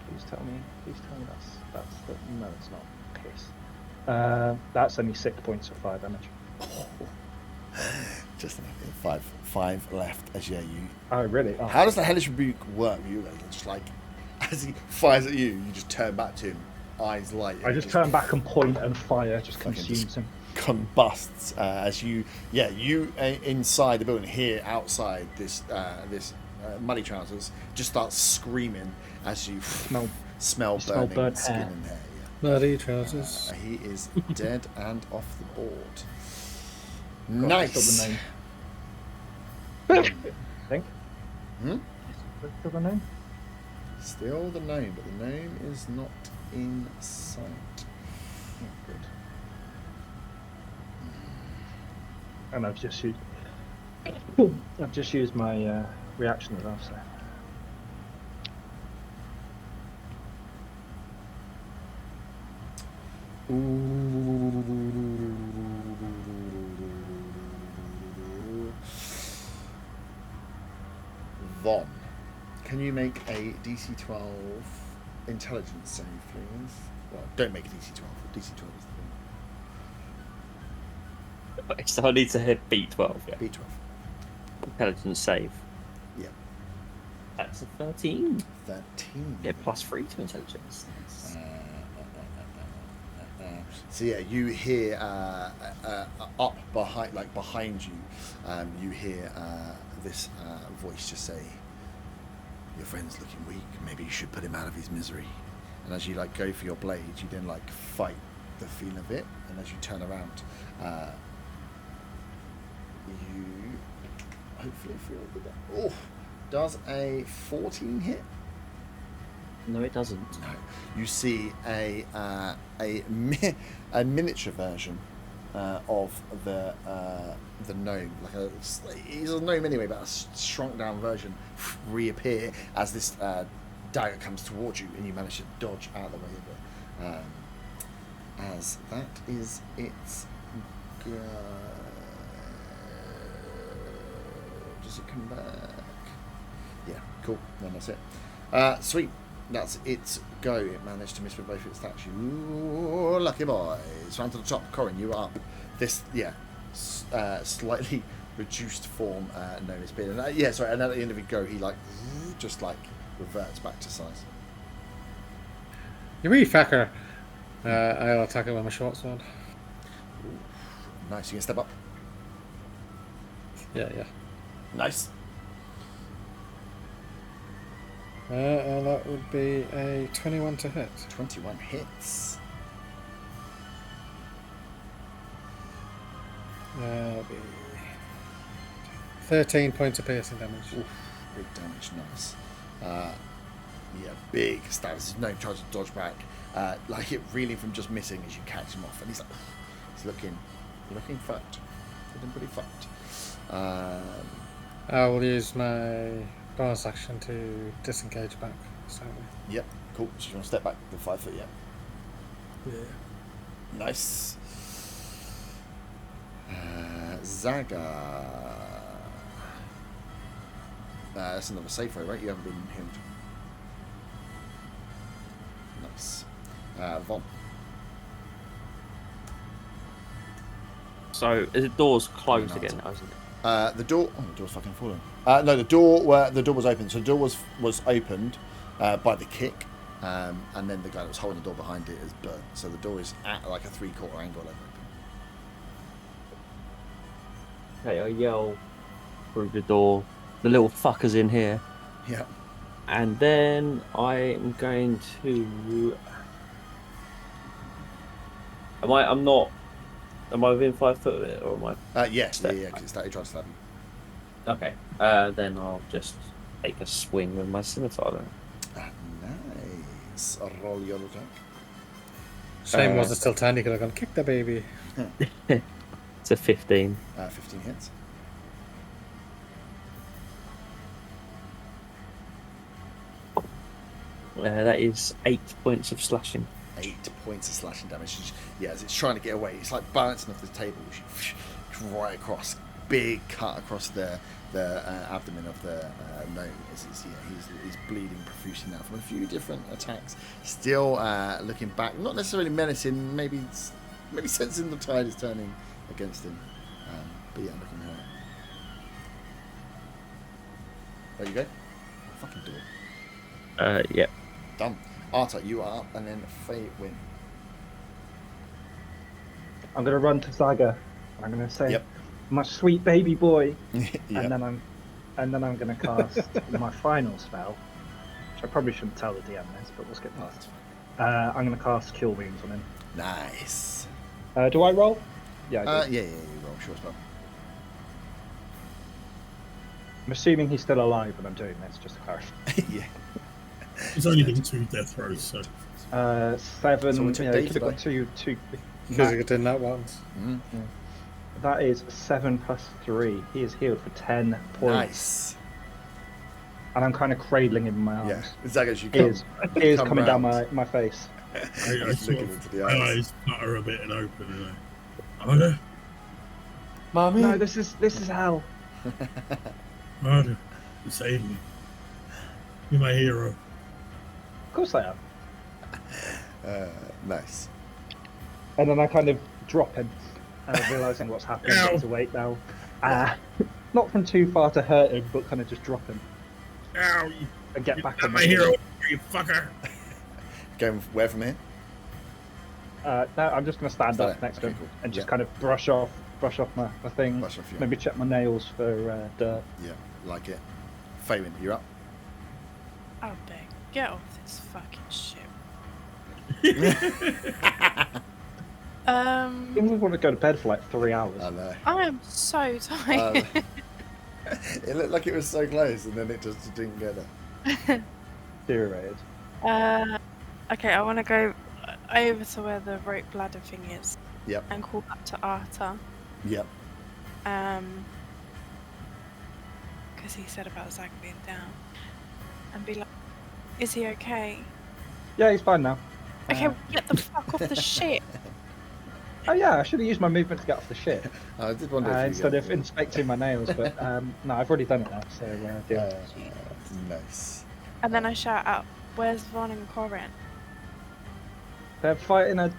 Please tell me that's the, no, it's not. Piss. That's only 6 points of fire damage. Oh. Just enough. 5 left. As you. Oh, really? Oh. How does the hellish rebuke work? You just like, as he fires at you, you just turn back to him, eyes light. I just turn back and point, and fire just consumes him. Combusts as you inside the building, here outside this muddy trousers just starts screaming as you smell burning skin hair. and hair. Muddy trousers. He is dead and off the board. God, Nice. I think. Hmm? Still the name? Still the name, but the name is not in sight. Oh, good. And I've just used my reaction as well. So Von, can you make a DC 12 intelligence save, please? Well, don't make a DC 12. DC 12 is the thing. So I need to hit B12. Yeah. B12. Intelligence save. Yeah. That's a 13. 13. Yeah, +3 to intelligence. So yeah, you hear up behind you, you hear this voice just say, "Your friend's looking weak. Maybe you should put him out of his misery." And as you go for your blade, you then fight the feel of it. And as you turn around, you hopefully feel the oh, does a 14 hit? No, it doesn't. No. You see a miniature version of the gnome, he's a gnome anyway, but a shrunk down version, reappear as this dagger comes towards you, and you manage to dodge out of the way of it. As that is its go. Does it come back? Yeah, cool. Then that's it. Sweet. That's its go. It managed to miss with both its attacks. Ooh, lucky boys. Round to the top. Corin, you are up. This, slightly reduced form gnome is being. And at the end of it go, he just reverts back to size. You wee fucker. I'll attack it with my short sword. Ooh, nice. You can step up. Yeah. Nice. And that would be a 21 to hit. 21 hits. That'll be 13 points of piercing damage. Oof, big damage, nice. Big stabs. His gnome tries to dodge back, it reeling from just missing as you catch him off, and he's looking fucked. Looking pretty fucked. I will use my bonus action to disengage back. Yep, cool. So you want to step back the 5 foot, yeah. Nice. Zaga. That's another save throw, right? You haven't been himmed. Nice. Von. So is the doors closed again now, isn't it? The door's fucking fallen. No, the door was open. So the door was opened by the kick, and then the guy that was holding the door behind it is burnt. So the door is at a 3/4 angle open. Okay, I yell through the door, "The little fucker's in here!" Yeah. And then I'm going to. Am I within 5 foot of it, or am I? Yes, because it's that he tried to stab you. Okay. Then I'll just take a swing with my scimitar then. Nice. Roll your attack. Shame wasn't still tiny, could have gone kick the baby. It's a 15. 15 hits. That is 8 points of slashing. 8 points of slashing damage. As it's trying to get away, it's balancing off the table, right across, big cut across the abdomen of the gnome. He's bleeding profusely now from a few different attacks. Still looking back, not necessarily menacing, maybe sensing the tide is turning against him. But yeah, looking hurt. There you go. Fucking door. Yeah. Done. Arta, you are up, and then Faye win. I'm going to run to Zaga. I'm going to say, Yep. "My sweet baby boy," Yep. and then I'm going to cast my final spell, which I probably shouldn't tell the DM this, but we'll skip past. I'm going to cast Kill Wounds on him. Nice. Do I roll? Yeah, I do. You roll sure spell. I'm assuming he's still alive when I'm doing this, just to clarify. Yeah. It's only been 2 death throws, so 7. So we took He Dave could have got today. two. Because you did that once. Mm-hmm. That is 7 plus 3. He is healed for 10 points. Nice. And I'm kind of cradling him in my arms. Yeah. Zagas, you Tears come coming down round. my face. I He's sort looking of, into the my eyes. eyes flutter a bit and open, and Arda, Mummy. No, this is hell. Arda, you saved me. You're my hero. Of course I am. Nice. And then I kind of drop him, realizing what's happened. Ow. To wait now. Not from too far to hurt him, but kind of just drop him Ow! and get You're back not on my my hero, feet. you fucker. Going where from here? No, I'm just going to stand Stand up it. next to Okay, him cool. and just Yeah. kind of brush off my thing. Brush off your- Maybe check my nails for dirt. Yeah, like it. Faywin, you're up. Oh, big. Get off this fucking ship. Even if we want to go to bed for like 3 hours. I know. I am so tired. It looked like it was so close, and then it just didn't get there. Deteriorated. Okay, I want to go over to where the rope ladder thing is Yep. and call up to Arta. Yep. Because he said about Zag being down. And be like, is he okay? Yeah, he's fine now. Okay, get the fuck off the ship. Oh yeah, I should have used my movement to get off the ship I did wonder if you instead got- of inspecting my nails, but no, I've already done it now. So deal. Nice. And then I shout out, where's Von and Corin? They're fighting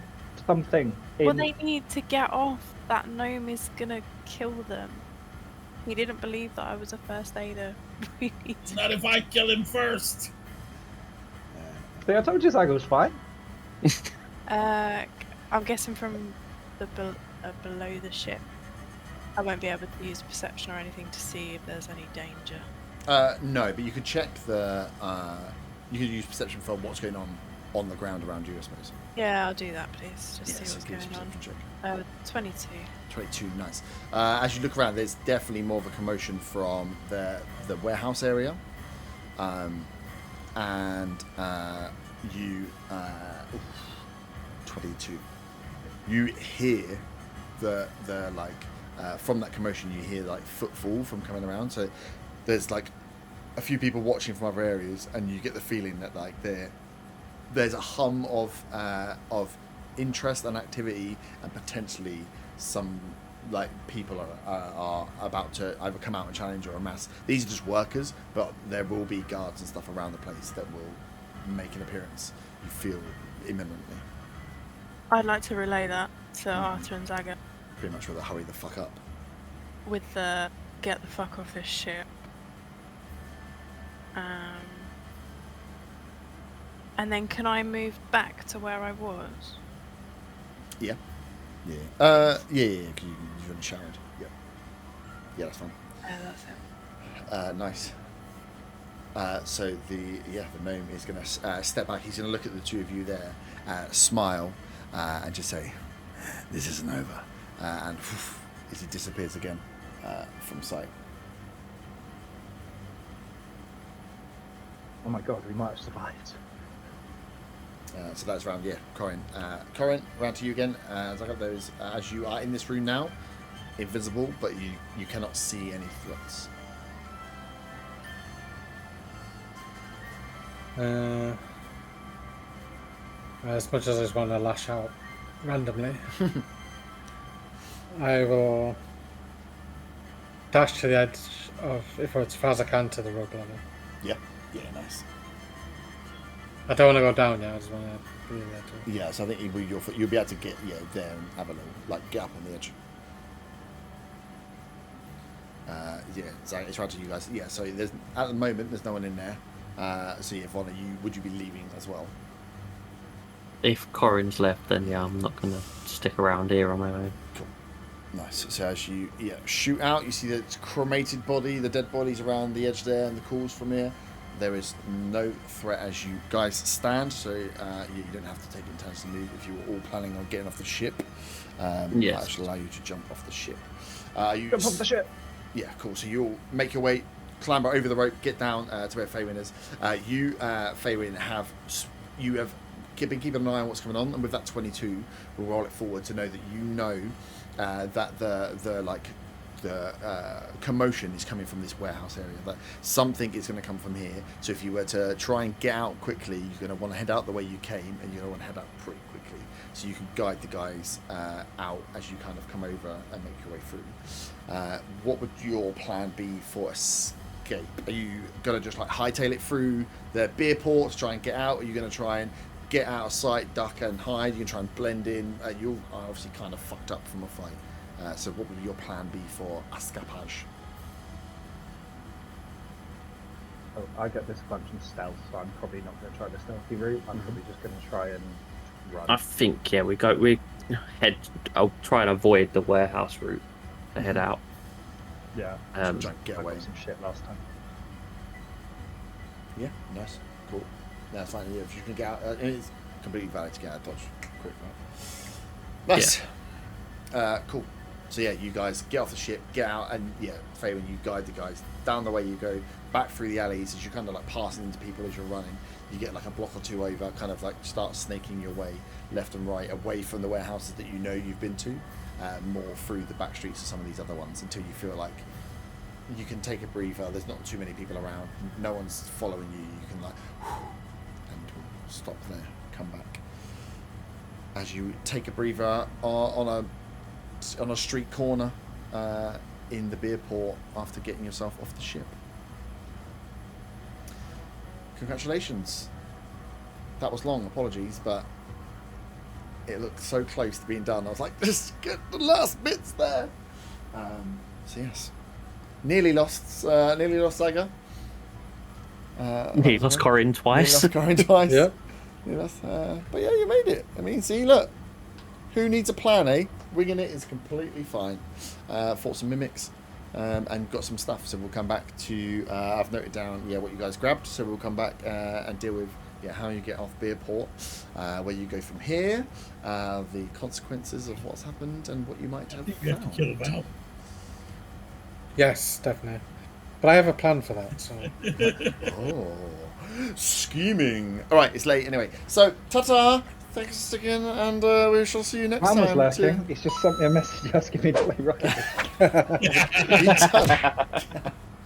something. Well, they need to get off. That gnome is gonna kill them. He didn't believe that I was a first aider. We need to... Not if I kill him first. See, I told you Zag was fine. I'm guessing from the below the ship. I won't be able to use perception or anything to see if there's any danger. No, but you could check the. You could use perception for what's going on the ground around you, I suppose. Yeah, I'll do that, please. Just see so what's give us a going on. perception check. 22. 22, nice. As you look around, there's definitely more of a commotion from the warehouse area, and you 22. You hear the from that commotion, you hear like footfall from coming around. So there's like a few people watching from other areas, and you get the feeling that like there's a hum of interest and activity, and potentially some like people are about to either come out and challenge or amass. These are just workers, but there will be guards and stuff around the place that will make an appearance. You feel imminently. I'd like to relay that to Arta and Zaga Pretty much rather hurry the fuck up. with the get the fuck off this ship. And then can I move back to where I was? Yeah. Yeah. Yeah. 'Cause you've already showered. Yeah. Yeah, that's fine. That's it. Nice. So the gnome is going to step back. He's going to look at the two of you there, smile, and just say, "This isn't over." And as he disappears again from sight. Oh my god, we might have survived. So that's round, Corin. Corin, round to you again. As I got those, as you are in this room now, invisible, but you cannot see any threats. As much as I just want to lash out randomly, I will dash to the edge of, if it's as far as I can, to the rope level. Yeah. Yeah, nice. I don't want to go down yet, I just want to be there too. Yeah, so I think you'll be able to get there and have a little, get up on the edge. So it's right to you guys. Yeah, so there's at the moment there's no one in there. So Vonna, would you be leaving as well? If Corin's left, then yeah, I'm not going to stick around here on my own. Cool. Nice. So as you shoot out, you see the cremated body, the dead bodies around the edge there, and the calls from here. There is no threat as you guys stand, so you don't have to take it in turns to move if you were all planning on getting off the ship. Yes. That should allow you to jump off the ship. Jump off the ship! Yeah, cool. So you'll make your way, clamber over the rope, get down to where Faywin is. Faywin, you have been keeping an eye on what's going on, and with that 22, we'll roll it forward to know that you know that the commotion is coming from this warehouse area. That something is going to come from here. So if you were to try and get out quickly, you're going to want to head out the way you came, and you're going to want to head out pretty quickly, so you can guide the guys out as you kind of come over and make your way through. What would your plan be for escape? Are you going to just like hightail it through the beer port to try and get out? Are you going to try and get out of sight, duck and hide? You can try and blend in. You are obviously kind of fucked up from a fight. So what would your plan be for escapage? Oh, I get this bunch in stealth, so I'm probably not going to try the stealthy route. I'm probably just going to try and run. I think I'll try and avoid the warehouse route to head out. Yeah. Try and get I away. got some shit last time. Yeah, nice, cool. That's fine. Yeah, if you can get out, it's completely valid to get out of dodge quick, right? Nice. Yeah. Cool. So yeah, you guys get off the ship, get out, and yeah, Faye, when you guide the guys down the way you go, back through the alleys as you're kind of like passing into people as you're running, you get like a block or two over, kind of like start snaking your way left and right away from the warehouses that you know you've been to, more through the back streets of some of these other ones until you feel like you can take a breather. There's not too many people around, no one's following you. You can like, and stop there, come back. As you take a breather on a street corner in the beer port after getting yourself off the ship. Congratulations. That was long, apologies, but it looked so close to being done. I was like, just get the last bits there. So yes, nearly lost Saga. Nearly lost Corin twice. Nearly lost Corin twice. Yep. But yeah, you made it. I mean, see, look, who needs a plan, eh? Winging it is completely fine. Fought some mimics and got some stuff. So we'll come back to. I've noted down what you guys grabbed. So we'll come back and deal with how you get off Beerport, where you go from here, the consequences of what's happened, and what you might have. You have to kill Val. Yes, definitely. But I have a plan for that. So. Oh, scheming. All right, it's late anyway. So ta-ta. Thanks for sticking, and we shall see you next Man time. was lurking. He's just sent me a message asking me to play Rocket League. He does.